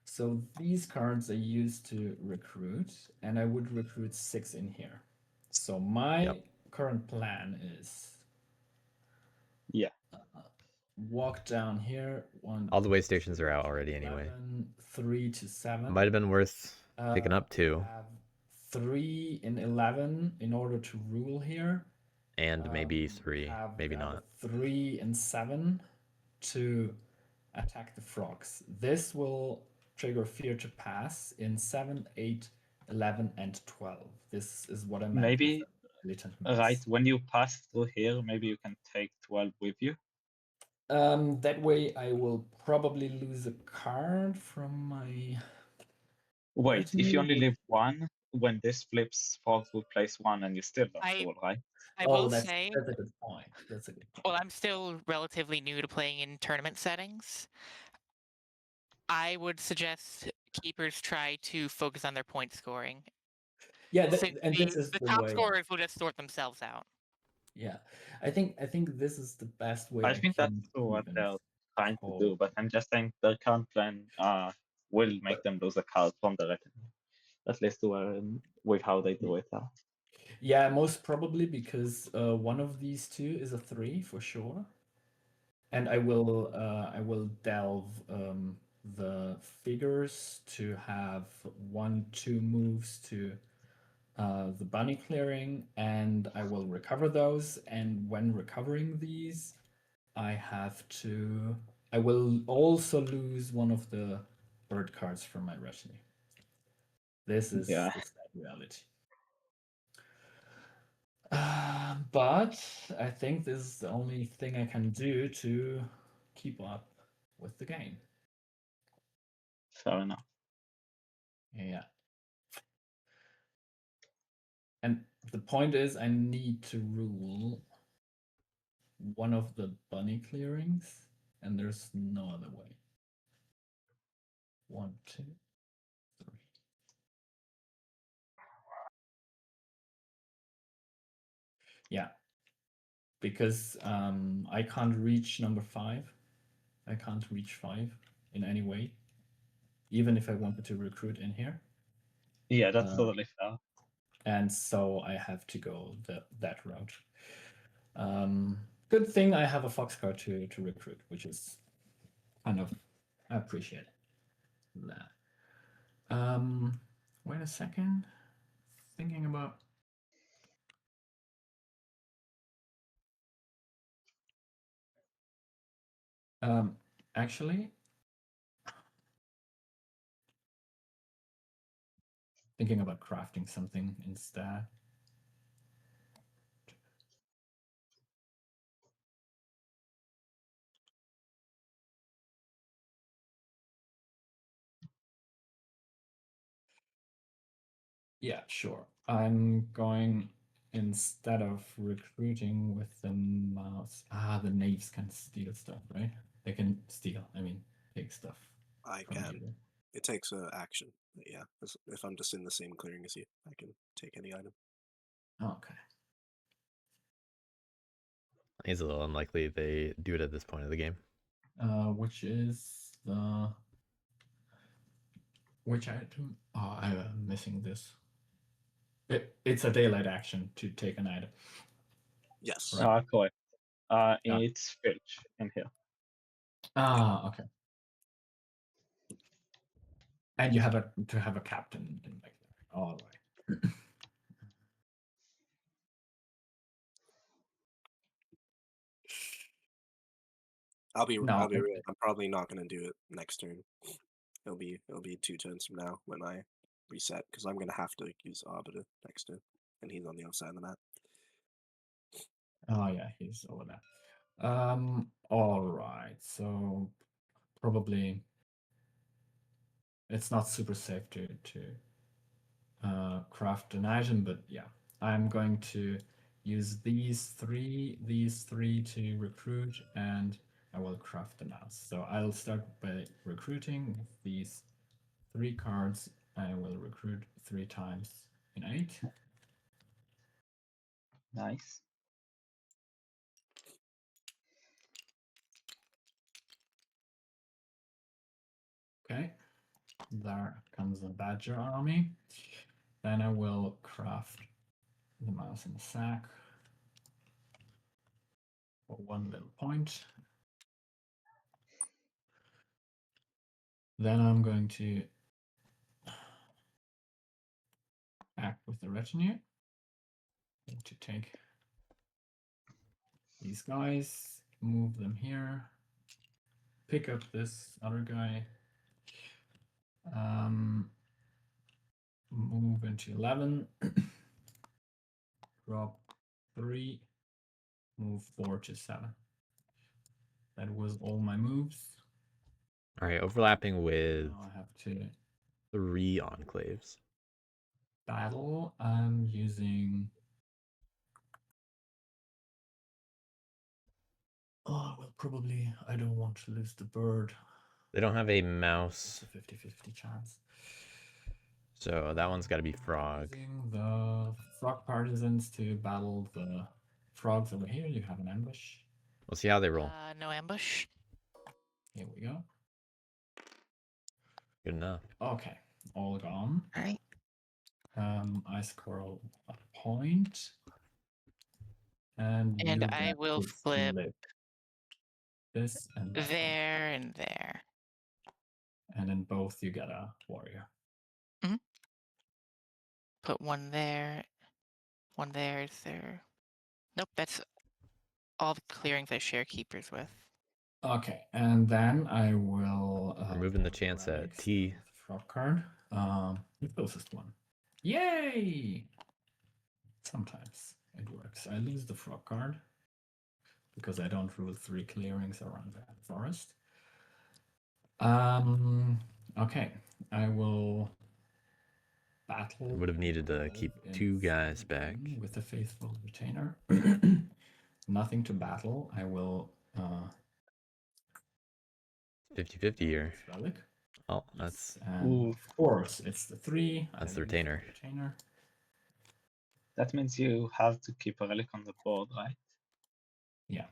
So these cards are used to recruit, and I would recruit 6 in here. So my current plan is. Yeah. Walk down here. All the way stations are out already 11, anyway. 3 to 7. Might have been worth picking up 2. Have 3 in 11 in order to rule here. And maybe 3, maybe not. 3 and 7 to attack the frogs. This will trigger Fear to Pass in 7, 8, 11, and 12. This is what I meant. Maybe right when you pass through here, maybe you can take 12 with you. That way I will probably lose a card from my. Wait, if you only leave 1, when this flips, frogs will place 1 and you still don't rule, right? I will say. That's a good point. That's a good point. Well, I'm still relatively new to playing in tournament settings. I would suggest keepers try to focus on their point scoring. Yeah, this is the top way. scorers will just sort themselves out. Yeah, I think this is the best way. I think that's what they're trying to do, but I'm just saying their current plan will make them lose a card from the retinue. At least with how they do it. Yeah, most probably because one of these 2 is a 3 for sure, and I will delve the figures to have 1, 2 moves to the bunny clearing, and I will recover those. And when recovering these, I will also lose one of the bird cards from my retinue. This is the sad reality. But I think this is the only thing I can do to keep up with the game. Fair enough. Yeah. And the point is, I need to rule one of the bunny clearings, and there's no other way. 1, 2, 3. Yeah. Because I can't reach number 5. I can't reach 5 in any way, even if I wanted to recruit in here. Yeah, that's totally fair. And so I have to go that route. Good thing I have a fox card to recruit, which is kind of appreciate that. Wait a second. Thinking about. Actually, thinking about crafting something instead. Yeah, sure. I'm going instead of recruiting with the mouse. The knaves can steal stuff, right? They can steal. I mean, take stuff. I from can. you. It takes action. But yeah, if I'm just in the same clearing as you, I can take any item. Okay. It's a little unlikely they do it at this point of the game. Which is the which item? Oh, I'm missing this. It's a daylight action to take an item. Yes. Right. Correct. Yeah. It's Filch in here. Okay. And you have to have a captain in back there. All right. I'll be No, real. I'm probably not gonna do it next turn. It'll be 2 turns from now when I reset because I'm gonna have to use Arbiter next turn, and he's on the other side of the map. Oh yeah, he's over there. All right. So probably it's not super safe to craft an item, but yeah, I'm going to use these three to recruit, and I will craft the mouse. So I'll start by recruiting with these 3 cards. I will recruit 3 times in 8. Nice. Okay, there comes the badger army. Then I will craft the mouse in the sack for 1 little point. Then I'm going to act with the retinue. Going to take these guys, move them here, pick up this other guy, move into 11, drop 3, move 4 to 7. That was all my moves. All right, overlapping with Now I have to 3 enclaves. battle. I'm using. Oh, well, probably I don't want to lose the bird. They don't have a It's mouse, a 50-50 chance. so that one's got to be frog. Using the frog partisans to battle the frogs over here. You have an ambush. We'll see how they roll. No ambush. Here we go. Good enough. Okay, all gone. All right. I score a point. And you I get will to flip this and that one. there and there. And in both you get a warrior. Put one there. One there. Is there? Nope. That's all the clearings I share keepers with. Okay, and then I will Removing the chance at relics T. with the frog card. The closest one. Yay! Sometimes it works. I lose the frog card because I don't rule 3 clearings around the forest. Okay, I will battle. Would have needed to keep 2 guys back. With a faithful retainer. Nothing to battle. I will 50-50 here. relic. Oh, that's And of course it's the 3. That's the retainer. That means you have to keep a relic on the board, right? Yeah.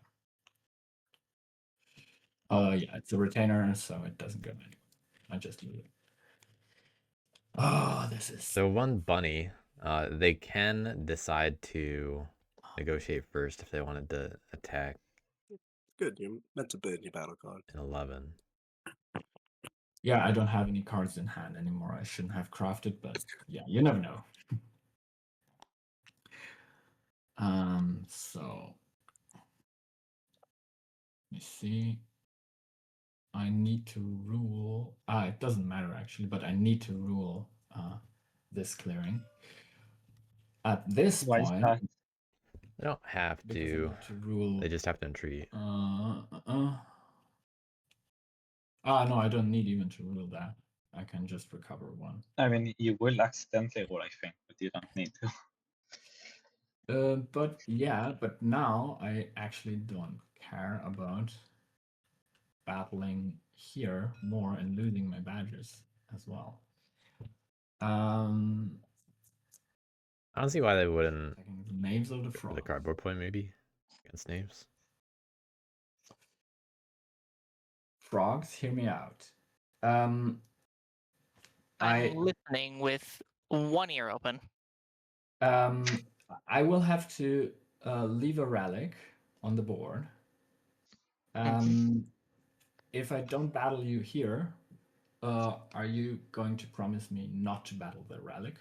Yeah, it's a retainer, so it doesn't go anywhere. I just leave it. Oh, this is so 1 bunny. They can decide to negotiate first if they wanted to attack Good. You're meant to burn your battle card. in 11. Yeah, I don't have any cards in hand anymore. I shouldn't have crafted, but yeah, you never know. So let me see. I need to rule. It doesn't matter actually, but I need to rule this clearing. At this Why is point, that? They don't have because I to. need to rule. They just have to entreat. No, I don't need even to rule that. I can just recover one. I mean, you will accidentally roll, I think, but you don't need to. But yeah, but now I actually don't care about battling here more and losing my badges as well. I don't see why they wouldn't. Taking the names of the For the frogs. cardboard play, maybe against names. Frogs, hear me out. I'm I listening with one ear open. I will have to leave a relic on the board. If I don't battle you here, are you going to promise me not to battle the relic?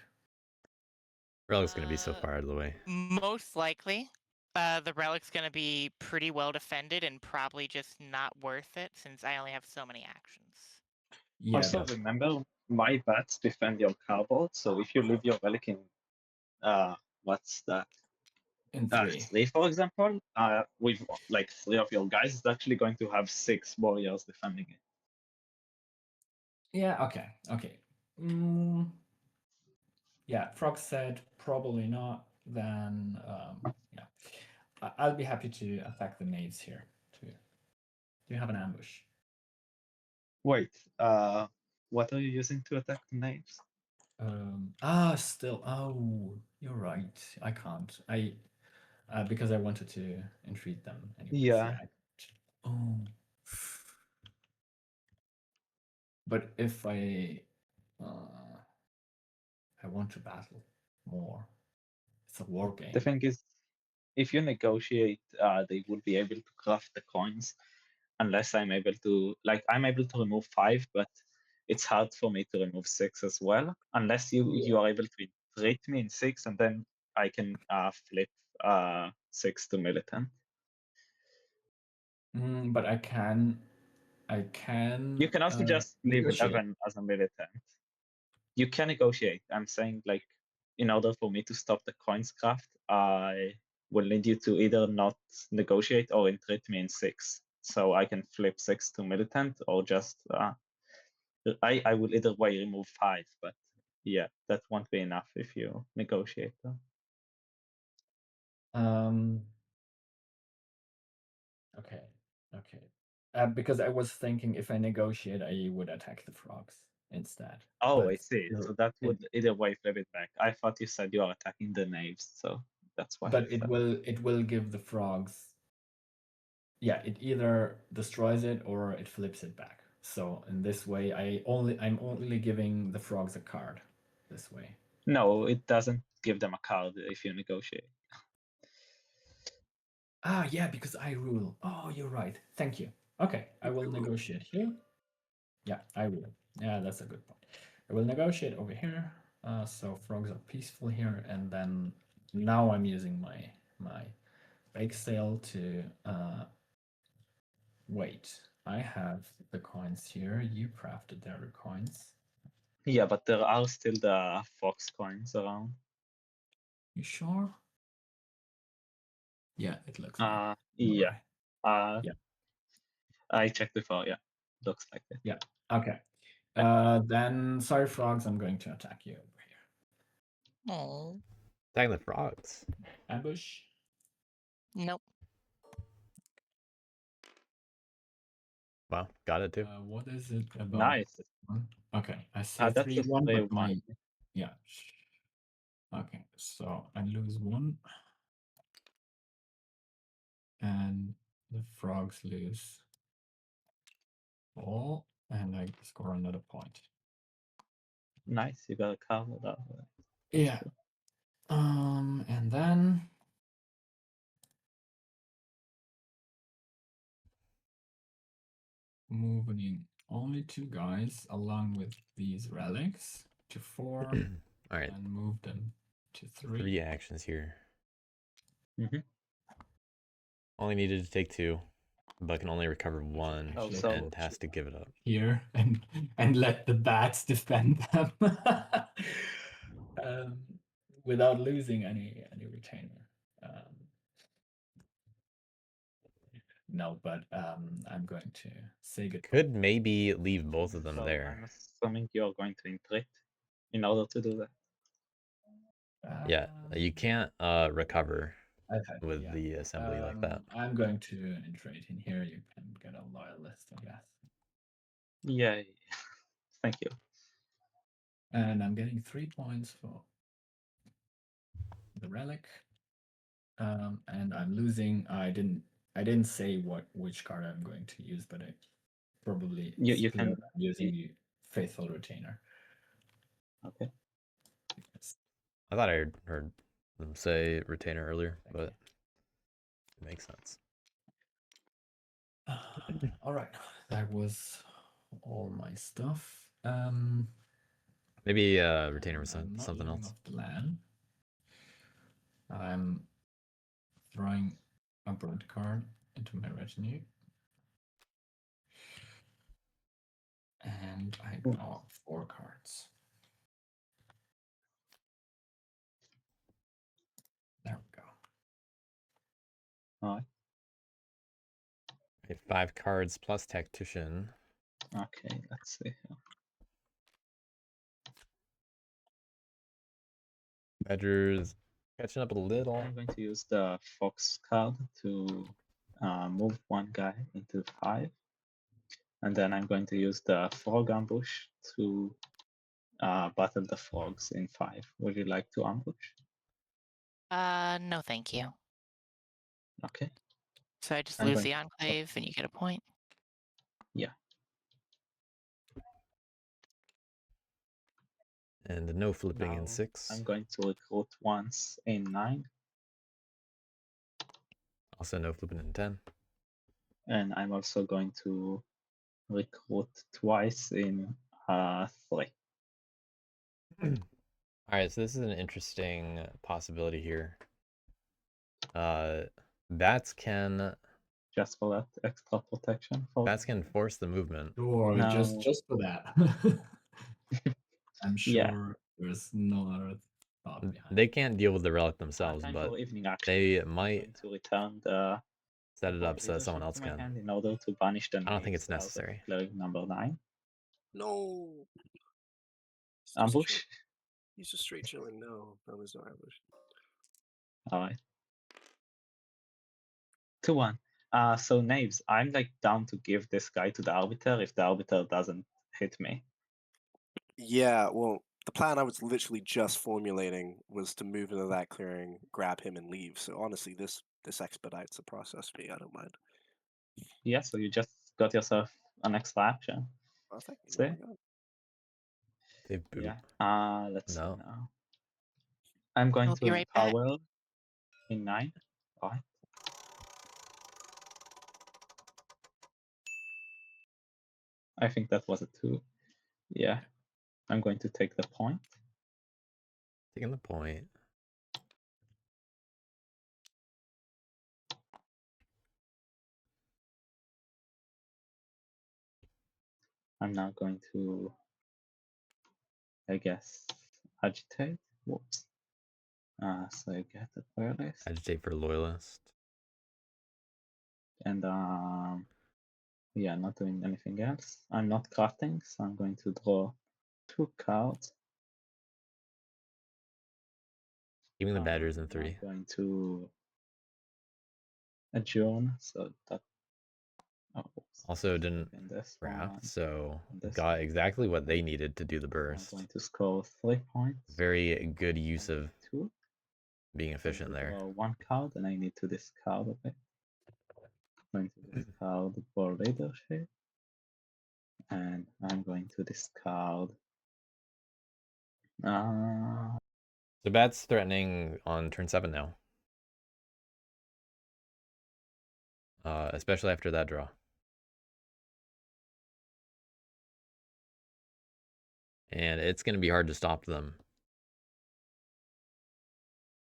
Relic's gonna be so far out of the way. Most likely. The relic's going to be pretty well defended and probably just not worth it since I only have so many actions. Yeah, Also, that's remember, my bats defend your cardboard, so if you leave your relic in, what's that? in 3. 3, for example, with like 3 of your guys, it's actually going to have 6 warriors defending it. Yeah, okay. Yeah, Frog said probably not. Then, yeah. I'll be happy to attack the knaves here, too. Do you have an ambush? Wait, what are you using to attack the knaves? Still. Oh, you're right. I can't. Because I wanted to entreat them anyways. Yeah. Oh. But if I want to battle more, it's a war game. The thing is, if you negotiate, they would be able to craft the coins, unless I'm able to, like, I'm able to remove 5, but it's hard for me to remove 6 as well, unless you are able to treat me in 6, and then I can flip 6 to militant. But I can. You can also just leave negotiate. 11 as a militant. You can negotiate. I'm saying, like, in order for me to stop the coins craft, I will need you to either not negotiate or entreat me in 6. So I can flip 6 to militant, or just I will either way remove 5, but yeah, that won't be enough if you negotiate though. Okay. Because I was thinking if I negotiate, I would attack the frogs instead. Oh, But I see. So that would either way flip it back. I thought you said you are attacking the knaves, so that's why. But it will give the frogs. Yeah, it either destroys it or it flips it back. So in this way, I'm only giving the frogs a card. This way. No, it doesn't give them a card if you negotiate. Yeah, because I rule. Oh, you're right. Thank you. Okay, I will negotiate here. Yeah, I will. Yeah, that's a good point. I will negotiate over here. So frogs are peaceful here, and then now I'm using my bake sale to wait. I have the coins here. You crafted their coins. Yeah, but there are still the fox coins around. You sure? Yeah, it looks like. Yeah. Yeah. I checked before. Yeah, looks like it. Yeah. Okay. Then sorry, frogs. I'm going to attack you over here. Oh. Attacking the frogs. Ambush. Nope. Wow, got it too. What is it about? Nice. Okay, I see That's 3-1, a but my yeah. Okay, so I lose 1, and the frogs lose all, and I score another point. Nice, you got a card with that. Yeah. And then moving only 2 guys along with these relics to 4 All right, and move them to 3. 3 actions here. Mhm. Only needed to take 2, but can only recover 1 Oh, Actually, so and has to give it up. here and let the bats defend them um, without losing any retainer. No, but I'm going to say goodbye. Could maybe leave both of them so there. I'm assuming you're going to entreat in order to do that. Yeah, you can't recover Okay, with yeah. the assembly like that. I'm going to iterate in here. You can get a loyalist, I guess. Yay. Thank you. And I'm getting 3 points for the relic. And I'm losing. I didn't say which card I'm going to use, but I probably You split can- it using the faithful retainer. Okay. Yes. I thought I heard them say retainer earlier, Thank but it makes sense. All right, that was all my stuff. Maybe retainer was I'm not something living else. off the land. I'm throwing a burnt card into my retinue. And I draw 4 cards. There we go. All right. Okay, 5 cards plus tactician. Okay, let's see here. Badger's catching up a little. I'm going to use the fox card to move 1 guy into 5. And then I'm going to use the frog ambush to battle the frogs in 5. Would you like to ambush? No, thank you. Okay. So I just I'm lose going the to- enclave and you get a point. Yeah. And no flipping in Now 6. I'm going to recruit once in 9. Also no flipping in 10. And I'm also going to recruit twice in 3. Alright, so this is an interesting possibility here. Bats can Just for that extra protection. bats can force the movement. Sure, No. just for that. I'm Yeah. sure there's no other thought behind They can't deal with the relic themselves, Time but for evening action. they I'm might going to return the set it up board so someone leadership else to my can. hand in order to banish the I don't think knaves it's out of necessary. cleric number 9. No. He's just Ambush. chill- He's just straight chilling. No, there's no ambush. Alright. 2-1. So knaves, I'm like down to give this guy to the arbiter if the arbiter doesn't hit me. Yeah, well, the plan I was literally just formulating was to move into that clearing, grab him, and leave. So honestly, this expedites the process for me. I don't mind. Yeah, so you just got yourself an extra action. Oh, thank you. See? Oh my god. They boot. Yeah. Let's see No. now. I'm going I'll to be right back. empower in 9. Alright. I think that was a 2. Yeah. I'm going to take the point. Taking the point. I'm now going to, I guess, agitate. Whoops. So I get the loyalist. Agitate for loyalist. And yeah, not doing anything else. I'm not crafting, so I'm going to draw 2 cards. Keeping the badgers in I'm 3. going to adjourn, so that Also didn't in this craft, one, so this got one. exactly what they needed to do the I'm burst. going to score 3 points. Very good use and of 2. being I'm going efficient to there. draw 1 card, and I need to discard it. I'm going to discard board leadership, and I'm going to discard. So bat's threatening on turn 7 now. Especially after that draw. and it's going to be hard to stop them.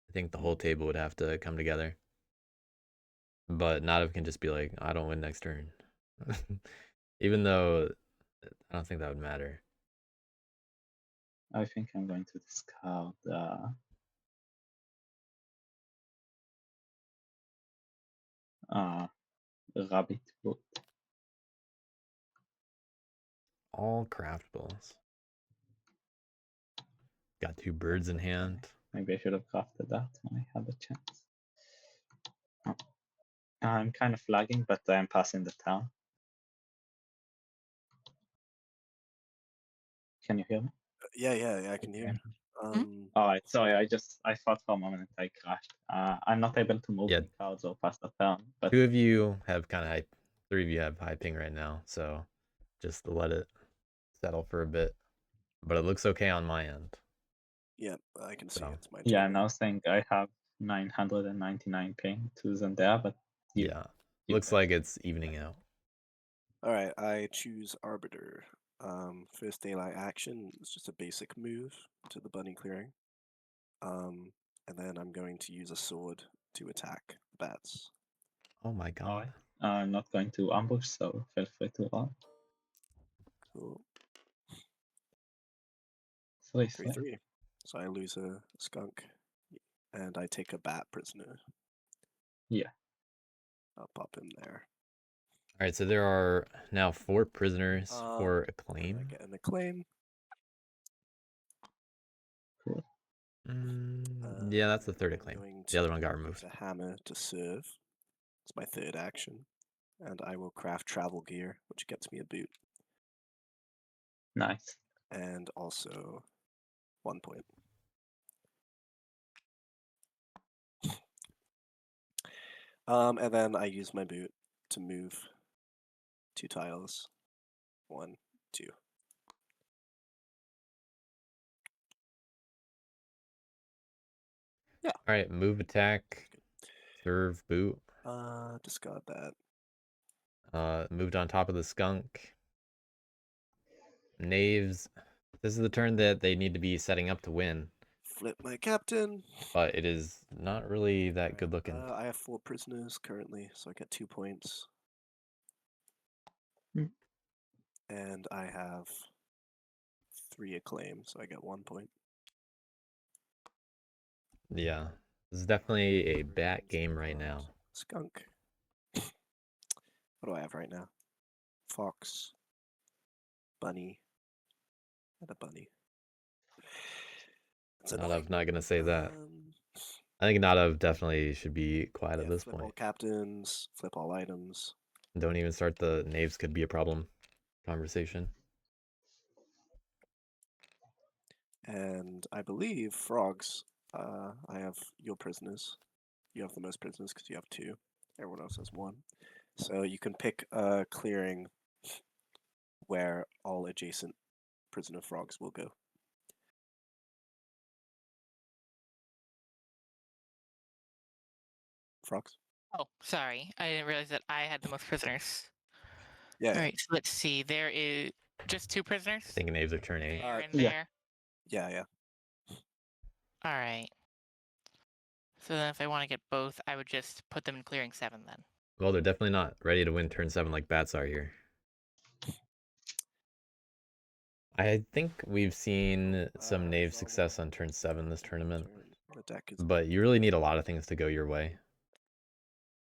I think the whole table would have to come together. But Nadav can just be like, I don't win next turn. Even though I don't think that would matter. I think I'm going to discard rabbit boot. All craftables. Got 2 birds in Okay. hand. Maybe I should have crafted that when I had the chance. Oh. I'm kind of lagging, but I'm passing the town. Can you hear me? Yeah, I can hear. All right, sorry, I thought for a moment I crashed. I'm not able to move Yeah. any cards or pass the turn, but 2 of you have kind of high, 3 of you have high ping right now, so just let it settle for a bit. But it looks okay on my end. Yeah, I can see So, it's my turn. yeah, I'm now saying I have 999 ping to Zendaya, but you, yeah, you looks guys- like it's evening out. All right, I choose Arbiter. First daylight action is just a basic move to the bunny clearing. And then I'm going to use a sword to attack the bats. Oh my god. Alright. I'm not going to ambush, so feel free to roll. Cool. 3-3. 3-3. So I lose a skunk, and I take a bat prisoner. Yeah. I'll pop him there. All right, so there are now 4 prisoners for And acclaim. I get an acclaim. Cool. Yeah, that's the third I'm acclaim. going The other one got use removed. a hammer to serve. It's my third action. And I will craft travel gear, which gets me a boot. Nice. And also 1 point. And then I use my boot to move 2 tiles. 1, 2. Yeah. All right, move, attack, serve, boot. Discard that. Moved on top of the skunk. Knaves. This is the turn that they need to be setting up to win, Flip my captain. but it is not really that good looking. I have 4 prisoners currently, so I get 2 points. Hmm. And I have 3 acclaim, so I get 1 point. Yeah, this is definitely a bat game right now. Skunk. What do I have right now? Fox. Bunny. And a bunny. Nadav not gonna say that. I think Nadav definitely should be quiet at this flip all point. captains, flip all items. Don't even start the knaves could be a problem conversation. And I believe frogs. I have your prisoners. You have the most prisoners because you have 2. Everyone else has 1. So you can pick a clearing where all adjacent prisoner frogs will go. Frogs? Oh, sorry. I didn't realize that I had the most prisoners. Yeah. All right, so let's see. There is just 2 prisoners. I think knaves are turn 8. There and yeah. there. Yeah. All right. So then, if I want to get both, I would just put them in clearing 7 then. Well, they're definitely not ready to win turn 7 like bats are here. I think we've seen some knave success on turn 7 this tournament, The deck is but you really need a lot of things to go your way.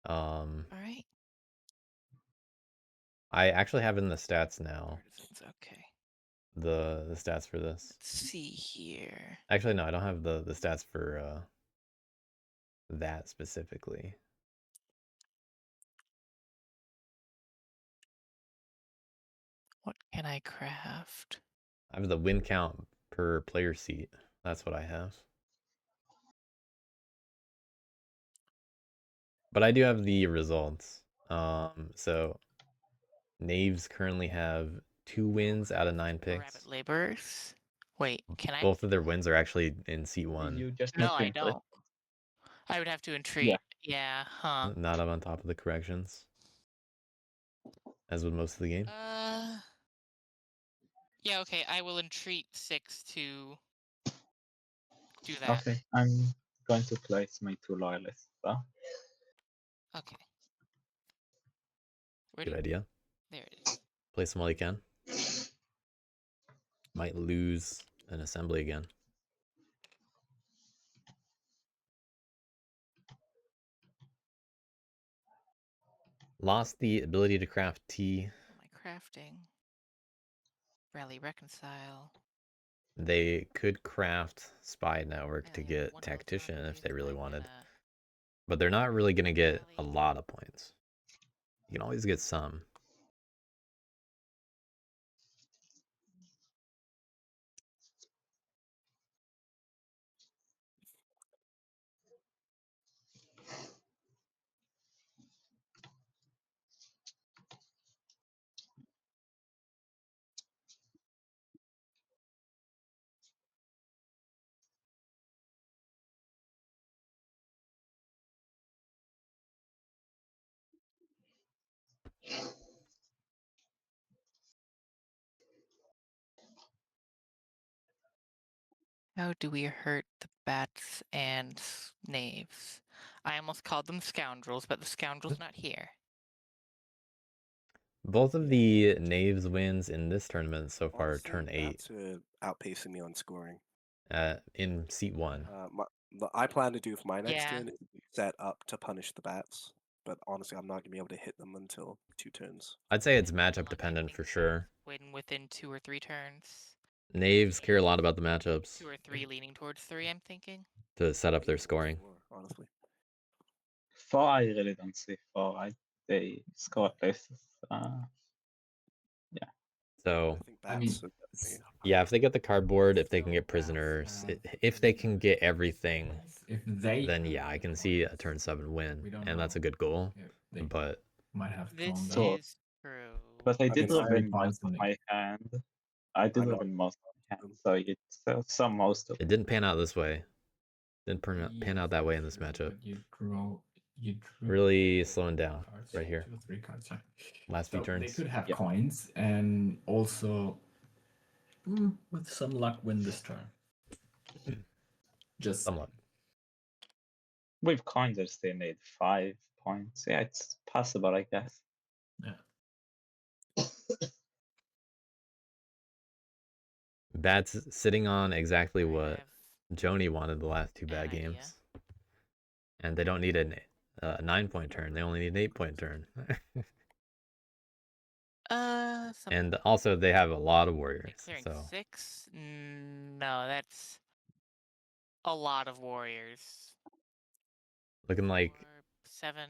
All right. I actually have in the stats now Partisans, okay. the stats for this. Let's see here. Actually, no, I don't have the stats for that specifically. What can I craft? I have the win count per player seat. That's what I have. But I do have the results. So knaves currently have 2 wins out of 9 picks. Rabbit laborers. Wait, can I? Both of their wins are actually in seat 1. You just No, need to I increase. don't. I would have to entreat. Yeah, huh. Not up on top of the corrections, as with most of the game. Yeah, okay, I will entreat 6 to do that. Okay, I'm going to place my 2 loyalists. Okay. Where Good did... idea. There it is. Place them while you can. Might lose an assembly again. Lost the ability to craft tea. What am I crafting? Rally reconcile. They could craft spy network to Rally get one tactician if electron they really blaze, I'm wanted. gonna But they're not really going to get a rally. lot of points. You can always get some. How do we hurt the bats and knaves? I almost called them scoundrels, but the scoundrel's not here. Both of the knaves wins in this tournament so far Honestly, turn 8 bats are outpacing me on scoring. in seat 1. What I plan to do for my next Yeah. turn is set up to punish the bats. But honestly, I'm not going to be able to hit them until 2 turns. I'd say it's And matchup Hurple, I dependent think, for both sure. win within 2 or 3 turns. Knaves care a lot about the matchups 2 or 3 leaning towards 3, I'm thinking. to set up their Maybe even scoring. 4, honestly. 4, I really don't see 4. They score at least. So I think I mean, bats are definitely yeah, if they get the cardboard, if they can still get bats prisoners, have if they really can good get everything, points. If they then have yeah, I good can see a points, turn 7 win, we don't and that's a know good goal. if they But might have This drawn So- them. is true. But I But did it's very win most of points my hand. I did I'm not- win most of my hand, so it's some most of it didn't pan out this way. Didn't pan out that way in this true, matchup. but you drew Really slowing down cards, right here. 2 or 3 cards. Sorry. Last few So turns. they could have Yeah. coins and also, with some luck, win this turn. Just Somewhat. With coins, I still need 5 points. Yeah, it's possible, I guess. yeah. Bats sitting on exactly Alright, I what have Joni wanted the last 2 bad an idea. games. And they don't need a 9-point turn. They only need an 8-point turn. And also they have a lot of warriors. Clearing So 6? No, that's a lot of warriors. looking like 4, 7.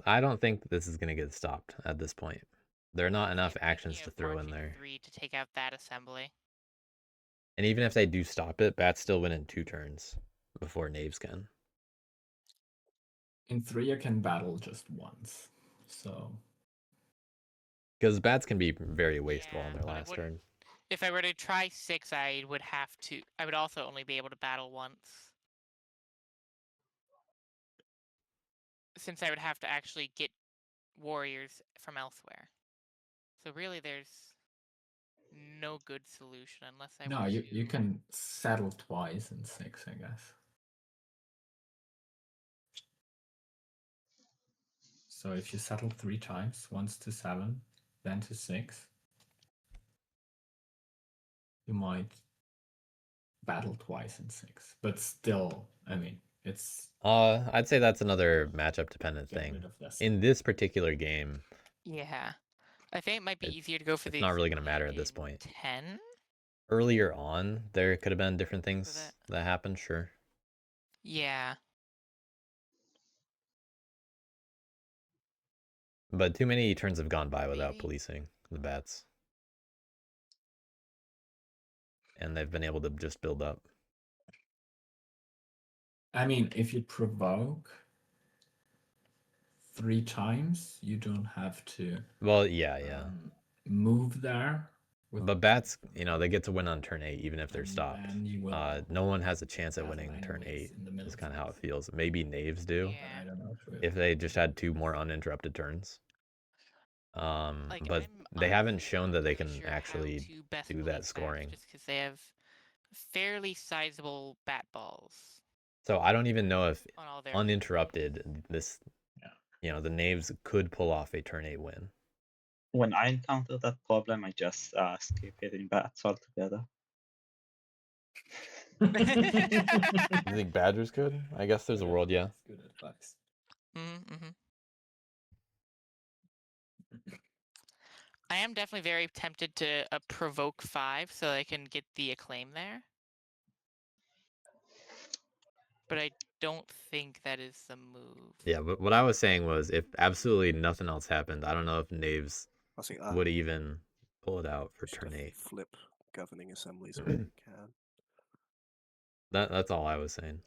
I don't think this is gonna get stopped at this point. There are not enough I'm thinking actions to of throw in marching there. 3 to take out that assembly. And even if they do stop it, bats still win in 2 turns before knaves can. In 3, you can battle just once. So Because bats can be very wasteful on Yeah, their but it last wouldn't- turn. If I were to try 6, I would have to. I would also only be able to battle once. Since I would have to actually get warriors from elsewhere. So really, there's no good solution unless I no, were you to... can settle twice in 6, I guess. So if you settle 3 times, once to 7, then to 6, you might battle twice in 6. But still, I mean, it's I'd say that's another matchup dependent get thing. rid of this. In this particular game, Yeah. I think it might be easier to go for it's the not really gonna assembly matter at this in point. 10. Earlier on, there could have been different things that. that happened, sure. Yeah. But too many turns have gone by without Maybe. policing the bats. And they've been able to just build up. I mean, if you provoke 3 times, you don't have to Well, yeah. move there. But bats, they get to win on turn 8, even if they're and stopped. then you will No one has a chance at battle winning turn 8. enemies in the middle Is kind of how it phase. feels. Maybe knaves do, But I Yeah. don't know if they just had 2 more uninterrupted turns. Like, But I'm they haven't honestly shown not that they really can sure how actually to best do police that bats, scoring. just because they have fairly sizable bat balls So I don't even know if on all their uninterrupted this, Yeah. the Knaves could pull off a turn 8 win. When I encounter that problem, I just skip hitting bats altogether. You think Badgers could? I guess there's a world, yeah. That's good advice. Mm-hmm. I am definitely very tempted to provoke 5 so I can get the acclaim there. But I don't think that is the move. Yeah, but what I was saying was if absolutely nothing else happened, I don't know if Knaves I think would even pull it out for just turn go 8. flip governing assemblies wherever you can. That's all I was saying.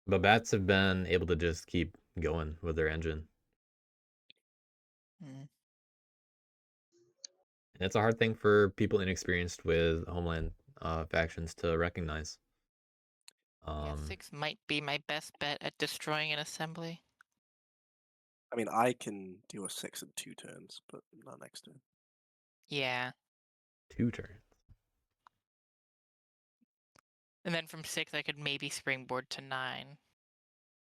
But bats have been able to just keep going with their engine. Mm. And it's a hard thing for people inexperienced with Homeland factions to recognize. Yeah, 6 might be my best bet at destroying an assembly. I mean, I can do a 6 in 2 turns, but not next turn. Yeah. 2 turns. And then from 6, I could maybe springboard to 9.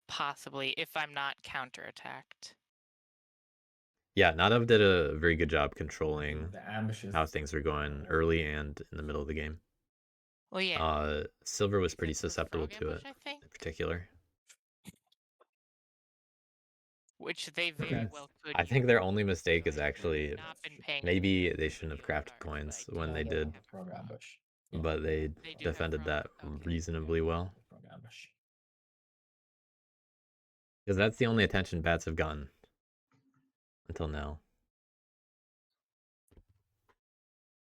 Possibly, if I'm not counterattacked. Yeah, Nadav did a very good job controlling The ambushes. how things are going early and in the middle of the game. Well, yeah. Silver was pretty Except for susceptible frog to ambush, it I think, in particular. which they very well could. I think their only mistake is actually not been paying maybe they shouldn't have video crafted cards, but coins I when they do did, have Frog ambush. but they They do have defended frog? that Okay. reasonably well. Frog ambush. Because that's the only attention bats have gotten until now.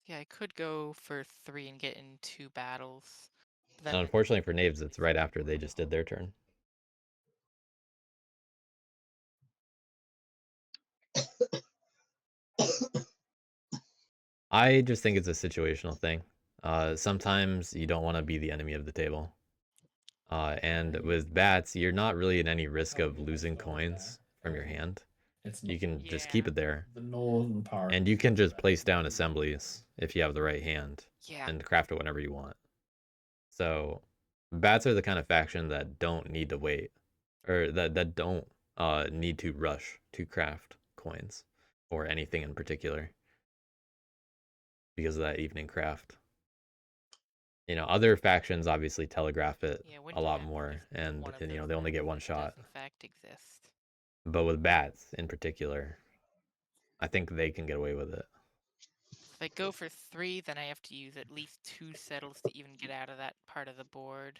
Yeah, I could go for 3 and get in 2 battles. And unfortunately for Knaves, it's right after they just did their turn. I just think it's a situational thing. Sometimes you don't want to be the enemy of the table. And with bats, you're not really in any risk of losing coins from your hand. You can just keep it there. The northern part. And you can just place down assemblies if you have the right hand and craft it whenever you want. So bats are the kind of faction that don't need to wait, or that don't need to rush to craft coins or anything in particular because of that evening craft. You know, other factions obviously telegraph it a lot more, and they only get one shot. Does in fact exist. But with bats in particular, I think they can get away with it. If I go for 3, then I have to use at least 2 settles to even get out of that part of the board.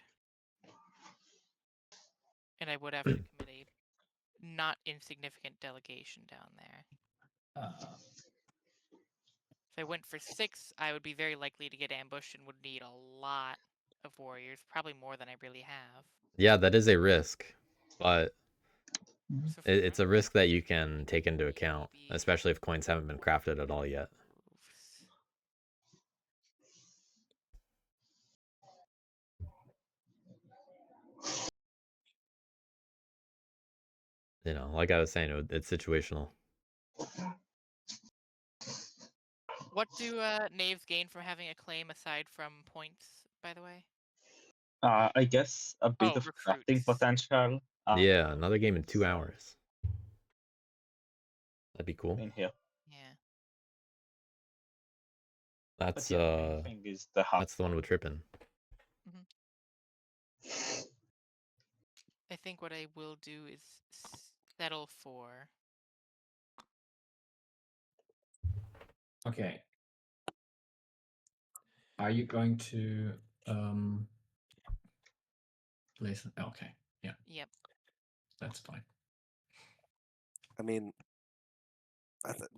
And I would have to commit a not insignificant delegation down there. If I went for 6, I would be very likely to get ambushed and would need a lot of warriors, probably more than I really have. Yeah, that is a risk, but So it's a risk that you can take into account, especially if coins haven't been crafted at all yet. You know, like I was saying, it's situational. What do knaves gain from having a claim aside from points, by the way? I guess a bit of crafting potential. Yeah, another game in 2 hours. That'd be cool. In here. Yeah. That's the main thing is the that's the one with Trippin. I think what I will do is settle for. Okay. Are you going to place? Okay. Yeah. Yep. That's fine. I mean,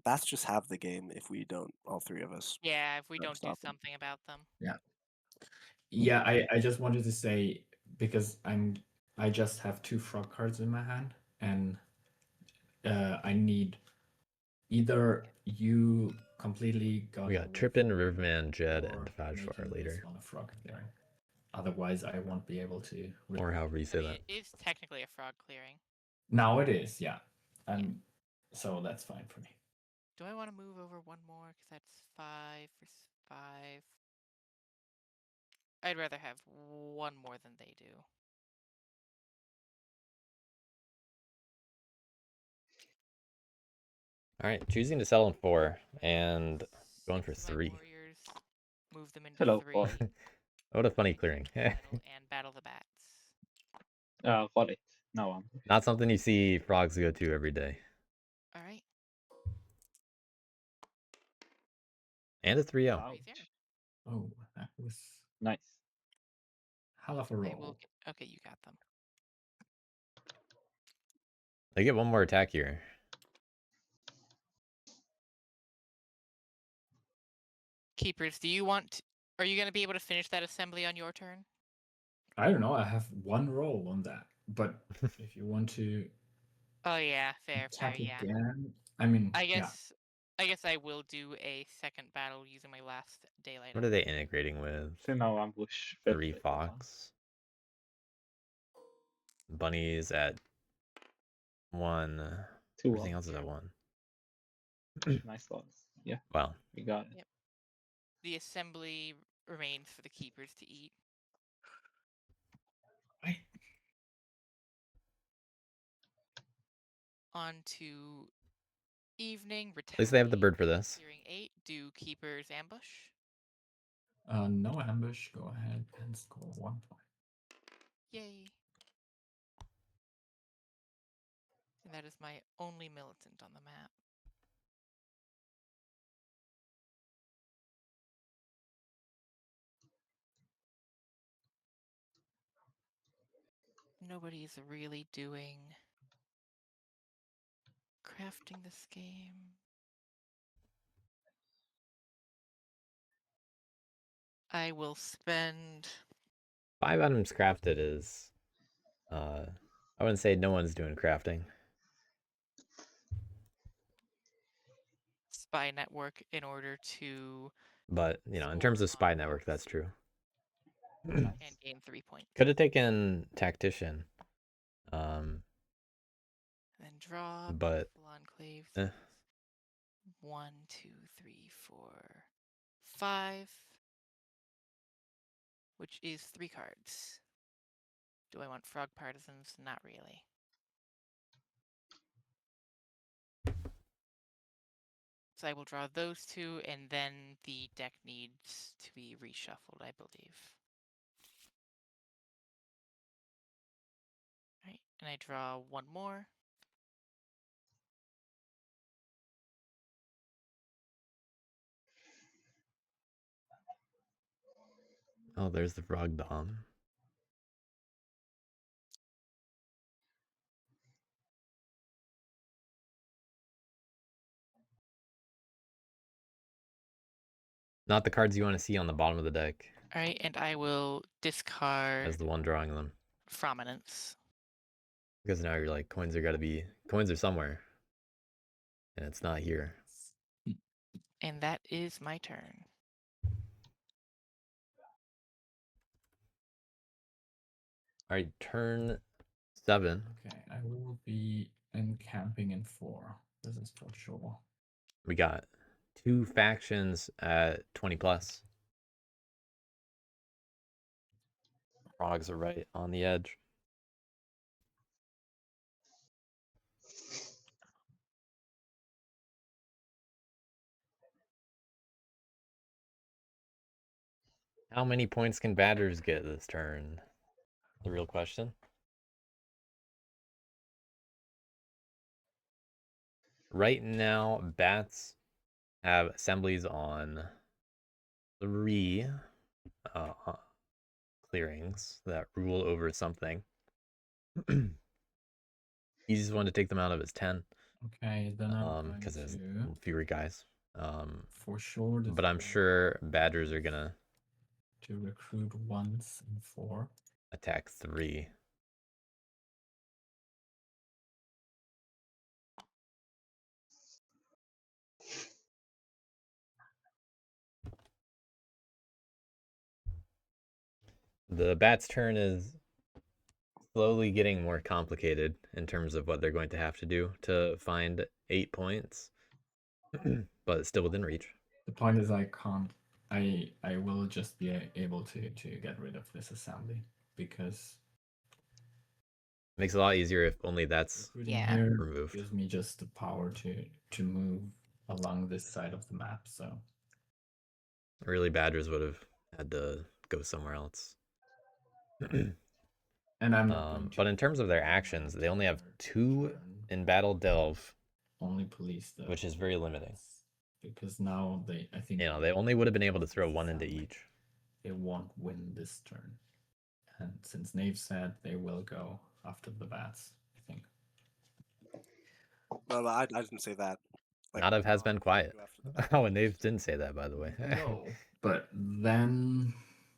bats just have the game if we don't, all 3 of us. Yeah, if we don't do stop them. something about them. Yeah. Yeah, I just wanted to say, because I just have 2 frog cards in my hand, and I need either you completely We got Trippin, Riverman, Jed, and Vajvar later. On a frog clearing. Otherwise, I won't be able to. Or however you I say mean, that. it is technically a frog clearing. Now it is, yeah. And so that's fine for me. Do I want to move over one more? Because that's 5 versus 5. I'd rather have one more than they do. All right, choosing to sell in 4 and going for 6 of my 3. warriors, move them into Hello, 3. Paul. What a funny exit clearing. battle and battle the bats. Got it. Now I'm. Not something you see frogs go to every day. All right. And a 3-0. Ouch. 3-0. Oh, that was Nice. hell of a I roll. will get, okay, you got them. They get one more attack here. Keepers, do you want... Are you going to be able to finish that assembly on your turn? I don't know. I have one roll on that, but if you want to Oh, yeah. Fair, attack yeah. again, I mean, I yeah. guess I will do a second battle using my last daylight. What are they integrating with? So now ambush. 3 fox. Bunnies at 1. 2 Everything else is at 1. Nice loss. Yeah, Wow. we got it. Yep. The assembly remains for the keepers to eat. Right. On to evening. At least they have the Retaliate. bird for this. Clearing 8. Do keepers ambush? No ambush. Go ahead and score 1 point. Yay. And that is my only militant on the map. Nobody's really doing crafting this game. I will spend 5 items crafted is... I wouldn't say no one's doing crafting. Spy Network in order to But, you know, in terms score of Spy on Network, that's wolves true. and gain 3 points. Could have taken Tactician. Then draw But, enclaves. eh. 1, 2, 3, 4, 5. Which is 3 cards. Do I want Frog Partisans? Not really. So I will draw those 2, and then the deck needs to be reshuffled, I believe. Right, and I draw 1 more. Oh, there's the Frog Dom. Not the cards you want to see on the bottom of the deck. Alright, and I will discard As the one drawing them. Prominence. Because now you're like, coins are somewhere. And it's not here. And that is my turn. Alright, turn 7. Okay, I will be encamping in 4. This is for sure. We got 2 factions at 20 plus. Frogs are right on the edge. How many points can Badgers get this turn? The real question. Right now, Bats have assemblies on 3 clearings that rule over something. Easiest one to take them out of is 10. Okay, then I'm going because there's to fewer guys. for sure. But I'm sure Badgers are gonna to recruit once and 4. attack 3. The bat's turn is slowly getting more complicated in terms of what they're going to have to do to find 8 points, but it's still within reach. The point is I can't. I will just be able to get rid of this assembly because Makes it a lot easier if only that's recruiting Yeah. here removed. gives me just the power to move along this side of the map. So Really, Badgers would have had to go somewhere else. and I'm not going to But in terms of their do actions, they only have another 2 turn. in Battle Delve, Only police the which is very limiting. because now I think You know, they only would have been able to throw 1 into Assembly. each. They won't win this turn. And since Nave said they will go after the bats, I think. No, I didn't say that. Nadav has been quiet. go after the bat. Oh, and Nave didn't say that, by the way. No, but then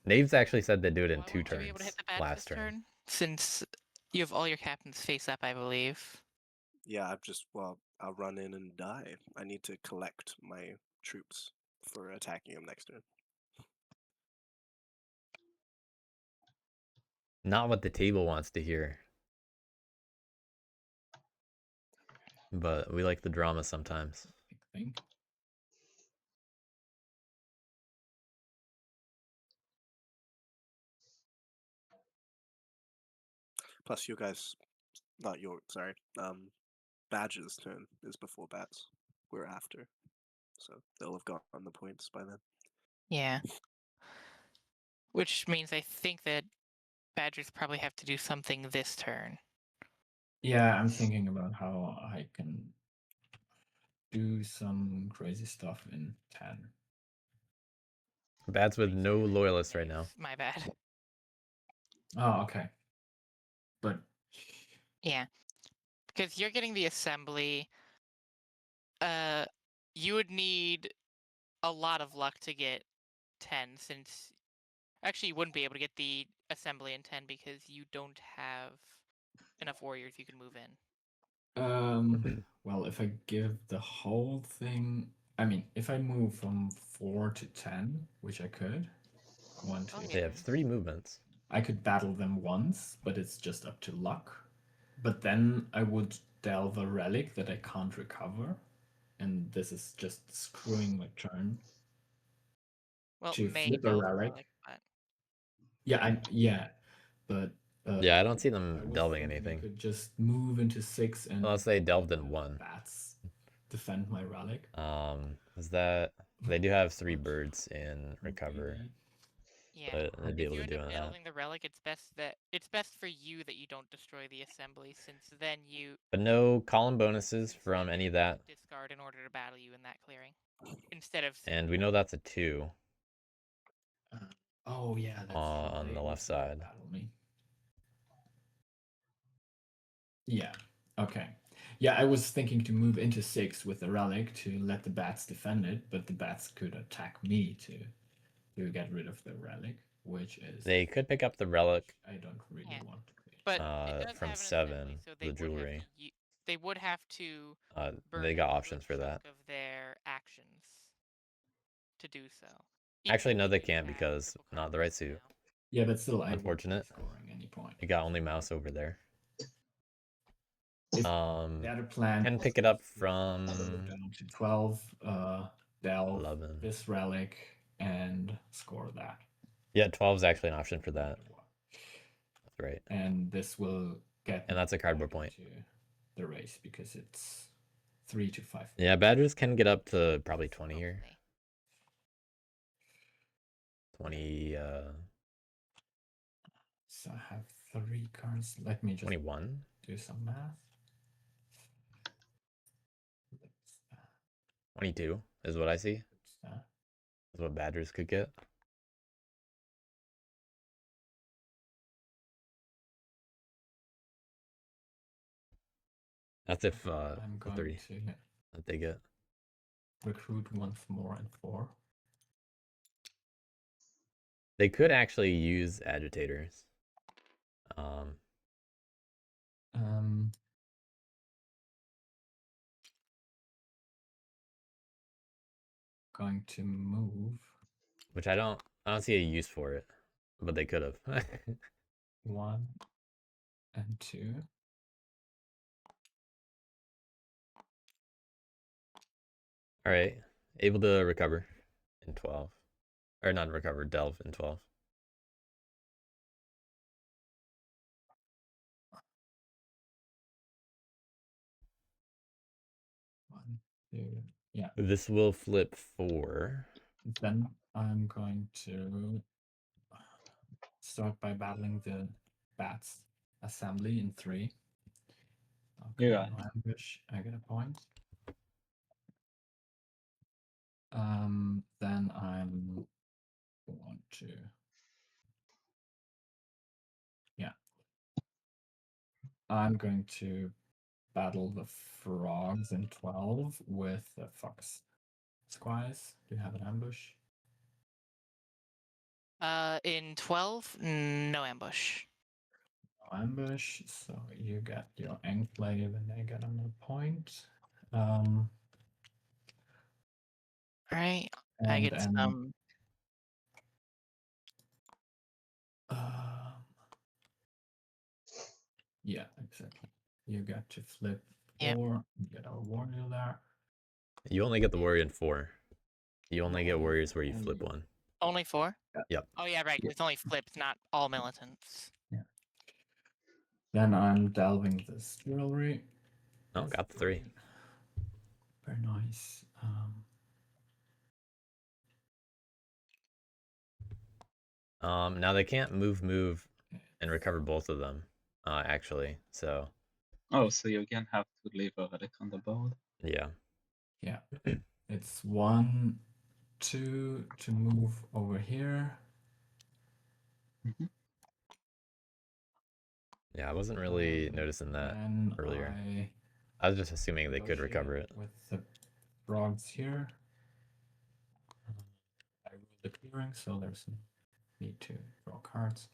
Nave's actually said they'd do it in Why 2 won't you be able to hit turns the bats last this turn. since you have all your captains face up, I believe. Yeah, I'll run in and die. I need to collect my troops for attacking him next turn. Not what the table wants to hear. But we like the drama sometimes. I think. Plus, you guys, not your, sorry, Badger's turn is before bats. We're after, so they'll have gotten the points by then. Yeah. Which means I think that Badgers probably have to do something this turn. Yeah, I'm thinking about how I can do some crazy stuff in 10. Bats with no loyalists right now. My bad. Oh, okay. But Yeah. Because you're getting the assembly. You would need a lot of luck to get 10 since actually you wouldn't be able to get the assembly in 10 because you don't have enough warriors you can move in. well, if I give the whole thing, I mean, if I move from 4 to 10, which I could, 1, 2, Oh, They have 3 movements. I could battle them once, but it's just up to luck. But then I would delve a relic that I can't recover, and this is just screwing my turn. Well, To may flip a delve relic. but Yeah, but Yeah, I don't see I them was delving thinking anything. I could just move into 6 and Unless they delved in 1. bats defend my relic. Is that they do have 3 birds in recover, yeah, but they'd be if able you to end do up that. delving the relic, it's best for you that you don't destroy the assembly, since then you But no column bonuses from any of that, discard in order to battle you in that clearing, instead of and we know that's a 2 Oh yeah, that's true. on They the left also side. battle me. Yeah. Okay. Yeah, I was thinking to move into 6 with the relic to let the bats defend it, but the bats could attack me to get rid of the relic, which is They could pick up the relic I don't really Yeah. want to create. but it does from have an 7, assembly, so they the would jewelry. they would have to burn They a got good options for that. chunk of their actions to do so. Actually, Even no, if they you can't have because triple not the right combos suit. now. Yeah, but still, I won't be Unfortunate. scoring any point. You got only mouse over there. If the other plan Can was pick it just up to from go down to 12, delve 11. this relic and score that. Yeah, 12 is actually an option for that. That's right. And this will get And that's a cardboard point. to the race because it's 3 to 5. Yeah, Badgers can get up to probably 20 here. Hopefully. 20, So I have 3 cards. Let me just 21. do some math. 22 is what I see. That. Is what Badgers could get. That's if I'm the going 3 to that they get. recruit once more and 4. They could actually use agitators. Going to move. Which I don't see a use for it. But they could have. 1 and 2. All right. Able to recover in 12. Or not recover, delve in 12. One, 2. Yeah. This will flip 4. Then I'm going to start by battling the bats assembly in 3. Okay, Yeah. no ambush. I get a point. Then I'm going to, yeah, I'm going to battle the frogs in 12 with the fox squires. Do you have an ambush? In 12, no ambush. No ambush, so you get your enclave and I get another point. Right. And I get then, some. yeah, exactly. You get to flip 4. Yep. You get a warrior there. You only get the warrior in 4. You only get warriors where you Only flip 1. Only 4? Yep. Oh, yeah, right. 'cause it's only flipped, not all militants. Then I'm delving this jewelry. Oh, got the 3. Very nice. Now they can't move, and recover both of them, actually. So. Oh, so you again have to leave a relic on the board. Yeah. Yeah. It's 1, 2 to move over here. Mhm. Yeah, I wasn't really noticing that Then earlier. I was just assuming they could recover it. with the frogs here. I rule the clearing, so there's no need to draw cards.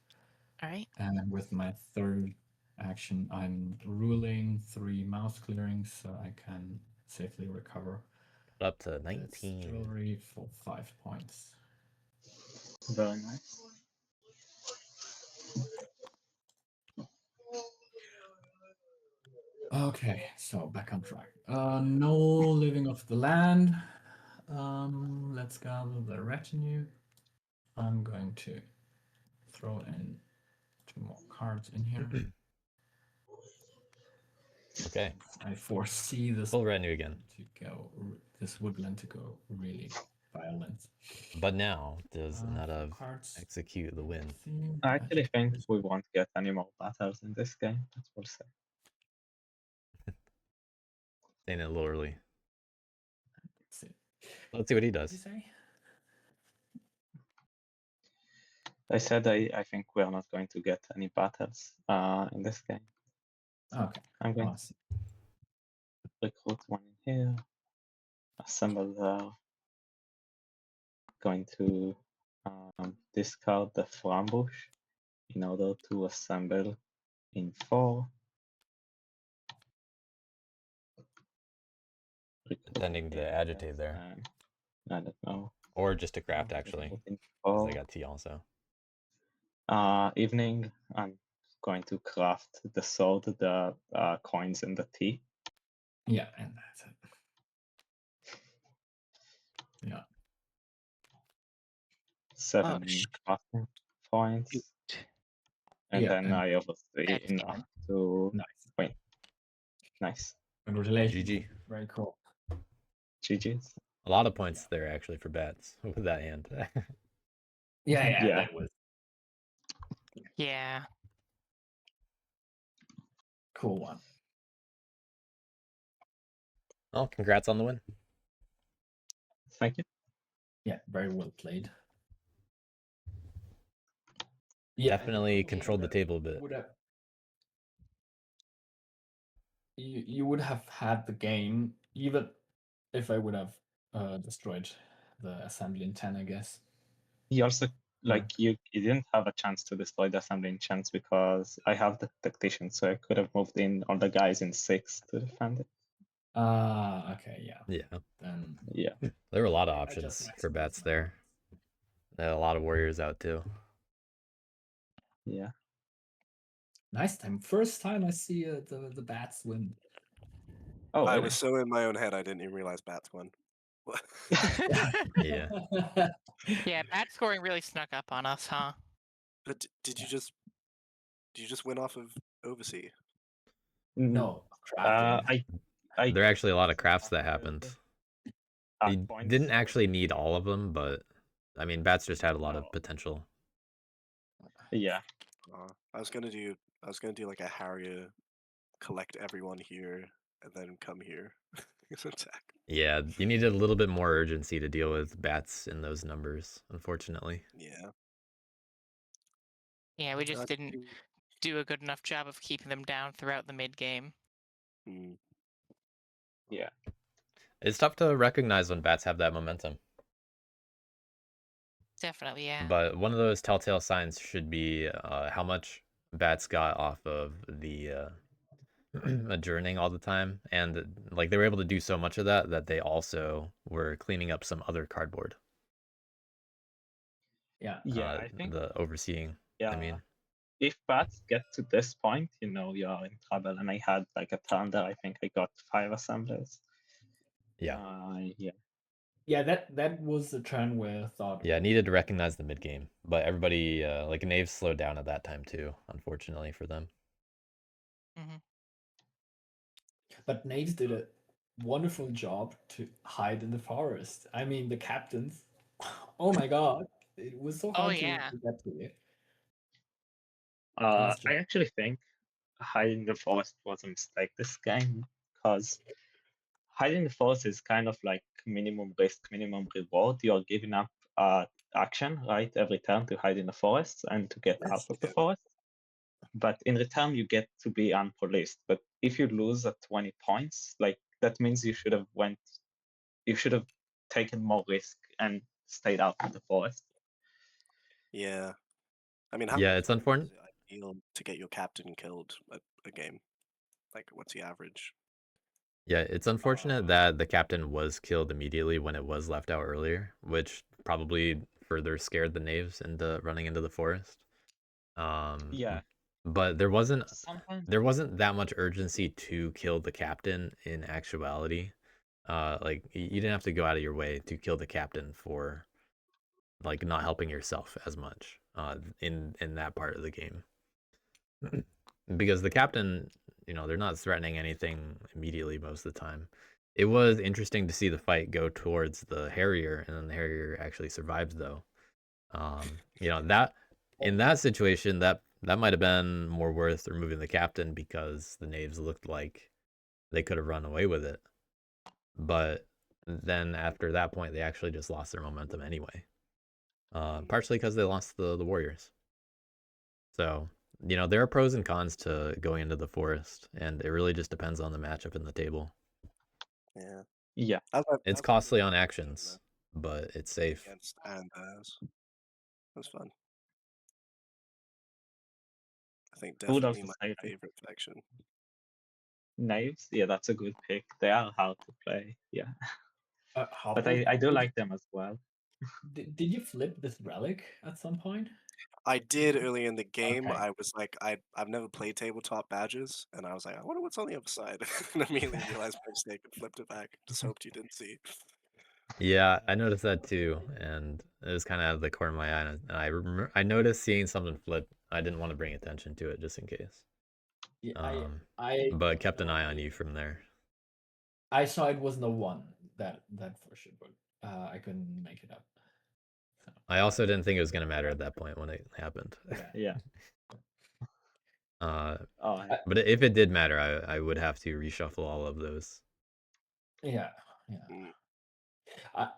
All right. And with my third action, I'm ruling 3 mouse clearings, so I can safely recover Up to this 19. jewelry for 5 points. Very nice. Okay, so back on track. No living off the land. Let's gather the retinue. I'm going to throw in 2 more cards in here. Okay. I foresee this Full retinue again. this woodland to go really violent. But now, does Nadav cards. execute the win? I actually think we won't get any more battles in this game. That's what I'll say. Saying it a little early. Let's see. Let's see what he What does. did you say? I said I think we are not going to get any battles in this game. Okay. I'm going Awesome. to recruit 1 in here, assemble there, going to discard the frambush in order to assemble in 4. Intending to agitate there. I don't know. Or just to craft, actually. In Because 4. I got tea also. Evening, I'm going to craft the sword, the coins, and the tea. Yeah, and that's it. Yeah. 7 crafting points. Shoot. And Yeah, then and I obviously That's enough fine. to nice. win. Nice. Congratulations. GG. Very cool. GG's. A lot of points there, actually, for bats with that hand. Yeah, Yeah. that was Yeah. cool one. Well, congrats on the win. Thank you. Yeah, very well played. Definitely controlled the table a bit. You would have had the game even if I would have destroyed the assembly in 10, I guess. You also you didn't have a chance to destroy the assembly chance because I have the tactician, so I could have moved in all the guys in 6 to defend it. Okay, yeah. Yeah. Then Yeah. There were a lot of I options just for bats maximized my there. They had a lot of warriors out too. Yeah. Nice time. First time I see the bats win. Oh, I really? was so in my own head I didn't even realize bats won. Yeah. Yeah, bat scoring really snuck up on us, huh? But did you just win off of Oversea? No, crafting. I There are got actually a lot of some crafts that after happened. hard You points didn't for actually the need all of them, but I mean, bats just had a lot No. of potential. Yeah. I was gonna do like a Harrier, collect everyone here, and then come here. Attack. Yeah, you needed a little bit more urgency to deal with bats in those numbers, unfortunately. Yeah. Yeah, we just Not didn't too- do a good enough job of keeping them down throughout the mid game. Mm. Yeah. It's tough to recognize when bats have that momentum. Definitely, yeah. But one of those telltale signs should be how much bats got off of the adjourning all the time, and like they were able to do so much of that they also were cleaning up some other cardboard. Yeah. Yeah, I think The overseeing. yeah. I mean, If bats get to this point, you're in trouble. And I had like a turn there. I think I got 5 assemblers. yeah, Yeah. Yeah, that was the turn where I thought. yeah. Needed to recognize the mid game, but everybody like Knave slowed down at that time too, unfortunately for them. Mm-hmm. But Naves did a wonderful job to hide in the forest. I mean, the captains. Oh my god, it was so hard yeah. to get to it. I actually think hiding the forest was a mistake this game, because hiding the forest is kind of like minimum risk, minimum reward. You're giving up action, right, every turn to hide in the forest and to get out of the forest. But in return, you get to be unpoliced. But if you lose at 20 points, like that means you should have taken more risk and stayed out of the forest. Yeah. I mean, how Yeah, many it's times unfortunate. is it ideal to get your captain killed a game? Like, what's the average? Yeah, it's unfortunate that the captain was killed immediately when it was left out earlier, which probably further scared the knaves into running into the forest. Yeah. But there wasn't Sometimes. that much urgency to kill the captain in actuality. Like you didn't have to go out of your way to kill the captain for like not helping yourself as much in that part of the game. Because the captain, they're not threatening anything immediately most of the time. It was interesting to see the fight go towards the Harrier, and then the Harrier actually survives though. That in that situation, that might have been more worth removing the captain because the knaves looked like they could have run away with it. But then after that point, they actually just lost their momentum anyway. Partially because they lost the warriors. So there are pros and cons to going into the forest, and it really just depends on the matchup in the table. Yeah. Yeah. It's costly on actions, but it's safe. Against Anders. That's fun. I think Who would definitely also my say favorite faction. knives? Yeah, that's a good pick. They are hard to play. Yeah. But Hurple, I do like them as well. Did you flip this relic at some point? I did early in the game. Okay. I was like, I've never played tabletop badges, and I was like, I wonder what's on the other side. And immediately realized my mistake and flipped it back. Just hoped you didn't see. Yeah, I noticed that too, and it was kind of out of the corner of my eye. And I noticed seeing something flip. I didn't want to bring attention to it just in case. Yeah, But kept an eye on you from there. I saw it was no one that for sure, but I couldn't make it up. So. I also didn't think it was gonna matter at that point when it happened. Yeah. But if it did matter, I would have to reshuffle all of those. Yeah. Mm.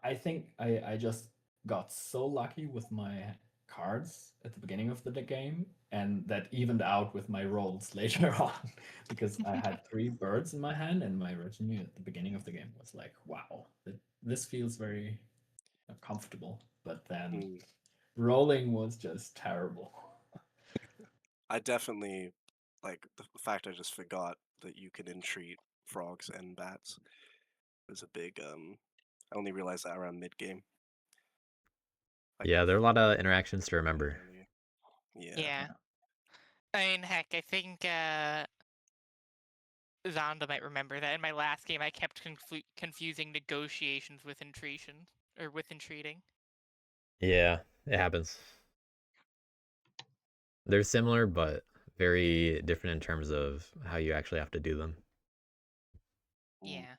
I think I just got so lucky with my cards at the beginning of the game, and that evened out with my rolls later on, because I had 3 birds in my hand, and my retinue at the beginning of the game was like, wow, this feels very comfortable. But then rolling was just terrible. I definitely like the fact I just forgot that you can entreat frogs and bats was a big I only realized that around mid game. Yeah, there are a lot of interactions to remember. Yeah. Yeah. I mean, heck, I think Zonda might remember that in my last game I kept confusing negotiations with entreating. Yeah, it happens. They're similar, but very different in terms of how you actually have to do them. Yeah.